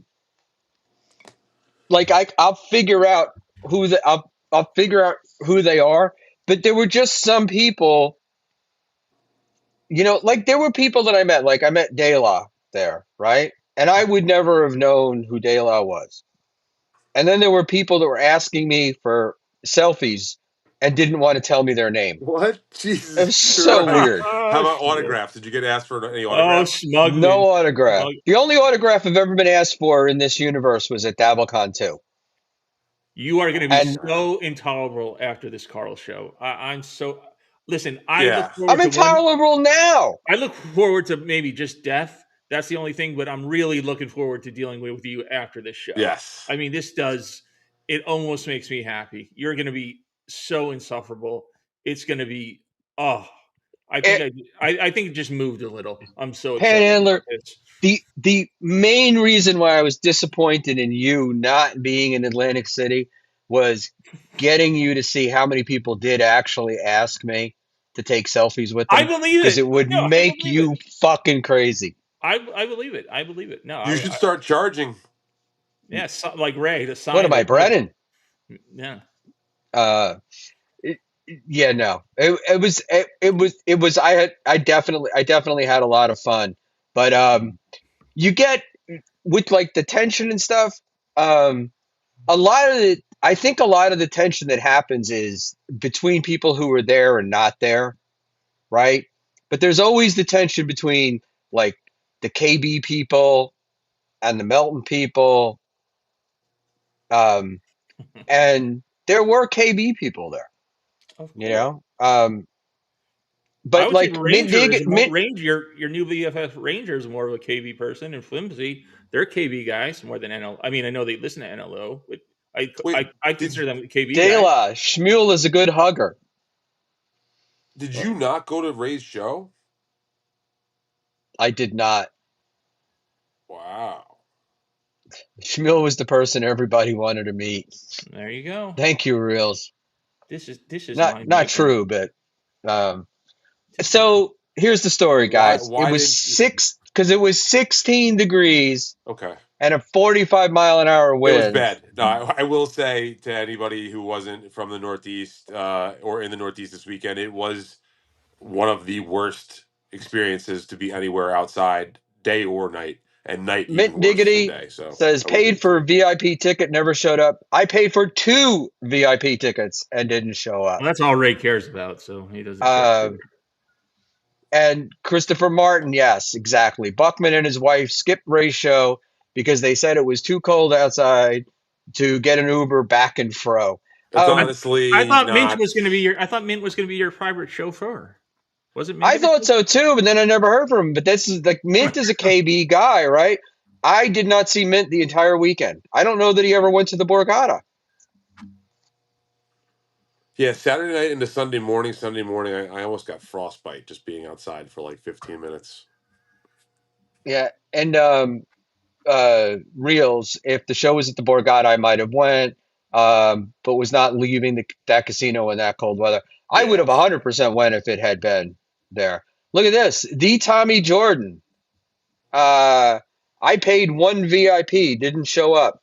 Like I'll figure out I'll figure out who they are, but there were just some people. Like there were people that I met. Like I met De La there, right? And I would never have known who De La was. And then there were people that were asking me for selfies and didn't want to tell me their name. What? Jesus. It was so weird. How about autographs? Did you get asked for any autographs? Smuggling. No autograph. The only autograph I've ever been asked for in this universe was at DabbleCon 2. You are going to be so intolerable after this Karl show. I'm so... Listen, I'm intolerable now. I look forward to maybe just death. That's the only thing, but I'm really looking forward to dealing with you after this show. Yes. I mean, it almost makes me happy. You're going to be so insufferable. It's going to be, I think it just moved a little. I'm so excited. Panhandler, the main reason why I was disappointed in you not being in Atlantic City was getting you to see how many people did actually ask me to take selfies with I them, believe because it. it would No, I make believe it. you fucking crazy. I believe it. I believe it. No, You should start charging. yeah, so, like Ray, the What sign am I, that said, Brennan? yeah. Uh, yeah, no, it was. I definitely had a lot of fun, but you get with like the tension and stuff. A lot of it, I think a lot of the tension that happens is between people who are there and not there, right? But there's always the tension between like the KB people and the Melton people, um, and there were KB people there, Of you course. know. I But would say like Ranger is more Ranger. Your new BFF Ranger is more of a KB person, and Flimsy, they're KB guys more than NL. I mean, I know they listen to NLO, but Wait, I did consider them KB De guys. La Schmuel is a good hugger. did you not go to Ray's show? I did not. Wow. Schmuel was the person everybody wanted to meet. There you go. Thank you, Reels. This is Not my not micro. true, but um, This is so here's the story, Why guys. It why was didn't you? because it was 16 degrees Okay. and a 45-mile-an-hour It was wind. bad. No, I will say to anybody who wasn't from the Northeast or in the Northeast this weekend, it was one of the worst experiences to be anywhere outside, day or night, and night even Mint worse than Diggity day. So says I will give paid it to for you. VIP ticket, never showed up. I paid for 2 VIP tickets and didn't show up. Well, that's all Ray cares about, so he doesn't care. Um, and Christopher Martin, yes, exactly. Buckman and his wife skipped Ray's show because they said it was too cold outside to get an Uber back and fro. It's I honestly thought Mint not. was going to be your. I thought Mint was going to be your private chauffeur. Was it Mint? I thought so too, but then I never heard from him. But this is like Mint is a KB guy, right? I did not see Mint the entire weekend. I don't know that he ever went to the Borgata. Yeah, Saturday night into Sunday morning, I almost got frostbite just being outside for like 15 minutes. Yeah, and Reels, if the show was at the Borgata, I might have went, but was not leaving that casino in that cold weather. I would Yeah. have 100% went if it had been there. Look at this, the Tommy Jordan. I paid 1 VIP, didn't show up.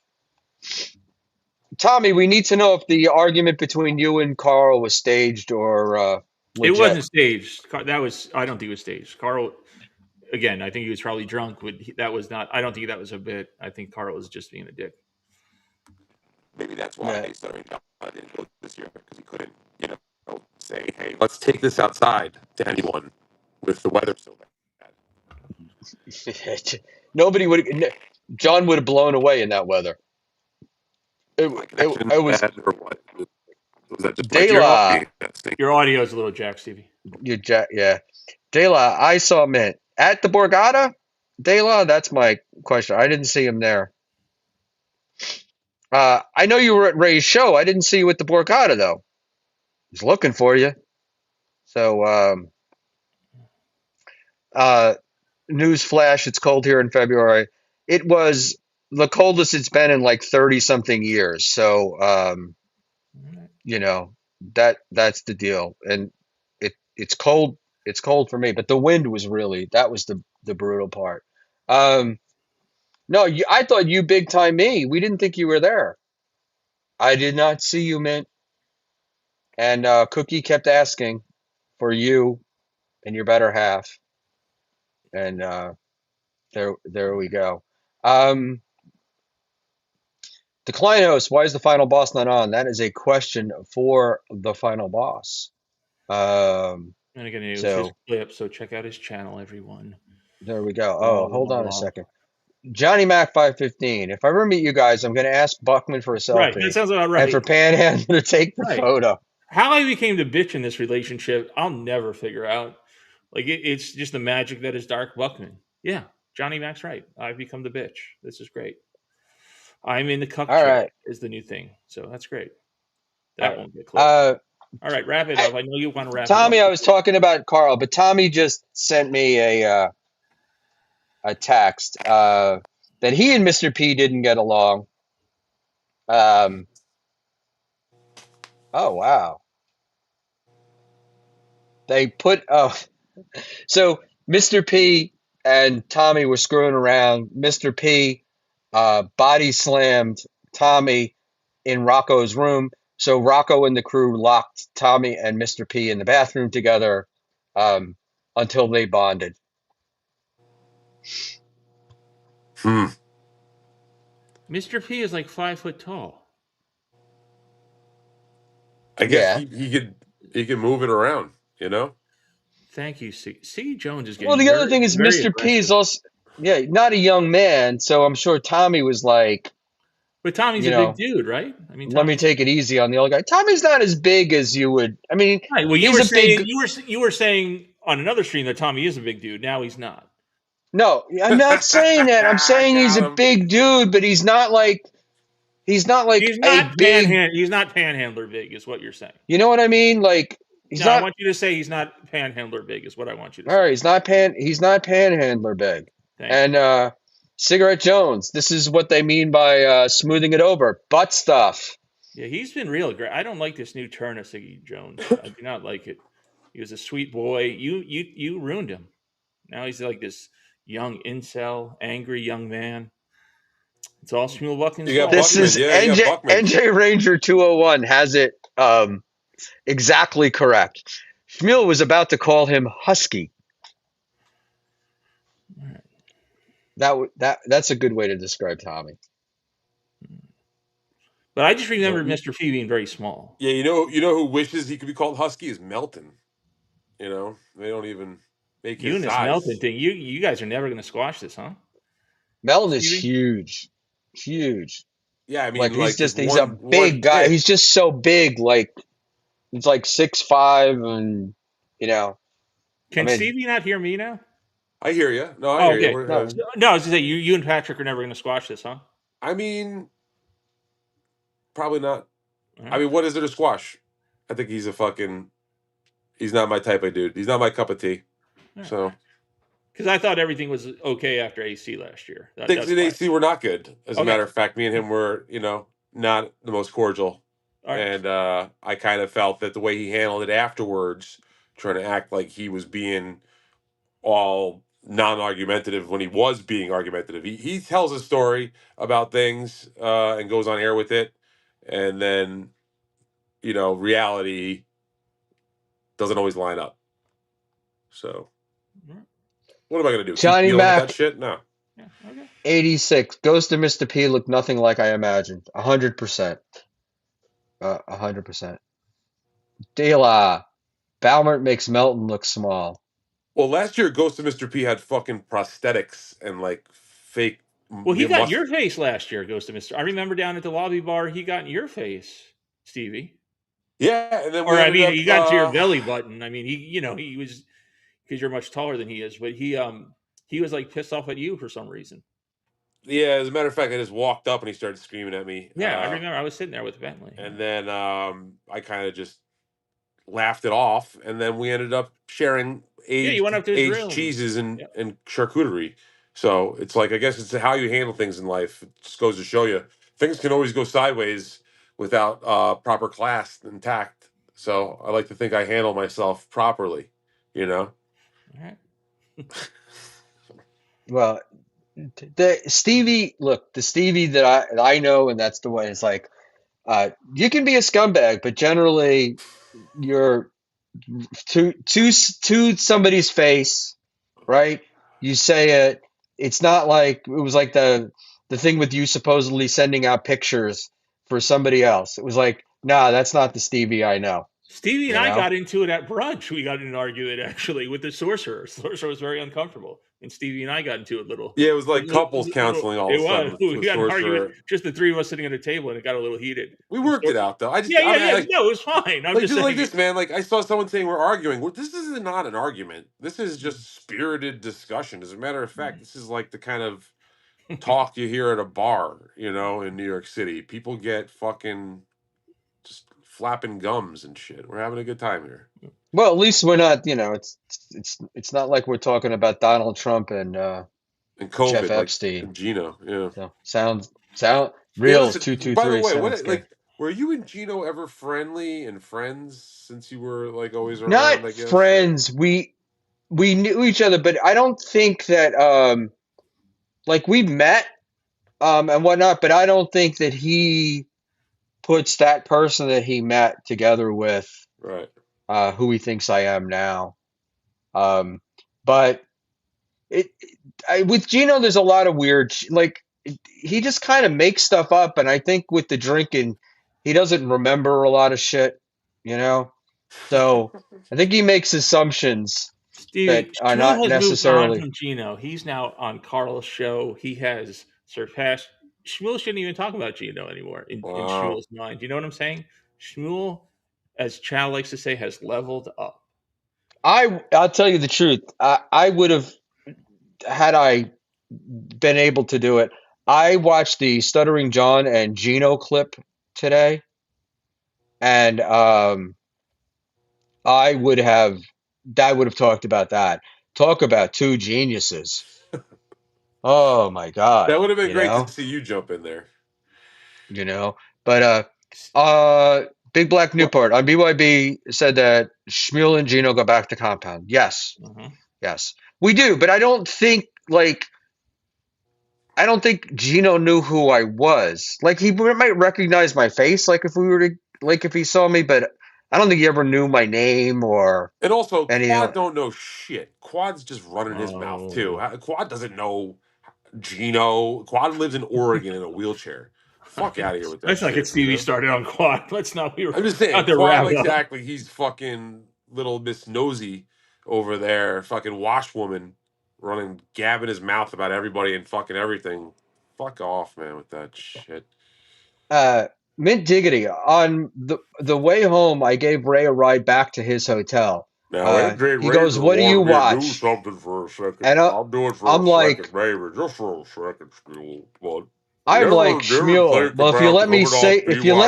Tommy, we need to know if the argument between you and Karl was staged or It legit. wasn't staged. That was. I don't think it was staged. Karl. Again, I think he was probably drunk. But that was not. I don't think that was a bit. I think Karl was just being a dick. Maybe that's Yeah. why Southern Cal didn't go this year because he couldn't, say, hey, let's take this outside to anyone with the weather so bad. Nobody would. John would have blown away in that weather. My It, connection it was bad or what? Was that just my De Your La. your audio is a little jack, Stevie. Yeah. De La, I saw Mint at the Borgata. De La, that's my question. I didn't see him there. I know you were at Ray's show. I didn't see you at the Borgata though. He's looking for you. So, news flash: it's cold here in February. It was the coldest it's been in like 30 something years. So, you know that's the deal, and it's cold. It's cold for me, but the wind was really that was the brutal part. Um, no, I thought you big time me. We didn't think you were there. I did not see you, Mint. And Cookie kept asking for you and your better half, and there we go. Um, the client host, why is the final boss not on? That is a question for the final boss. And again, it was his So clip. So check out his channel, everyone. there we go. Oh, Blah hold blah on a blah. second. Johnny Mac 515. If I ever meet you guys, I'm going to ask Buckman for a Right. That selfie sounds about and right. for Panhandler to take the Right. photo. How I became the bitch in this relationship, I'll never figure out. Like it's just the magic that is Dark Buckman. Yeah, Johnny Mac's right. I've become the bitch. This is great. I'm in the cuck All chair right. is the new thing. So that's great. All That right. won't get clipped. All right, wrap it I, up. I know you want to wrap it up. Tommy, I was talking about Karl, but Tommy just sent me a text that he and Mr. P didn't get along. Um, Oh wow. They put so Mr. P and Tommy were screwing around. Mr. P body slammed Tommy in Rocco's room. So Rocco and the crew locked Tommy and Mr. P in the bathroom together um, until they bonded. Hmm. Mr. P is like 5 foot tall. I guess Yeah. he could move it around, you know? Thank you, C. Jones is Well, getting the other very, thing is very Mr. P is aggressive. also, yeah, not a young man. So I'm sure Tommy was like, But Tommy's you a big know, dude, right? I mean, let me Tommy's take it easy on the other guy. Tommy's not as big as you would. I mean, right. Well, you he's were a saying big. you were saying on another stream that Tommy is a big dude. Now he's not. No, I'm not saying that. I'm saying he's Got a him. big dude, but he's not like a big. He's not panhandler big, is what you're saying. You know what I mean? Like he's No, I not. want you to say he's not panhandler big, is what I want you to All say. right, he's not panhandler big. Thank you. And Cigarette Jones, this is what they mean by smoothing it over. Butt stuff. Yeah, he's been real great. I don't like this new turn of Siggy Jones. I do not like it. He was a sweet boy. You ruined him. Now he's like this young incel, angry young man. It's all Schmuel Buckman's You got fault. This Buckman, is yeah, you got Buckman. NJRanger 201 has it exactly correct. Schmuel was about to call him Husky. That's a good way to describe Tommy. But I just remember Mr. P being very small. Yeah, you know who wishes he could be called Husky is Melton. You know, they don't even make You his and this Melton size. thing, you guys are never going to squash this, huh? Melton is Stevie? huge. Yeah, I Like mean, like just he's a one big guy. hit. He's just so big. Like he's like 6'5", and you know, I Can mean, Stevie not hear me now? I hear you. No, I Oh, hear you. okay. no, No, I was going to say, you and Patrick are never going to squash this, huh? I mean, probably not. All I right. mean, what is there to squash? I think he's not my type of dude. He's not my cup of tea. All right. So Because I thought everything was okay after AC last year. things That's in why. AC were not good. As a Okay. matter of fact, me and him were, not the most cordial. All right. And I kind of felt that the way he handled it afterwards, trying to act like he was being all non-argumentative when he was being argumentative. He tells a story about things and goes on air with it, and then reality doesn't always line up. So what am I gonna do? Keep Johnny dealing with that Mac shit? No. Yeah. Okay. 86. Ghost of Mr. P looked nothing like I imagined. 100%. 100%. De La. Balmert makes Melton look small. Well, last year Ghost of Mr. P had fucking prosthetics and like fake Well, he got in muscle. your face last year, Ghost of Mr. I remember down at the lobby bar, he got in your face, Stevie. Yeah, and then Or we I ended mean, up he got into your belly button. I mean, he was because you're much taller than he is, but he was like pissed off at you for some reason. yeah, as a matter of fact, I just walked up and he started screaming at me. Yeah, I remember. I was sitting there with Bentley. And then I kind of just laughed it off, and then we ended up sharing Yeah, you went up to his aged room. cheeses and, Yep. and charcuterie. So it's like, I guess it's how you handle things in life. It just goes to show you things can always go sideways without proper class and tact. So I like to think I handle myself properly, All right. Well, the Stevie that I know, and that's the way it's like, you can be a scumbag, but generally you're to somebody's face, right? You say it. It's not like it was like the thing with you supposedly sending out pictures for somebody else. It was like, nah, that's not the Stevie I know. Stevie and You I know? got into it at brunch. We got into an argument actually with the sorcerer. Sorcerer was very uncomfortable, and Stevie and I got into it little. Yeah, it was like couples counseling all It of a sudden was. with We got an argument, Sorcerer. just the three of us sitting at a table, and it got a little heated. We worked it out though. Yeah. Like, No, it was fine. I'm like just just like saying. this, man. Like I saw someone saying we're arguing. Well, this is not an argument. This is just spirited discussion. As a matter of fact, this is like the kind of talk you hear at a bar, in New York City. People get fucking just flapping gums and shit. We're having a good time here. Well, at least we're not. It's not like we're talking about Donald Trump and And COVID, Jeff like Epstein. and Gino, yeah. So sound Hey, reals listen. By the 223 way, sounds good. Were you and Gino ever friendly and friends since you were like always around? Not I guess. Or... friends. We knew each other, but I don't think that like we met and whatnot, but I don't think that he puts that person that he met together with Right. who he thinks I am now. Um, but it with Gino, there's a lot of weird like he just kind of makes stuff up, and I think with the drinking, he doesn't remember a lot of shit, you know. So I think he makes assumptions that Stevie, are Schmuel not has moved on necessarily. from Gino. He's now on Karl's show. He has surpassed. Schmuel shouldn't even talk about Gino anymore in Wow. Schmuel's mind. You know what I'm saying? Schmuel, as Chow likes to say, has leveled up. I'll tell you the truth. I would have had I been able to do it. I watched the Stuttering John and Gino clip today, and I would have talked about that. Talk about two geniuses. Oh my God, That would have been great to see you jump in there. you know. But Big Black Well, Newport on BYB said that Schmuel and Gino go back to compound. Yes, mhm. yes, we do. But I don't think Gino knew who I was. Like he might recognize my face, like if we were to, like if he saw me, but I don't think he ever knew my name or And also, anything. Quad don't know shit. Quad's just running his mouth too. Oh. Quad doesn't know Gino. Quad lives in Oregon in a wheelchair. Fuck out of here with that Let's not get shit. You Stevie know. started on quad. Let's not. We were I'm just saying, about to Quad wrap likes to up. act like he's fucking little Miss Nosy over there, fucking washwoman, running, gabbing his mouth about everybody and fucking everything. Fuck off, man, with that shit. Uh, Mint Diggity, on the way home, I gave Ray a ride back to his hotel. Now, He goes, "What do you watch?" something for a second. And I'll do it for a I'm second, like, maybe, just for a second, Schmuel. But I'm like you ever Schmuel. think Well, if you about let me coming on say, BYB if you again,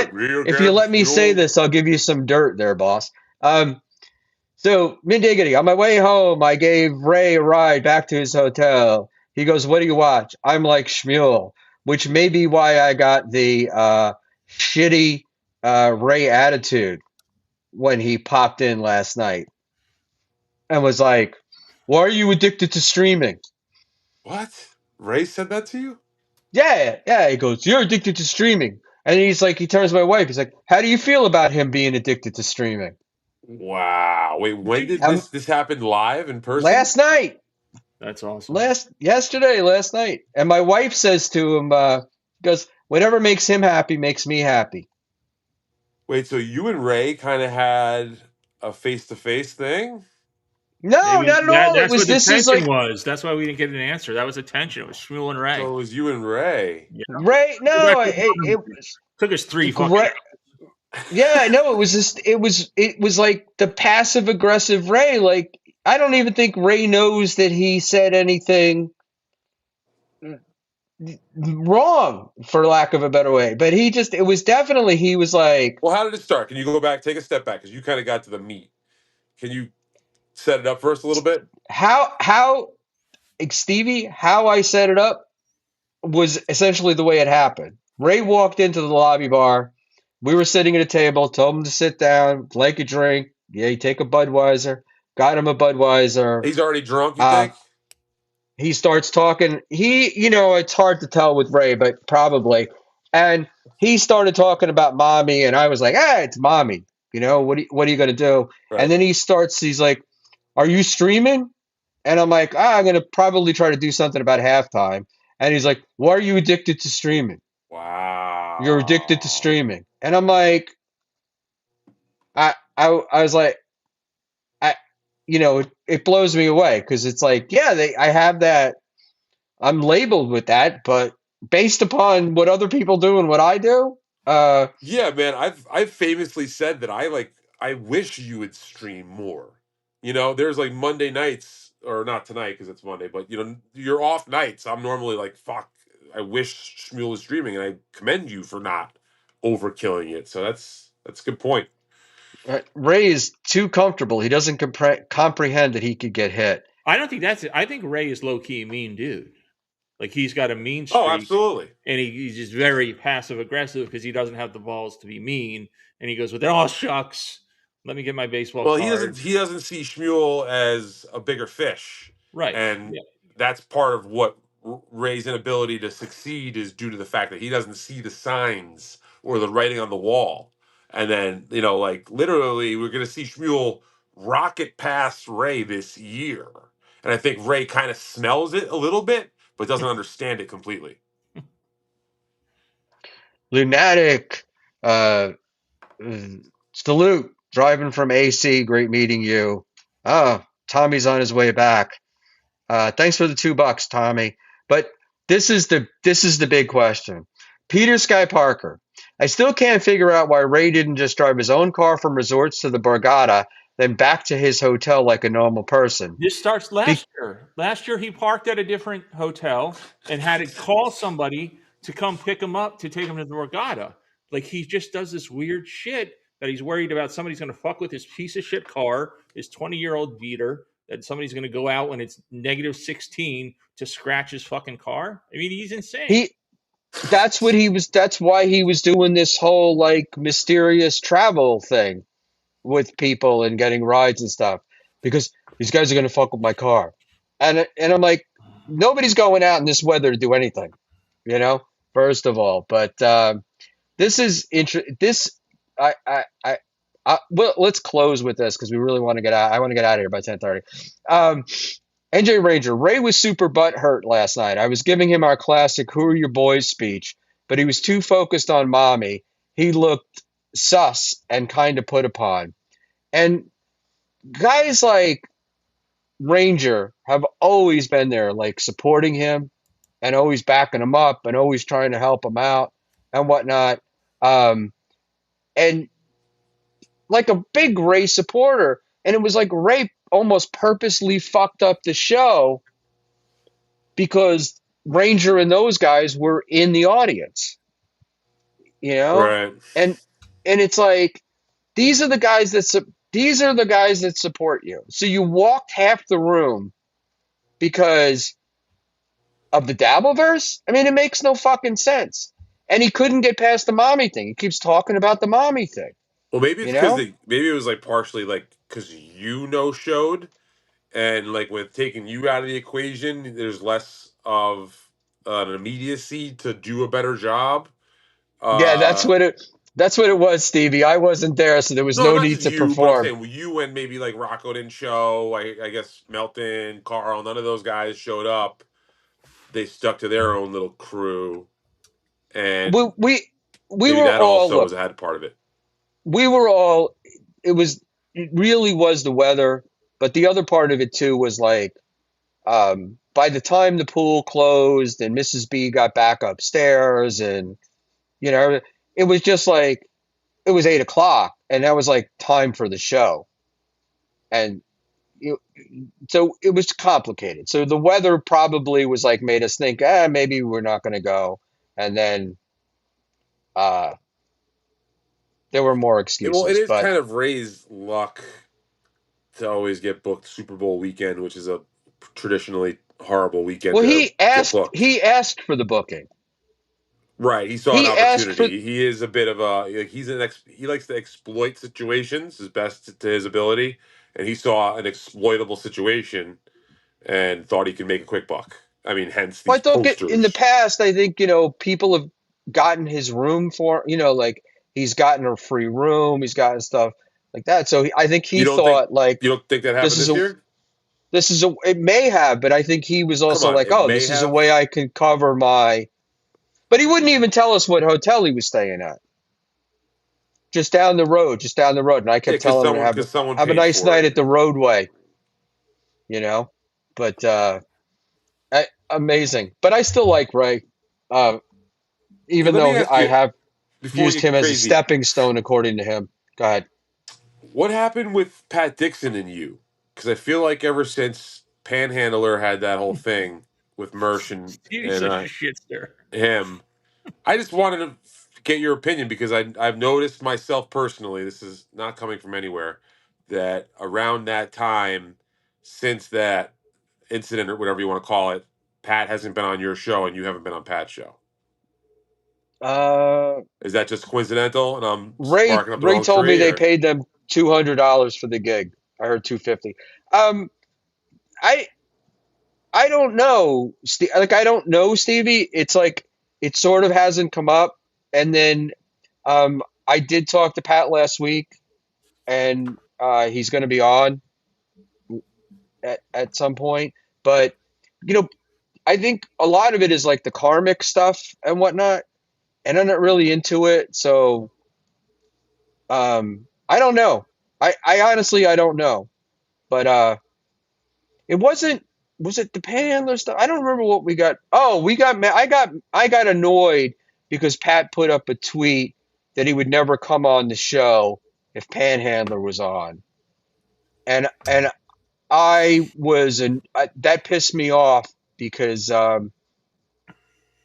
let me say Schmuel? this, I'll give you some dirt there, boss. So Mint Diggity, on my way home, I gave Ray a ride back to his hotel. He goes, "What do you watch?" I'm like Schmuel, which may be why I got the shitty Ray attitude when he popped in last night and was like, "Why are you addicted to streaming?" What? Ray said that to you? Yeah, yeah. He goes, "You're addicted to streaming." And he's like, he turns to my wife. He's like, "How do you feel about him being addicted to streaming?" Wow. Wait, when did this happen live in person? Last night, That's awesome. last night. And my wife says to him, goes, "Whatever makes him happy makes me happy." Wait, so you and Ray kind of had a face-to-face thing? No, Maybe not at all. that's what the This is tension like was. That's why we didn't get an answer. That was the tension. It was Schmuel and Ray. So it was you and Ray. Yeah. Ray. We got No, to the bottom it of it. was Took us 3 fucking great. Yeah, no, it was just it was like the passive aggressive Ray. Like I don't even think Ray knows that he said anything wrong, for lack of a better way. But it was definitely, he was like, Well, how did it start? Can you go back, take a step back, because you kind of got to the meat. Can you set it up for us a little bit? how Stevie, how I set it up was essentially the way it happened. Ray walked into the lobby bar. We were sitting at a table, told him to sit down, like a drink. Yeah, you take a Budweiser. Got him a Budweiser. He's already drunk, you Uh, think? he starts talking. It's hard to tell with Ray, but probably. And he started talking about mommy, and I was like, it's mommy. What are you going to do? And Right. then he's like, "Are you streaming?" And I'm like, I'm going to probably try to do something about halftime. And he's like, "Why are you addicted to streaming? You're addicted to Wow. streaming." And I'm like, I was like, I, it blows me away because it's like, yeah, I have that. I'm labeled with that, but based upon what other people do and what I do, Yeah, man. I've famously said that I wish you would stream more. There's like Monday nights, or not tonight because it's Monday, but you're off nights. I'm normally like, fuck. I wish Shmuel was streaming, and I commend you for not overkilling it. So that's a good point. Ray is too comfortable. He doesn't comprehend that he could get hit. I don't think that's it. I think Ray is low key mean dude. Like he's got a mean Oh, streak, absolutely. and he's just very passive aggressive because he doesn't have the balls to be mean. And he goes with, "Oh shucks, let me get my baseball Well, card." he doesn't see Schmuel as a bigger fish, Right. and Yeah. that's part of what Ray's inability to succeed is due to the fact that he doesn't see the signs or the writing on the wall. And then like literally, we're going to see Schmuel rocket past Ray this year, and I think Ray kind of smells it a little bit, but doesn't understand it completely. Lunatic. Salute. Driving from AC. Great meeting you. Ah, Tommy's on his way back. Thanks for the $2, Tommy. But this is the big question. Peter Sky Parker. I still can't figure out why Ray didn't just drive his own car from resorts to the Borgata, then back to his hotel like a normal person. This starts last year. Last year, he parked at a different hotel and had to call somebody to come pick him up to take him to the Borgata. Like he just does this weird shit that he's worried about somebody's going to fuck with his piece of shit car, his 20-year-old beater, that somebody's going to go out when it's negative 16 to scratch his fucking car. I mean, he's insane. That's why he was doing this whole like mysterious travel thing with people and getting rides and stuff, because these guys are going to fuck with my car. And I'm like, nobody's going out in this weather to do anything, first of all. But this is well, let's close with this because we really want to get out. I want to get out of here by 10:30. NJRanger, Ray was super butthurt last night. I was giving him our classic "Who are your boys?" speech, but he was too focused on mommy. He looked sus and kind of put upon. And guys like Ranger have always been there, like supporting him and always backing him up and always trying to help him out and whatnot. And like a big Ray supporter. And it was like Ray almost purposely fucked up the show because Ranger and those guys were in the audience, Right. and it's like these are the guys that support you. So you walked half the room because of the Dabbleverse? I mean, it makes no fucking sense. And he couldn't get past the mommy thing. He keeps talking about the mommy thing. Well, maybe You it's because know? maybe it was like partially like because showed, and like with taking you out of the equation, there's less of an immediacy to do a better job. Yeah, that's what it was, Stevie. I wasn't there, so there was No, no not need just to you, but I'm perform. saying you and maybe like Rocco didn't show. I guess Melton, Karl, none of those guys showed up. They stuck to their own little crew, and We maybe were that all also look. was a had part of it. We were all. It really was the weather, but the other part of it too was like, by the time the pool closed and Mrs. B got back upstairs, and it was just like it was 8 o'clock, and that was like time for the show, and so it was complicated. So the weather probably was like made us think, maybe we're not going to go, and then uh, there were more Well, it excuses, is but kind of Ray's luck to always get booked Super Bowl weekend, which is a traditionally horrible weekend well, to get booked. he asked for the booking. Right, he saw an He asked for opportunity. He is a bit of a like he likes to exploit situations as best to his ability, and he saw an exploitable situation and thought he could make a quick buck. I mean, hence Well, I these don't get in the posters. past. I think people have gotten his room for like he's gotten a free room, he's gotten stuff like that. So I think he You don't think thought like you don't think that this happened is this a year? it may have, but I think he was Come also on, like, it oh, may this is a have. way I can cover my. But he wouldn't even tell us what hotel he was staying at. Just down the road, and I Yeah, kept telling him to because someone have a paid nice for night it. at the Roadway, you know. But amazing. But I still like Ray, Hey, even let me though ask I you have before we used get him as a crazy. stepping stone, according to him. Go ahead. What happened with Pat Dixon and you? Because I feel like ever since Panhandler had that whole thing with Mersh He's and such a shitster. him, I just wanted to get your opinion because I've noticed myself personally. This is not coming from anywhere. That around that time, since that incident or whatever you want to call it, Pat hasn't been on your show and you haven't been on Pat's show? Uh, Is that just coincidental? And I'm Ray barking up the wrong told me tree? they Or paid them $200 for the gig. I heard 250. I I don't know. Like I don't know Stevie. It's like it sort of hasn't come up. And then I did talk to Pat last week, and he's going to be on at some point. But you know, I think a lot of it is like the karmic stuff and whatnot, and I'm not really into it. So I don't know. I honestly I don't know. But it wasn't. Was it the panhandler stuff? I don't remember what we got. Oh, we got. I got annoyed because Pat put up a tweet that he would never come on the show if Panhandler was on, and I was that pissed me off because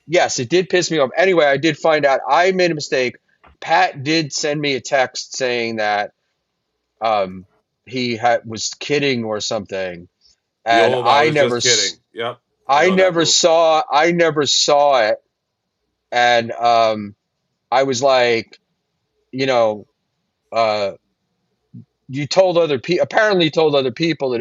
yes, it did piss me off. Anyway, I did find out I made a mistake. Pat did send me a text saying that was kidding or something, the and old, I was just kidding. Yep. I know that move. I never saw it, and I was like, you know, you told other people, apparently told other people that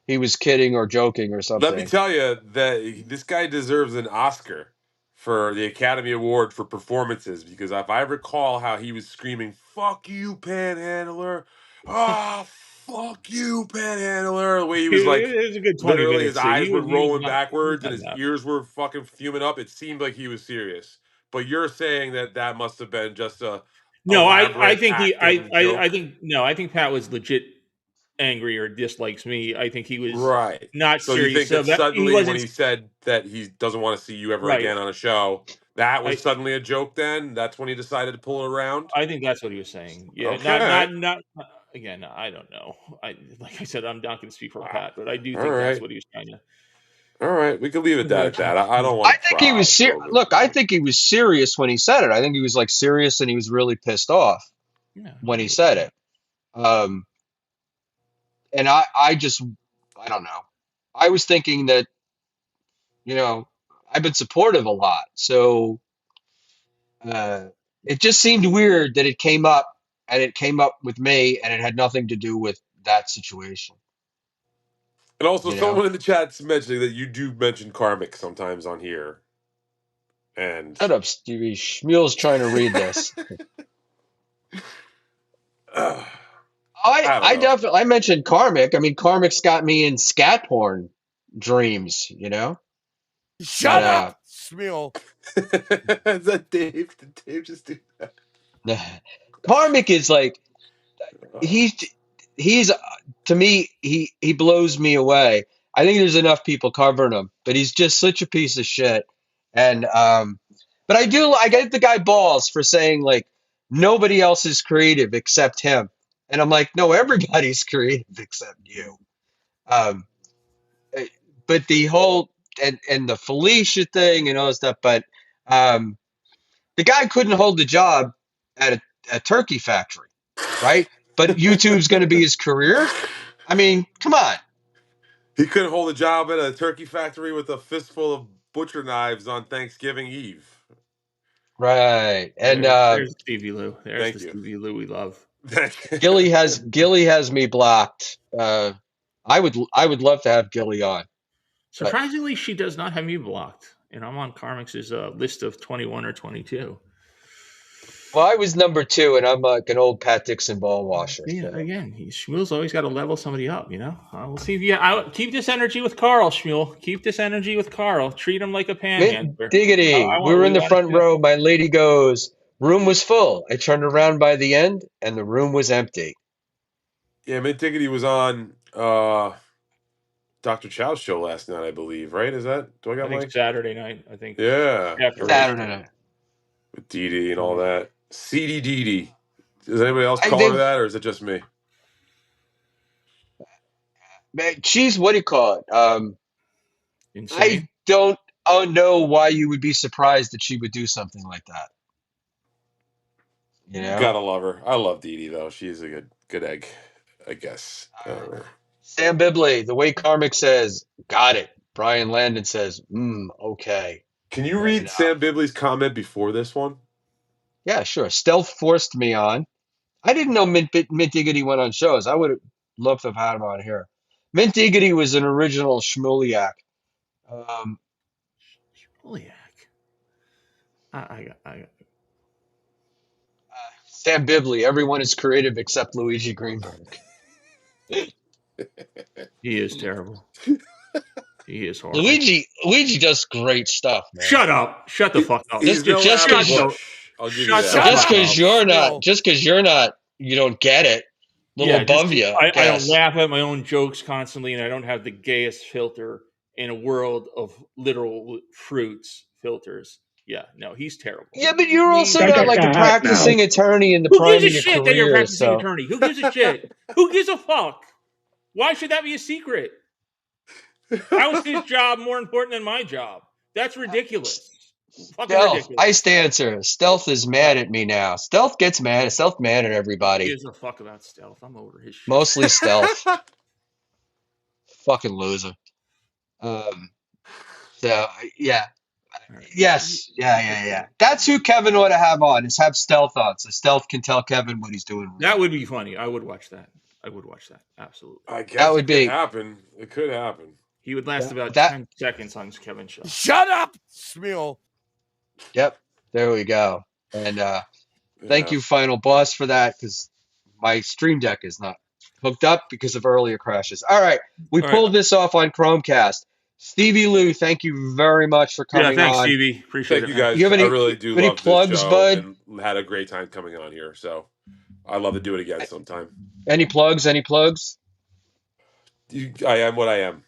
he was kidding or joking or something. Let me tell you that this guy deserves an Oscar for the Academy Award for performances, because if I recall how he was screaming, "Fuck you, Panhandler! Ah, fuck you, Panhandler!" The way he was like, It was a good 20 literally his minutes. eyes were He was rolling not, backwards and not his that. ears were fucking fuming up. It seemed like he was serious. But you're saying that that must have been just a No, I elaborate think acting I joke. think no, I think Pat was legit angry or dislikes me. I think he was Right. not So you serious. think So that that he suddenly when wasn't he said that he doesn't want to see you ever right. again on a show, that was I suddenly a joke then? That's when he decided to pull it around? I think that's what he was saying. Yeah, Okay. not again. I don't know. Like I said, I'm not going to speak for Wow. Pat, but I do All think that's right. what he was trying to. All right. We can leave it that at that. I don't I want to think he was probe Look, I anything. think he was serious when he said it. I think he was like serious, and he was really pissed off Yeah, when he said it. Um, and I just, I don't know. I was thinking that, you know, I've been supportive a lot, so uh, it just seemed weird that it came up, and it came up with me, and it had nothing to do with that situation. And also, You know, someone in the chat's mentioning that you do mention karmic sometimes on here. And shut up, Stevie. Schmuel's trying to read this. I don't I know. definitely I mentioned karmic. I mean, karmic's got me in scat porn dreams. You know, Shut but up, Schmuel. Is that Dave? Did Dave just do that? karmic is like he's he's to me he blows me away. I think there's enough people covering him, but he's just such a piece of shit. And but I get the guy balls for saying like nobody else is creative except him, and I'm like, no, everybody's creative except you. Um, but the whole and the Felicia thing and all that stuff, but um, the guy couldn't hold the job at a turkey factory, right? But YouTube's going to be his career. I mean, come on. He couldn't hold a job at a turkey factory with a fistful of butcher knives on Thanksgiving Eve. Right. And there's Stevie Lou. There's Thank the you. Stevie Lou we love. Gilly has me blocked. I would love to have Gilly on. But Surprisingly, she does not have me blocked, and I'm on Carmix's list of 21 or 22. well, I was number 2, and I'm like an old Pat Dixon ball washer. Yeah, So. again, Schmuel's always got to level somebody up, you know? We'll see. Yeah, keep this energy with Karl, Schmuel. Keep this energy with Karl. Treat him like a Mint panhandler. diggity. We were in the front row. My lady goes, room was full. I turned around by the end, and the room was empty. Yeah, Mint Diggity was on Dr. Chow's show last night, I believe, right? Is that? Do I got I think my... Saturday night. I think. Yeah. After Saturday night. With Dee Dee and all that. CD Dee Dee. Does anybody else I call her think that, or is it just me? she's, what do you call it? Insane. I don't know why you would be surprised that she would do something like that. You know? Gotta love her. I love Dee Dee, though. She's a good egg, I guess. Sam Bibley, the way Karmic says, got it. Brian Landon says, okay. Can you read And, Sam Bibley's comment before this one? yeah, sure. Stealth forced me on. I didn't know Mint Diggity went on shows. I would have loved to have had him on here. Mint Diggity was an original Schmueliak. Holy heck. I Sam Bibley, everyone is creative except Luigi Greenberg. He is terrible. He is horrible. Luigi does great stuff, man. Shut up. Shut the fuck up. He's no just Alan 'cause- Bush. I'll give you Shut that. the Just fuck because up. you're Still. not, you don't get it. Little above you. I don't guess. laugh at my own jokes constantly, and I don't have the gayest filter in a world of literal fruits filters. Yeah, no, he's terrible. Yeah, but you're also Don't not get like a that practicing attorney in the Who prime gives a of your shit that you're a career. practicing So attorney? Who gives a shit? Who gives a fuck? Why should that be a secret? How is his job more important than my job? That's ridiculous. Fucking Stealth, ridiculous. iced answer. Stealth is mad at me now. Stealth gets mad. Stealth mad at Who everybody. gives a fuck about stealth? I'm over his shit. Mostly Stealth. Fucking loser. So yeah. Yes. Yeah. That's who Kevin ought to have on, is have Stealth on. So Stealth can tell Kevin what he's doing. That would be funny. I would watch that. Absolutely. I guess That would it be- could happen. It could happen. He would last about that- 10 seconds on Kevin's show. Shut up, Schmuel. Yep. There we go. And thank Yeah. you, Final Boss, for that, because my Stream Deck is not hooked up because of earlier crashes. All right. We All right. pulled this off on Chromecast. Stevie Lou, thank you very much for coming Yeah, thanks, on. Stevie. Appreciate Thank it. you guys. You have any- I really do any love plugs, this show bud? and had a great time coming on here. So I'd love to do it again sometime. Any plugs? I am what I am.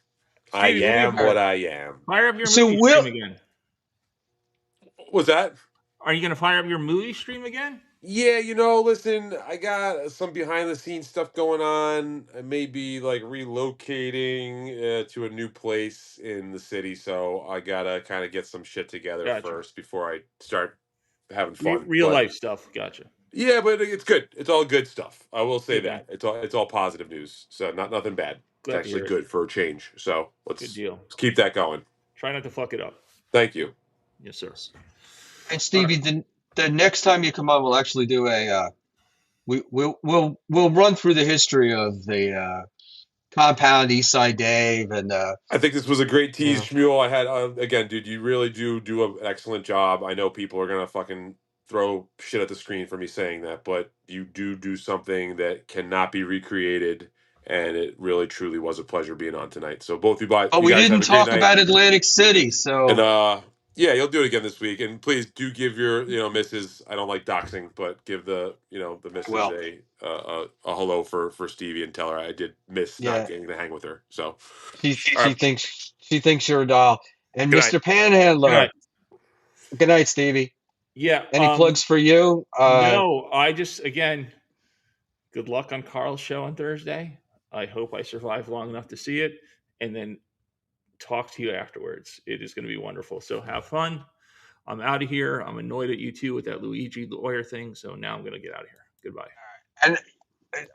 I Stevie, am will you what I am. Fire up your So movie Will- stream again. What's that? Are you going to fire up your movie stream again? Yeah, listen, I got some behind the scenes stuff going on. I may be like relocating to a new place in the city, so I gotta kind of get some shit together Gotcha. first before I start having fun. Real But- life stuff. Gotcha. Yeah, but it's good. It's all good stuff. I will say Good, that. It's all positive news. So nothing bad. Glad to It's actually hear it. good for a change. So Good deal. let's keep that going. Try not to fuck it up. Thank you. Yes, sir. And Stevie, the next time you come on, we'll actually do a we'll run through the history of the compound, Eastside Dave, and I think this was a great tease, Yeah. Schmuel. I had again, dude. You really do an excellent job. I know people are gonna fucking throw shit at the screen for me saying that, but you do something that cannot be recreated, and it really truly was a pleasure being on tonight. So both you guys, oh, we have didn't a great talk night. about Atlantic City, so And yeah, you'll do it again this week. And please do give your missus. I don't like doxing, but give the missus Well. a hello for Stevie and tell her I did miss Yeah. not getting to hang with her. So she All right. thinks you're a doll. And Good Mr. night. Panhandler, Good night. good night, Stevie. Yeah. Any plugs for you? No, I just, again, good luck on Karl's show on Thursday. I hope I survive long enough to see it and then talk to you afterwards. It is going to be wonderful. So have fun. I'm out of here. I'm annoyed at you too with that Luigi lawyer thing. So now I'm going to get out of here. Goodbye. And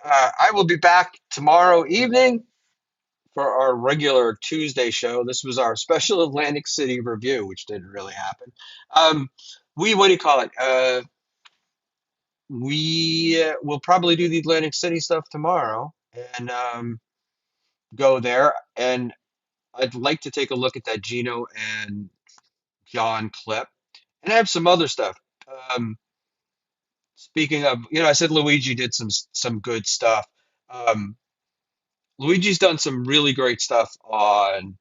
I will be back tomorrow evening for our regular Tuesday show. This was our special Atlantic City review, which didn't really happen. What do you call it? We will probably do the Atlantic City stuff tomorrow and go there. And I'd like to take a look at that Gino and John clip. And I have some other stuff. Speaking of, I said Luigi did some good stuff. Luigi's done some really great stuff on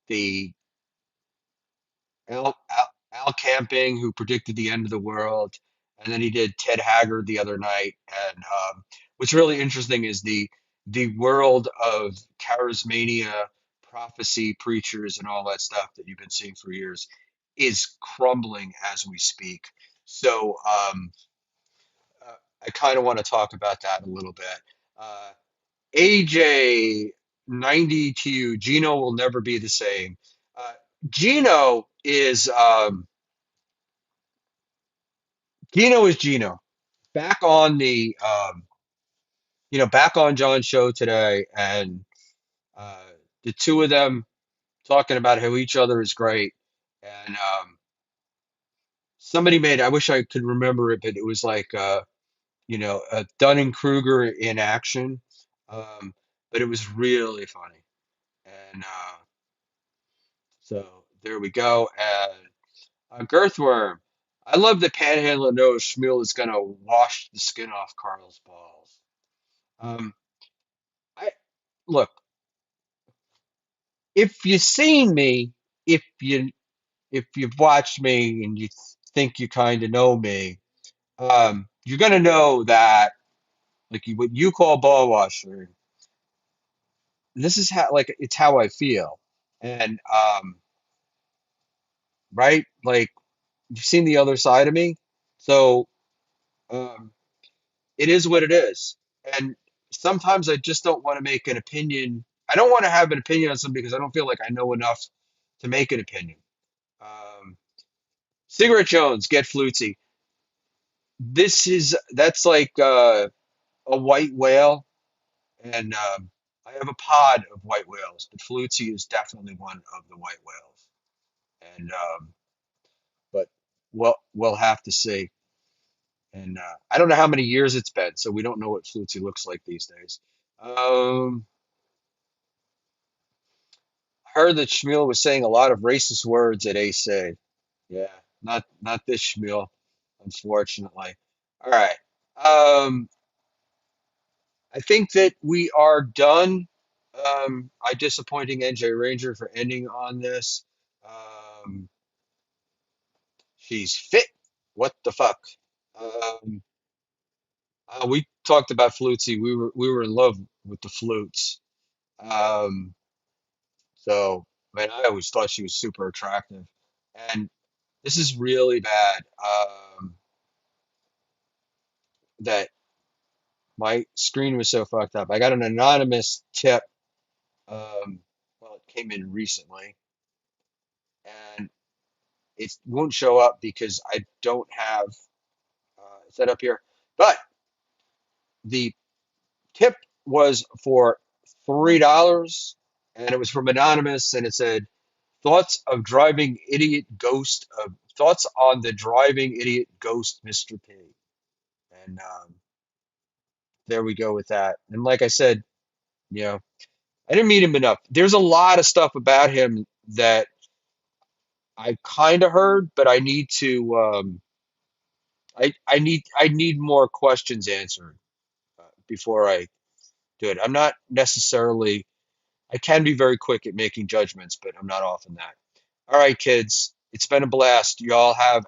the Al Camping, who predicted the end of the world, and then he did Ted Haggard the other night. And what's really interesting is the world of charismania, prophecy, preachers, and all that stuff that you've been seeing for years is crumbling as we speak. So I kind of want to talk about that a little bit. AJ 90 to you, Gino will never be the same. Gino is Gino. Back on the back on John's show today, and the two of them talking about how each other is great. And somebody made, I wish I could remember it, but it was like, Dunning-Kruger in action. Um, but it was really funny. And so there we go. And Girthworm. I love that Panhandler knows Schmuel is going to wash the skin off Karl's balls. I look, if you've seen me, if you if you've watched me and you think you kind of know me, you're gonna know that like what you call ball washing. This is how like it's how I feel, and right, like you've seen the other side of me, so um, it is what it is, and sometimes I just don't want to make an opinion. I don't want to have an opinion on something because I don't feel like I know enough to make an opinion. Um, Cigarette Jones, get flutesy. That's like a white whale, and I have a pod of white whales, but flutesy is definitely one of the white whales. And but we'll have to see. And I don't know how many years it's been, so we don't know what flutesy looks like these days. Heard that Schmuel was saying a lot of racist words at AC. Yeah, not this Schmuel, unfortunately. All right. I think that we are done. I disappointing NJRanger for ending on this. Um, she's fit. What the fuck? Um, we talked about flutesy. We were in love with the flutes. Um, so man, I always thought she was super attractive. And this is really bad. That my screen was so fucked up. I got an anonymous tip. Well, it came in recently, and it won't show up because I don't have it set up here. But the tip was for $3, and it was from anonymous, and it said thoughts on the driving idiot ghost, Mr. P. And there we go with that. And like I said, you know, I didn't meet him enough. There's a lot of stuff about him that I kind of heard, but I need to. I need more questions answered before I do it. I'm not necessarily. I can be very quick at making judgments, but I'm not often that. All right, kids. It's been a blast. Y'all have